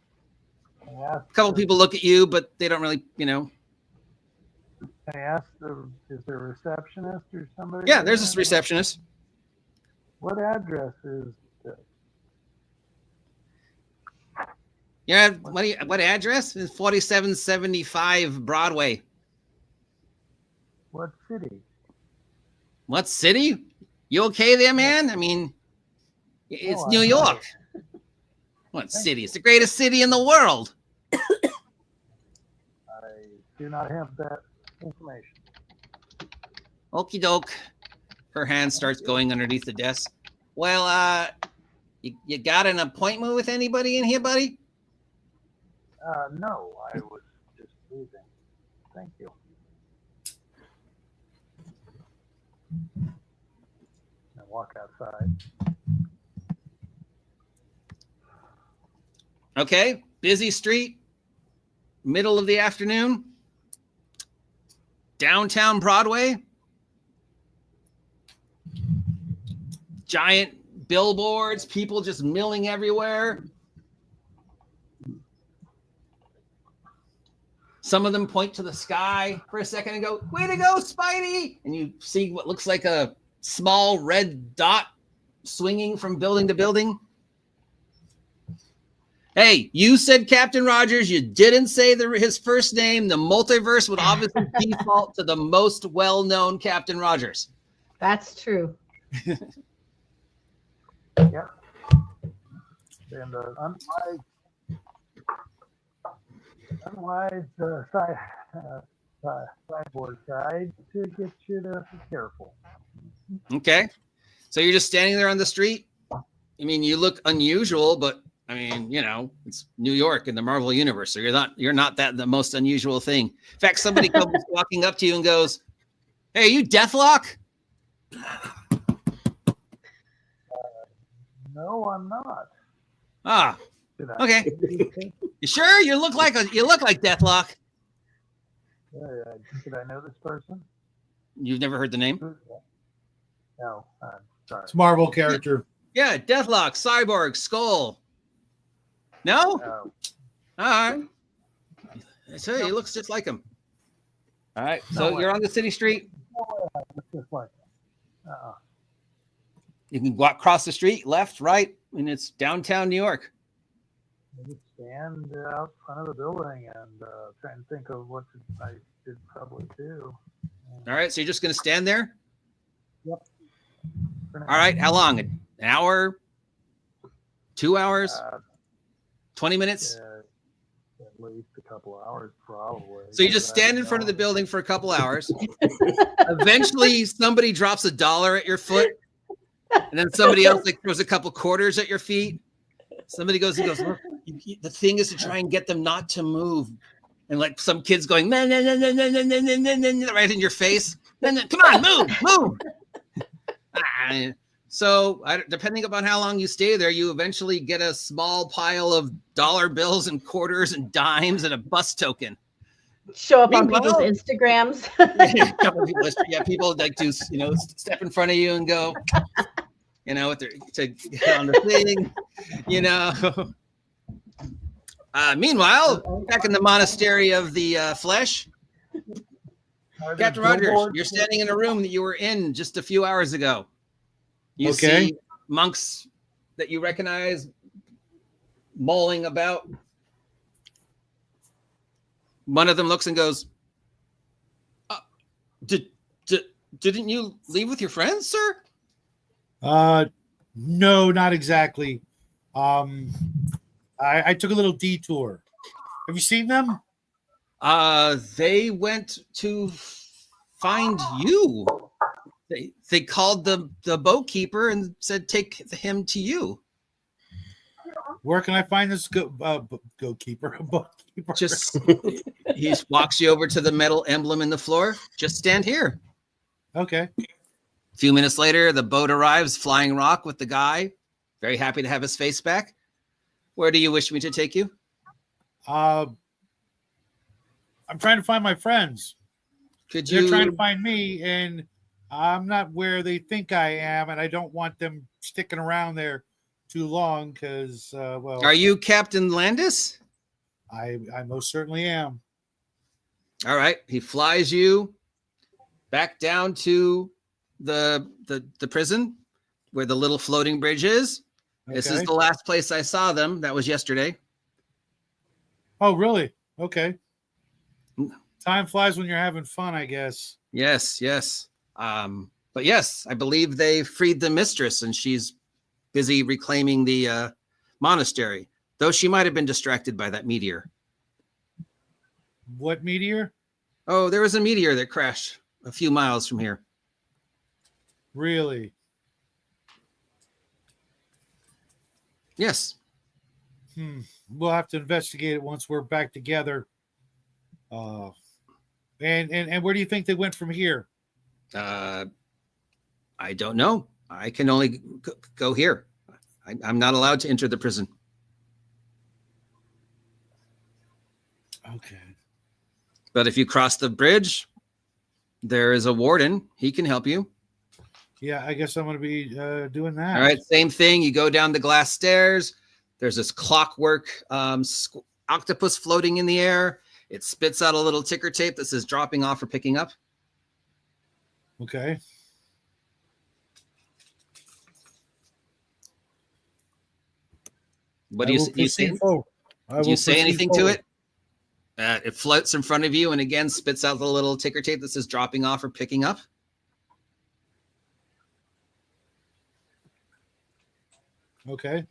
I asked, A couple people look at you, but they don't really, I asked, is there a receptionist or somebody? Yeah, there's there? this receptionist. What address is this? Yeah, what address? It's 4775 Broadway. What city? What city? You okay there, man? I mean, it's Oh, New I'm York. fine. What city? It's the greatest city in the world. I do not have that information. Okie doke. Her hand starts going underneath the desk. Well, you got an appointment with anybody in here, buddy? No, I was just leaving. Thank you. I walk outside. Okay, busy street, middle of the afternoon, downtown Broadway, giant billboards, people just milling everywhere. Some of them point to the sky for a second and go, "Way to go, Spidey!" And you see what looks like a small red dot swinging from building to building. Hey, you said Captain Rogers. You didn't say his first name. The multiverse would obviously default to the most well-known Captain Rogers. That's true. Yep. And unwise cyborg guide to get you to be careful. Okay. So you're just standing there on the street? I mean, you look unusual, but I mean, it's New York in the Marvel universe. So you're not the most unusual thing. In fact, somebody comes walking up to you and goes, "Hey, are you Deathlock?" No, I'm not. Ah, Did I? okay. You sure? You look like Deathlock. Did I know this person? You've never heard the name? No, I'm sorry. It's a Marvel character. Yeah, Deathlock, Cyborg, Skull. No? No. All right. I tell you, he looks just like him. All right. So No way. you're on the city street. No way. It's just like that. You can walk across the street, left, right, and it's downtown New York. I just stand out front of the building and try and think of what I should probably do. All right. So you're just going to stand there? Yep. For now. All right. How long? An hour? 2 hours? 20 minutes? At least a couple of hours, probably. So you just stand in front of the building for a couple hours. Eventually, somebody drops $1 at your foot, and then somebody else throws a couple quarters at your feet. Somebody goes and goes, "Look, the thing is to try and get them not to move." And like some kids going, "No, no, no, no, no, no, no, no, no, no," right in your face. Come on, move. So depending upon how long you stay there, you eventually get a small pile of dollar bills and quarters and dimes and a bus token. Show up on Meanwhile- people's Instagrams. People like to step in front of you and go, to get on the thing, Meanwhile, back in the monastery of the flesh, Are there Captain Rogers, billboards? you're standing in a room that you were in just a few hours ago. You Okay. see monks that you recognize mulling about. One of them looks and goes, didn't you leave with your friends, sir? No, not exactly. I took a little detour. Have you seen them? They went to find you. They called the boat keeper and said take him to you. Where can I find this bookkeeper? Just he walks you over to the metal emblem in the floor. Just stand here. Okay. A few minutes later, the boat arrives, flying rock with the guy. Very happy to have his face back. Where do you wish me to take you? I'm trying to find my friends. They're trying to find me, and I'm not where they think I am, and I don't want them sticking around there too long because, well. Are you Captain Landis? I most certainly am. All right. He flies you back down to the prison where the little floating bridge is. Okay. This is the last place I saw them. That was yesterday. Oh, really? Okay. Time flies when you're having fun, I guess. Yes, yes. But yes, I believe they freed the mistress and she's busy reclaiming the monastery, though she might have been distracted by that meteor. What meteor? Oh, there was a meteor that crashed a few miles from here. Really? Yes. We'll have to investigate it once we're back together. And where do you think they went from here? I don't know. I can only go here. I'm not allowed to enter the prison. Okay. But if you cross the bridge, there is a warden. He can help you. Yeah, I guess I'm going to be doing that. All right, same thing. You go down the glass stairs. There's this clockwork octopus floating in the air. It spits out a little ticker tape that says dropping off or picking up. Okay. What do you say? Do you say anything to it? It floats in front of you and again spits out the little ticker tape that says dropping off or picking up. Okay.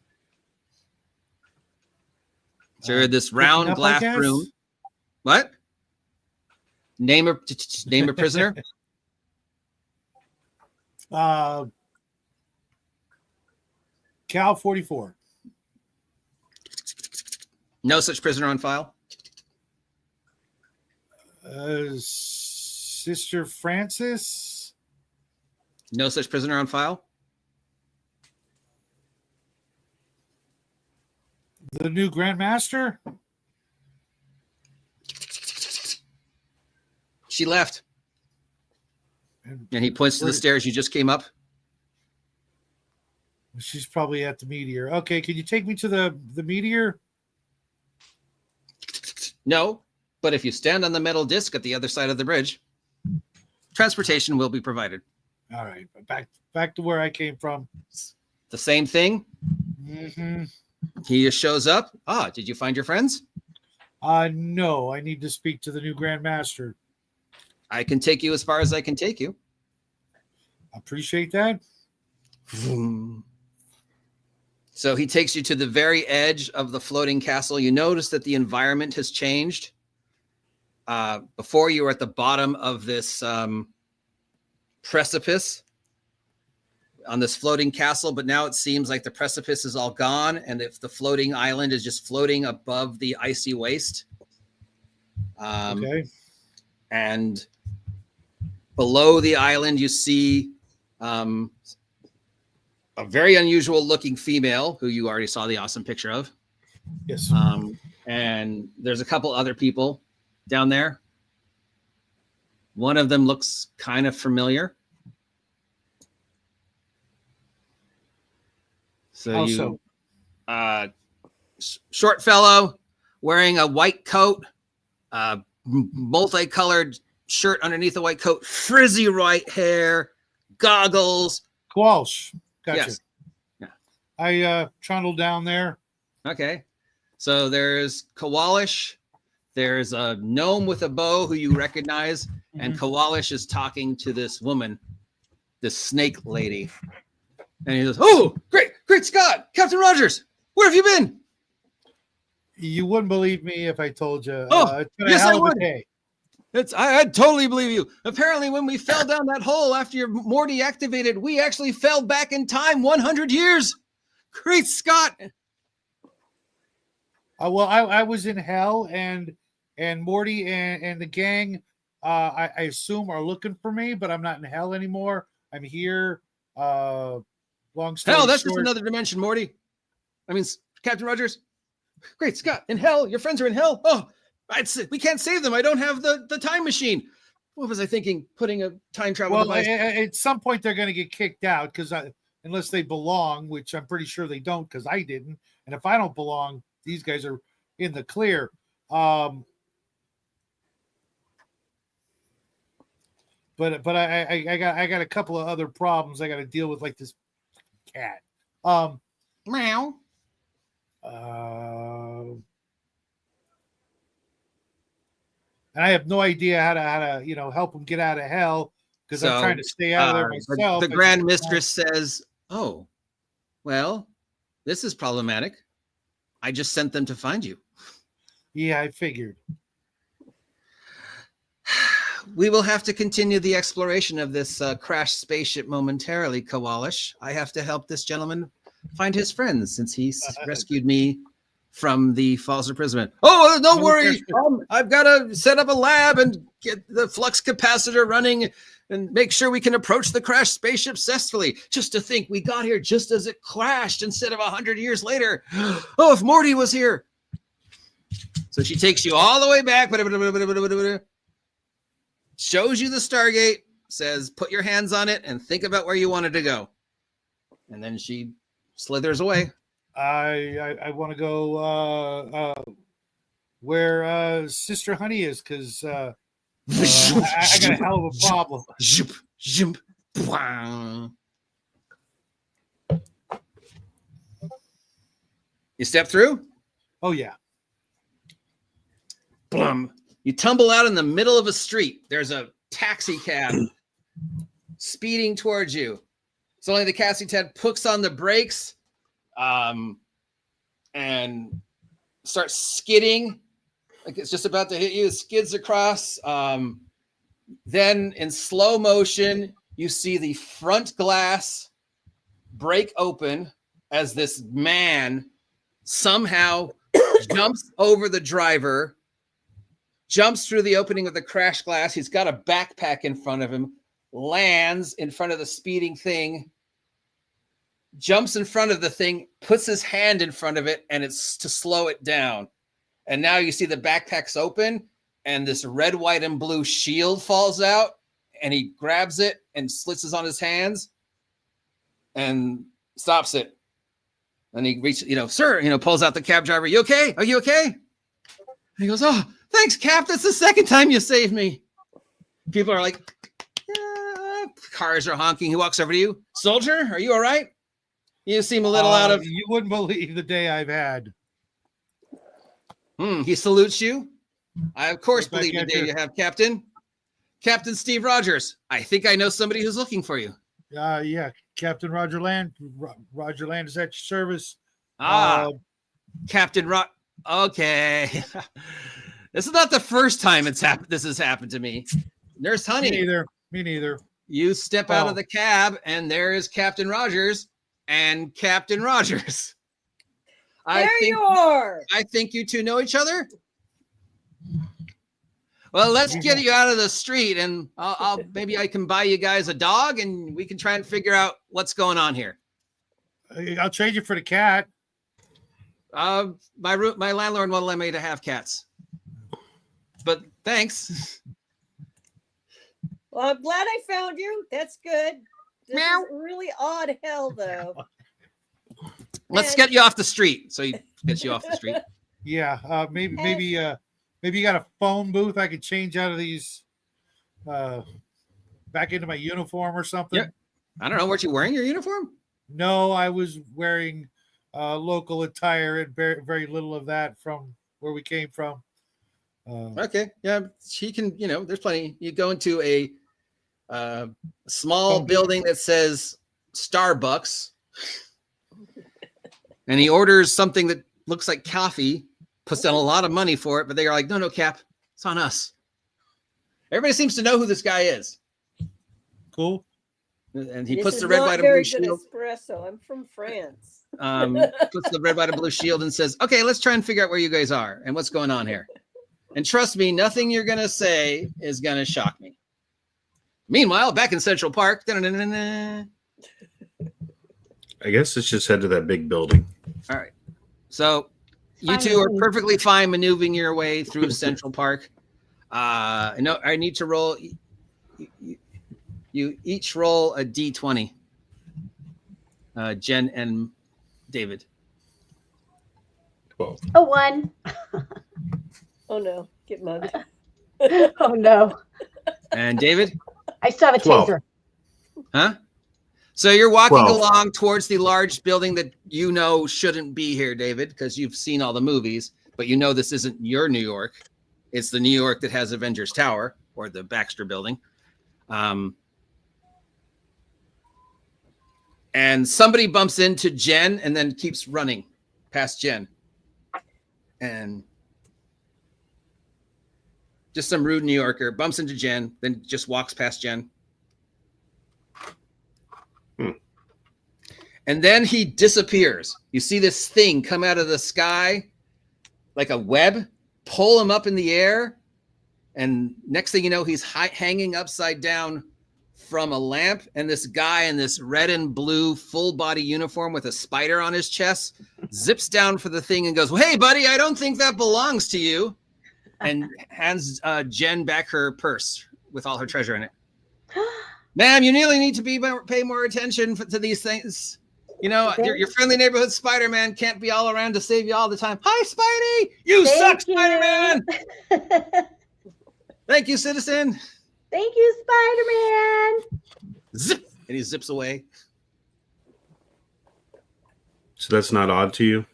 So this round glass room. What? Name a prisoner. Cal 44. No such prisoner on file. Sister Francis. No such prisoner on file. The new Grandmaster. She left. And he points to the stairs you just came up. She's probably at the meteor. Okay, can you take me to the meteor? No, but if you stand on the metal disc at the other side of the bridge, transportation will be provided. All right, back to where I came from. The same thing. Mm-hmm. He just shows up. Did you find your friends? No, I need to speak to the new Grandmaster. I can take you as far as I can take you. Appreciate that. So he takes you to the very edge of the floating castle. You notice that the environment has changed. Before you were at the bottom of this precipice on this floating castle, but now it seems like the precipice is all gone, and if the floating island is just floating above the icy waste. Okay. And below the island, you see a very unusual looking female who you already saw the awesome picture of. Yes. And there's a couple other people down there. One of them looks kind of familiar. So short fellow wearing a white coat, multicolored shirt underneath the white coat, frizzy white hair, goggles. Walsh. Gotcha. Yes. Yeah. I trundled down there. Okay. So there's Kowalish. There's a gnome with a bow who you recognize. Mm-hmm. And Kowalish is talking to this woman, this snake lady. And he goes, "Oh, great Scott, Captain Rogers, where have you been?" You wouldn't believe me if I told you. Oh, It's been a yes, I hell of a would. day. I totally believe you. Apparently, when we fell down that hole after your Morty activated, we actually fell back in time 100 years. Great Scott. Well, I was in hell, and Morty and the gang, I assume, are looking for me, but I'm not in hell anymore. I'm here. Long story Hell, that's short, just another dimension, Morty. I mean, Captain Rogers. Great Scott, in hell. Your friends are in hell. Oh, we can't save them. I don't have the time machine. What was I thinking? Putting a time travel well, device. at some point they're going to get kicked out because unless they belong, which I'm pretty sure they don't, because I didn't. And if I don't belong, these guys are in the clear. But I got a couple of other problems I got to deal with, like this cat. Meow. And I have no idea how to help him get out of hell because I'm trying to stay out of there myself. The Grand Mistress says, "Oh, well, this is problematic. I just sent them to find you." Yeah, I figured. We will have to continue the exploration of this crashed spaceship momentarily, Kowalish. I have to help this gentleman find his friends since he rescued me from the false imprisonment. Oh, don't worry. I've got to set up a lab and get the flux capacitor running and make sure we can approach the crashed spaceship successfully. Just to think we got here just as it crashed instead of 100 years later. Oh, if Morty was here. So she takes you all the way back, shows you the Stargate, says, put your hands on it and think about where you wanted to go. And then she slithers away. I want to go where Sister Honey is because I got a hell of a problem. You step through? Oh, yeah. Blum. You tumble out in the middle of a street. There's a taxi cab speeding towards you. So only the taxi cab puts on the brakes and starts skidding like it's just about to hit you. It skids across. Then in slow motion, you see the front glass break open as this man somehow jumps over the driver, jumps through the opening of the crash glass. He's got a backpack in front of him, lands in front of the speeding thing, jumps in front of the thing, puts his hand in front of it, and it's to slow it down. And now you see the backpack's open, and this red, white, and blue shield falls out, and he grabs it and slits it on his hands and stops it. And he reaches, sir, pulls out the cab driver. You okay? Are you okay? And he goes, oh, thanks, Cap. That's the second time you saved me. People are like, cars are honking. He walks over to you. Soldier, are you all right? You seem a little out of... You wouldn't believe the day I've had. He salutes you. I, of course, believe the day you have, Captain. Captain Steve Rogers. I think I know somebody who's looking for you. Yeah, Captain Roger Land. Roger Land is at your service. Captain Okay. This is not the first time this has happened to me. Nurse Honey. Me neither. You step out of the cab, and there is Captain Rogers and Captain Rogers. You are. I think you two know each other. Well, let's get you out of the street, and I'll maybe I can buy you guys a dog, and we can try and figure out what's going on here. I'll trade you for the cat. My landlord won't let me to have cats, but thanks. Well, I'm glad I found you. That's good. This Meow. is really odd hell, though. Let's get you off the street. So he gets you off the street. Yeah, maybe you got a phone booth I could change out of these back into my uniform or something. Yeah. I don't know. Weren't you wearing your uniform? No, I was wearing local attire and very, very little of that from where we came from. Okay. Yeah, she can, there's plenty. You go into a small building that says Starbucks, and he orders something that looks like coffee, puts down a lot of money for it, but they are like, no, Cap, it's on us. Everybody seems to know who this guy is. Cool. And he This puts is the red, not white, and very blue good shield. espresso. I'm from France. Puts the red, white, and blue shield and says, okay, let's try and figure out where you guys are and what's going on here. And trust me, nothing you're going to say is going to shock me. Meanwhile, back in Central Park. I guess let's just head to that big building. All right. So you Fine two are with me. perfectly fine maneuvering your way through Central Park. No, I need to roll. You each roll a D20. Jen and David. 12. A 1. Oh no, get mugged. Oh no. And David? I still have a 12. taser. Huh? So you're walking 12. along towards the large building that you know shouldn't be here, David, because you've seen all the movies, but you know this isn't your New York. It's the New York that has Avengers Tower or the Baxter Building. And somebody bumps into Jen and then keeps running past Jen. And just some rude New Yorker bumps into Jen, then just walks past Jen. And then he disappears. You see this thing come out of the sky like a web, pull him up in the air. And next thing you know, he's hanging upside down from a lamp. And this guy in this red and blue full body uniform with a spider on his chest zips down for the thing and goes, well, hey, buddy, I don't think that belongs to you. And hands Jen back her purse with all her treasure in it. Ma'am, you really need to pay more attention to these things. You know, your friendly neighborhood Spider-Man can't be all around to save you all the time. Hi, Spidey! You suck, Spider-Man! Thank you, citizen. Thank you, Spider-Man. Zip! And he zips away. So that's not odd to you?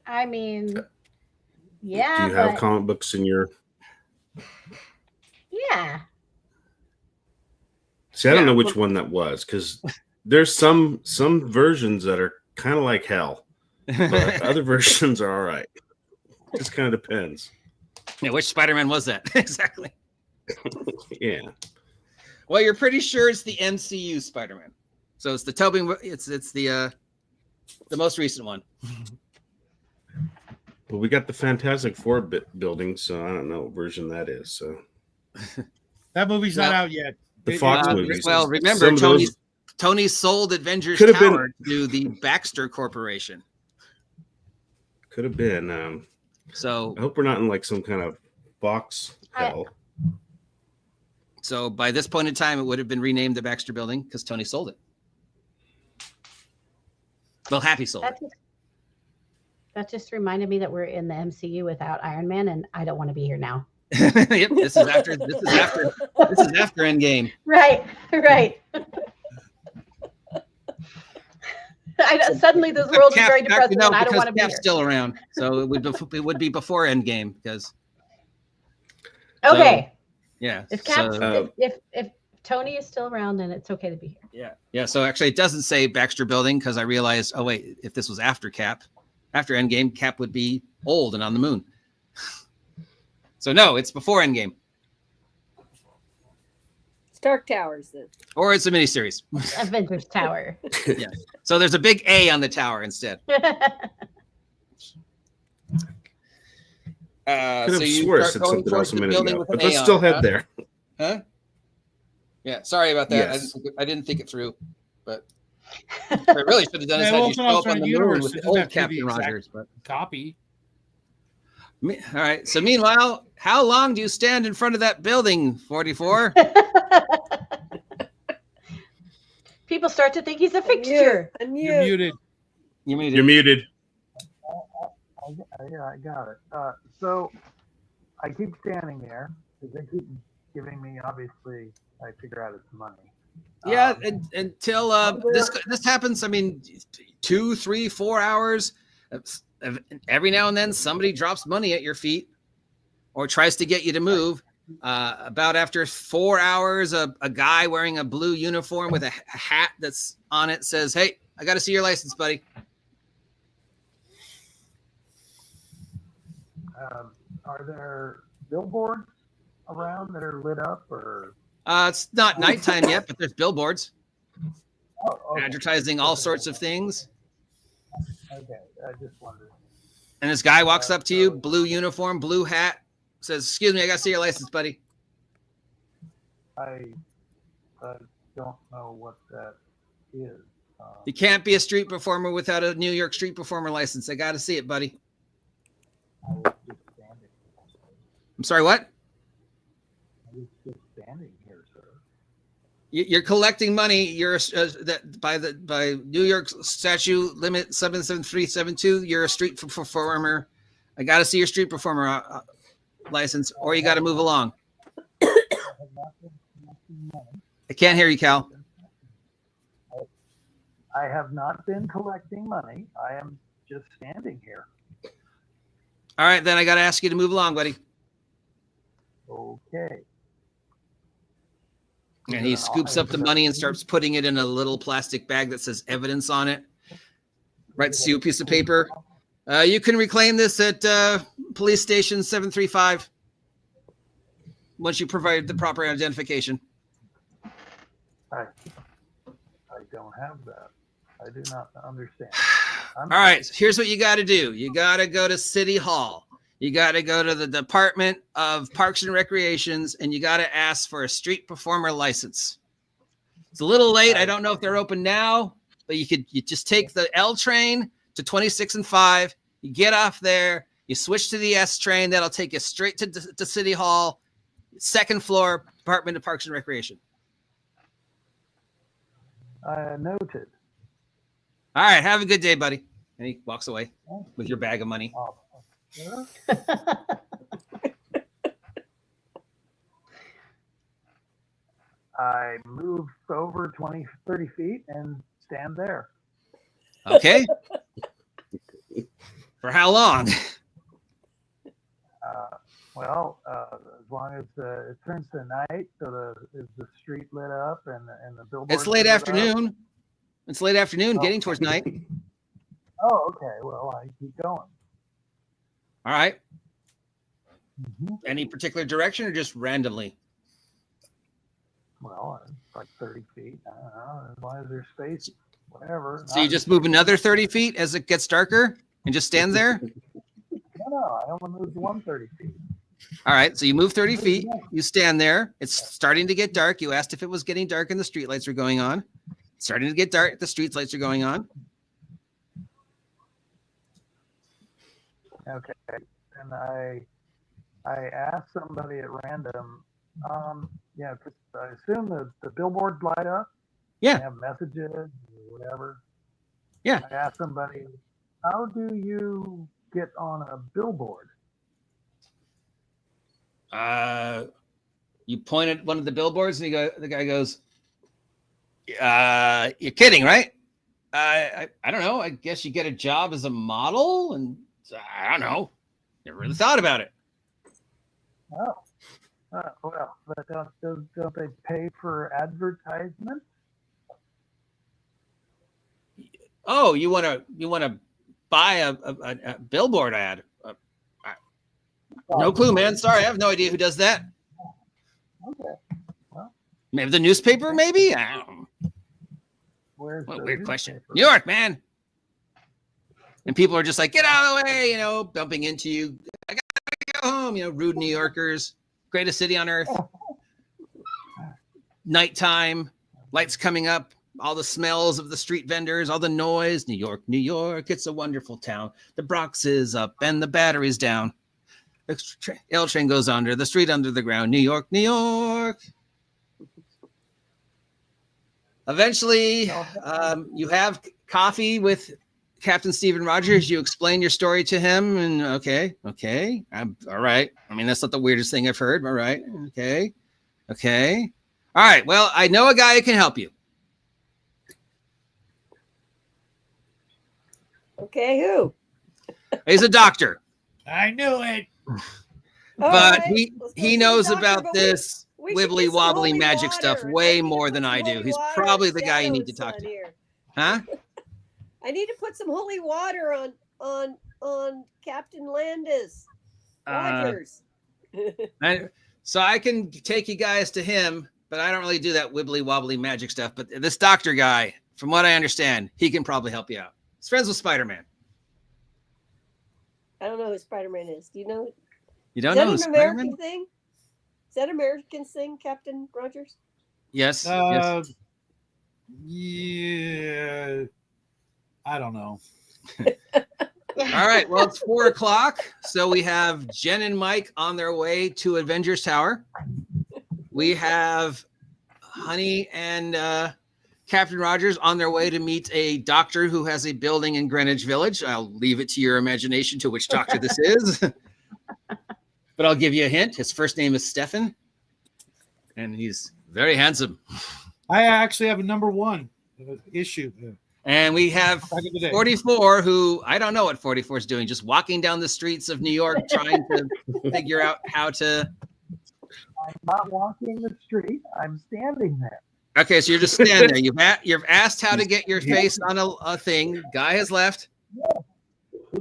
I mean, yeah. Do you have comic books in your... Yeah. See, I don't know which one that was, because there's some versions that are kind of like hell, but other versions are all right. Just kind of depends. Yeah, which Spider-Man was that? Exactly. Yeah. Well, you're pretty sure it's the MCU Spider-Man. So it's the Tobey. It's the most recent one. Well, we got the Fantastic Four building, so I don't know what version that is. So That movie's not out yet. the Fox movies. Well, remember Tony sold Avengers Tower to the Baxter Corporation. Could have been. So I hope we're not in like some kind of Fox hell. So by this point in time, it would have been renamed the Baxter Building because Tony sold it. Well, Happy sold it. That just reminded me that we're in the MCU without Iron Man, and I don't want to be here now. Yep, this is after Endgame. Right. Suddenly, this world is very depressing, and I don't want to be Cap's here. still around, so it would be before Endgame because. Okay. So, yeah. If Cap, So, if Tony is still around, then it's okay to be here. yeah. So actually, it doesn't say Baxter Building because I realized, oh wait, if this was after Endgame, Cap would be old and on the moon. So no, it's before Endgame. Stark Towers then. Or it's a miniseries. Avengers Tower. Yeah. So there's a big A on the tower instead. Could have So you swore I start said going something towards else a the minute building ago. with an But A let's on still it, head huh? there. Huh? Yeah. Sorry about that. Yes. I didn't think it through, but I really should have done is had you show up on the moon with the old Captain Rogers. But Copy. all right. So meanwhile, how long do you stand in front of that building, 44? People start to think he's a fixture. And You're muted. You mean You're muted. Yeah, I got it. So I keep standing there because they keep giving me, obviously, I figure out it's money. Yeah, until this happens. I mean, 2, 3, 4 hours. Every now and then, somebody drops money at your feet or tries to get you to move. About after 4 hours, a guy wearing a blue uniform with a hat that's on it says, "Hey, I got to see your license, buddy." Are there billboards around that are lit up, or? It's not nighttime yet, but there's billboards Oh, okay. advertising all sorts of things. Okay, I just wondered. And this guy walks up to you, blue uniform, blue hat, says, "Excuse me, I got to see your license, buddy." I don't know what that is. You can't be a street performer without a New York street performer license. I got to see it, buddy. I was just standing. I'm sorry, what? I was just standing here, sir. You're collecting money. You're that by New York statute limit 77372. You're a street performer. I got to see your street performer license, or you got to move along. I can't hear you, Cal. I have not been collecting money. I am just standing here. All right, then I got to ask you to move along, buddy. Okay. And he scoops up the money and starts putting it in a little plastic bag that says evidence on it. Writes you a piece of paper. You can reclaim this at police station 735 once you provide the proper identification. I don't have that. I do not understand. All right, here's what you got to do. You got to go to City Hall. You got to go to the Department of Parks and Recreations, and you got to ask for a street performer license. It's a little late. I don't know if they're open now, but you just take the L train to 26 and 5. You get off there. You switch to the S train. That'll take you straight to City Hall, second floor, Department of Parks and Recreation. Noted. All right, have a good day, buddy. And he walks away with your bag of money. I move over 30 feet and stand there. Okay. For how long? As long as it turns to night, so is the street lit up and the billboard. It's late afternoon. It's late afternoon, getting towards night. Oh, okay. Well, I keep going. All right. Mm-hmm. Any particular direction or just randomly? Well, it's like 30 feet. I don't know. As long as there's space, whatever. So you just move another 30 feet as it gets darker and just stand there? No, I only moved 130 feet. All right. So you move 30 feet. You stand there. It's starting to get dark. You asked if it was getting dark and the streetlights are going on. It's starting to get dark. The streetlights are going on. Okay. And I asked somebody at random, yeah, 'cause I assume the billboard light up. Yeah. They have messages or whatever. Yeah. I asked somebody, how do you get on a billboard? You point at one of the billboards and the guy goes, you're kidding, right? I don't know. I guess you get a job as a model, and I don't know. Never really thought about it. Oh, well, but don't they pay for advertisement? Oh, you want to buy a billboard ad? No clue, man. Sorry, I have no idea who does that. Okay. Well, Maybe the newspaper, maybe? I don't know. Where's What a the weird question. newspaper? New York, man. And people are just like, get out of the way, bumping into you. I gotta go home, rude New Yorkers. Greatest city on earth. Nighttime, lights coming up, all the smells of the street vendors, all the noise. New York, New York, it's a wonderful town. The Bronx is up and the Battery's down. The L train goes under, the street under the ground. New York, New York. Eventually, you have coffee with Captain Stephen Rogers. You explain your story to him, and okay, all right. I mean, that's not the weirdest thing I've heard. All right, okay. All right. Well, I know a guy who can help you. Okay, who? He's a doctor, I knew it. All but right, he let's go see he the knows doctor, about but this we should wibbly get some wobbly holy magic stuff water. way I need more to than put I some do. holy He's water probably and the guy you need to shadows talk on to. here. Huh? I need to put some holy water on Captain Landis. Rogers. So I can take you guys to him, but I don't really do that wibbly wobbly magic stuff. But this doctor guy, from what I understand, he can probably help you out. He's friends with Spider-Man. I don't know who Spider-Man is. Do you know? You don't Is know that who an Spider-Man? American thing? Is that an American thing, Captain Rogers? Yes. Yes. Yeah. I don't know. All right. Well, it's 4:00, so we have Jen and Mike on their way to Avengers Tower. We have Honey and Captain Rogers on their way to meet a doctor who has a building in Greenwich Village. I'll leave it to your imagination to which doctor this is, but I'll give you a hint. His first name is Stefan, and he's very handsome. I actually have a number 1 issue. And we have 44, who I don't know what 44 is doing, just walking down the streets of New York trying to figure out how to. I'm not walking the street. I'm standing there. Okay, so you're just standing there. You've asked how to get your face on a thing. Guy has left.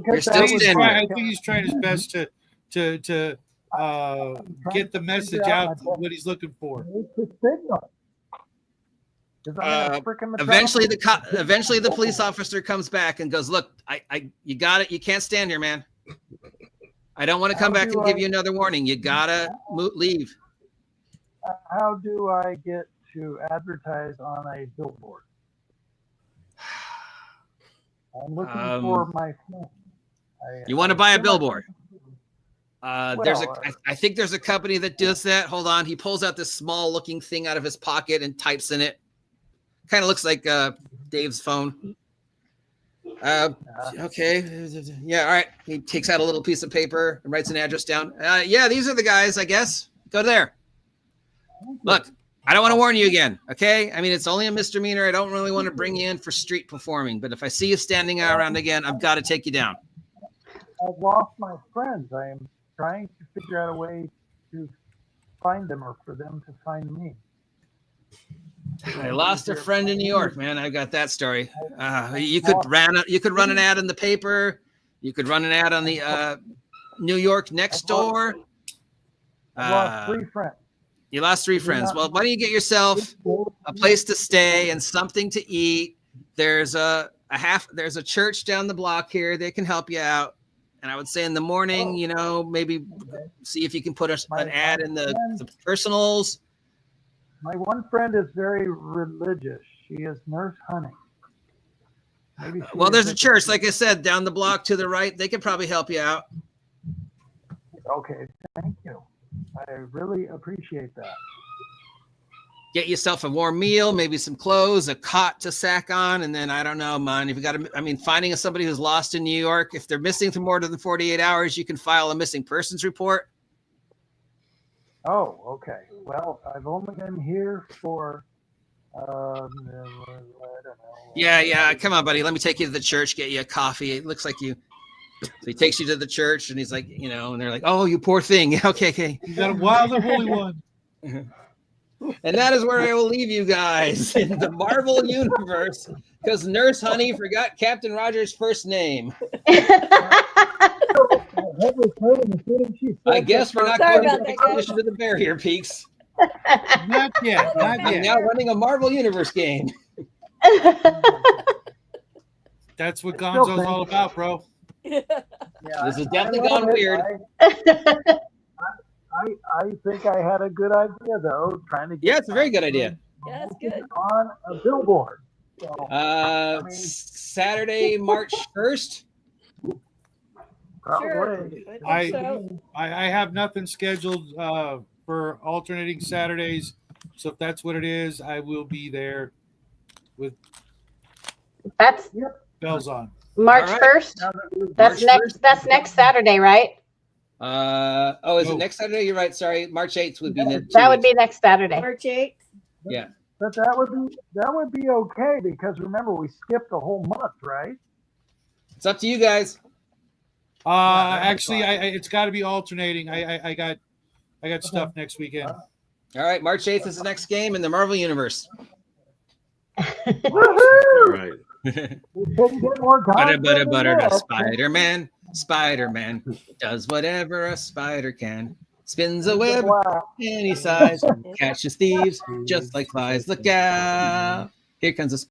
You're still standing there. I think he's trying his best to get the message out what he's looking for. Eventually the police officer comes back and goes, "Look, you got it. You can't stand here, man. I don't want to come back and give you another warning. You gotta leave." How do I get to advertise on a billboard? I'm looking for my phone. You want to buy a billboard? I think there's a company that does that. Hold on. He pulls out this small looking thing out of his pocket and types in it. Kind of looks like Dave's phone. Okay. Yeah. All right. He takes out a little piece of paper and writes an address down. Yeah, these are the guys, I guess. Go there. Look, I don't want to warn you again. Okay. I mean, it's only a misdemeanor. I don't really want to bring you in for street performing, but if I see you standing around again, I've got to take you down. I've lost my friends. I am trying to figure out a way to find them or for them to find me. I lost a friend in New York, man. I got that story. You could run an ad in the paper. You could run an ad on the New York Next Door. I lost 3 friends. You lost 3 friends. Well, why don't you get yourself a place to stay and something to eat? There's there's a church down the block here. They can help you out. And I would say in the morning, maybe see if you can put an ad in the personals. My one friend is very religious. She is Nurse Honey. Well, there's a church, like I said, down the block to the right. They could probably help you out. Okay, thank you. I really appreciate that. Get yourself a warm meal, maybe some clothes, a cot to sack on, and then I don't know, man. If you got finding somebody who's lost in New York, if they're missing for more than 48 hours, you can file a missing persons report. Oh, okay. Well, I've only been here for, I don't know. Yeah. Come on, buddy. Let me take you to the church, get you a coffee. It looks like you. So he takes you to the church, and he's like, and they're like, "Oh, you poor thing." Okay. You got a wild and holy one. And that is where I will leave you guys in the Marvel universe, because Nurse Honey forgot Captain Rogers' first name. I guess we're not going to expedition to the Barrier Peaks. Not yet. I'm now running a Marvel Universe game. That's what Gonzo's all about, bro. This has definitely gone weird. I think I had a good idea, though, trying to get. Yeah, it's a very good idea. Yeah, that's good. On a billboard. So, Saturday, March 1st. Sure. I have nothing scheduled for alternating Saturdays, so if that's what it is, I will be there with That's bells on. March All right. 1st. That's next Saturday, right? Is it next Saturday? You're right. Sorry, March 8th would be next. That would be next Saturday. March 8th. Yeah. But that would be okay, because remember, we skipped a whole month, right? It's up to you guys. Actually, it's got to be alternating. I got stuff next weekend. All right, March 8th is the next game in the Marvel Universe. All right. You couldn't get more Butter, Godfather butter, than butter, this. Spider-Man. Spider-Man does whatever a spider can. Spins a He's web black. any size, catches thieves just like flies. Look out! Here comes a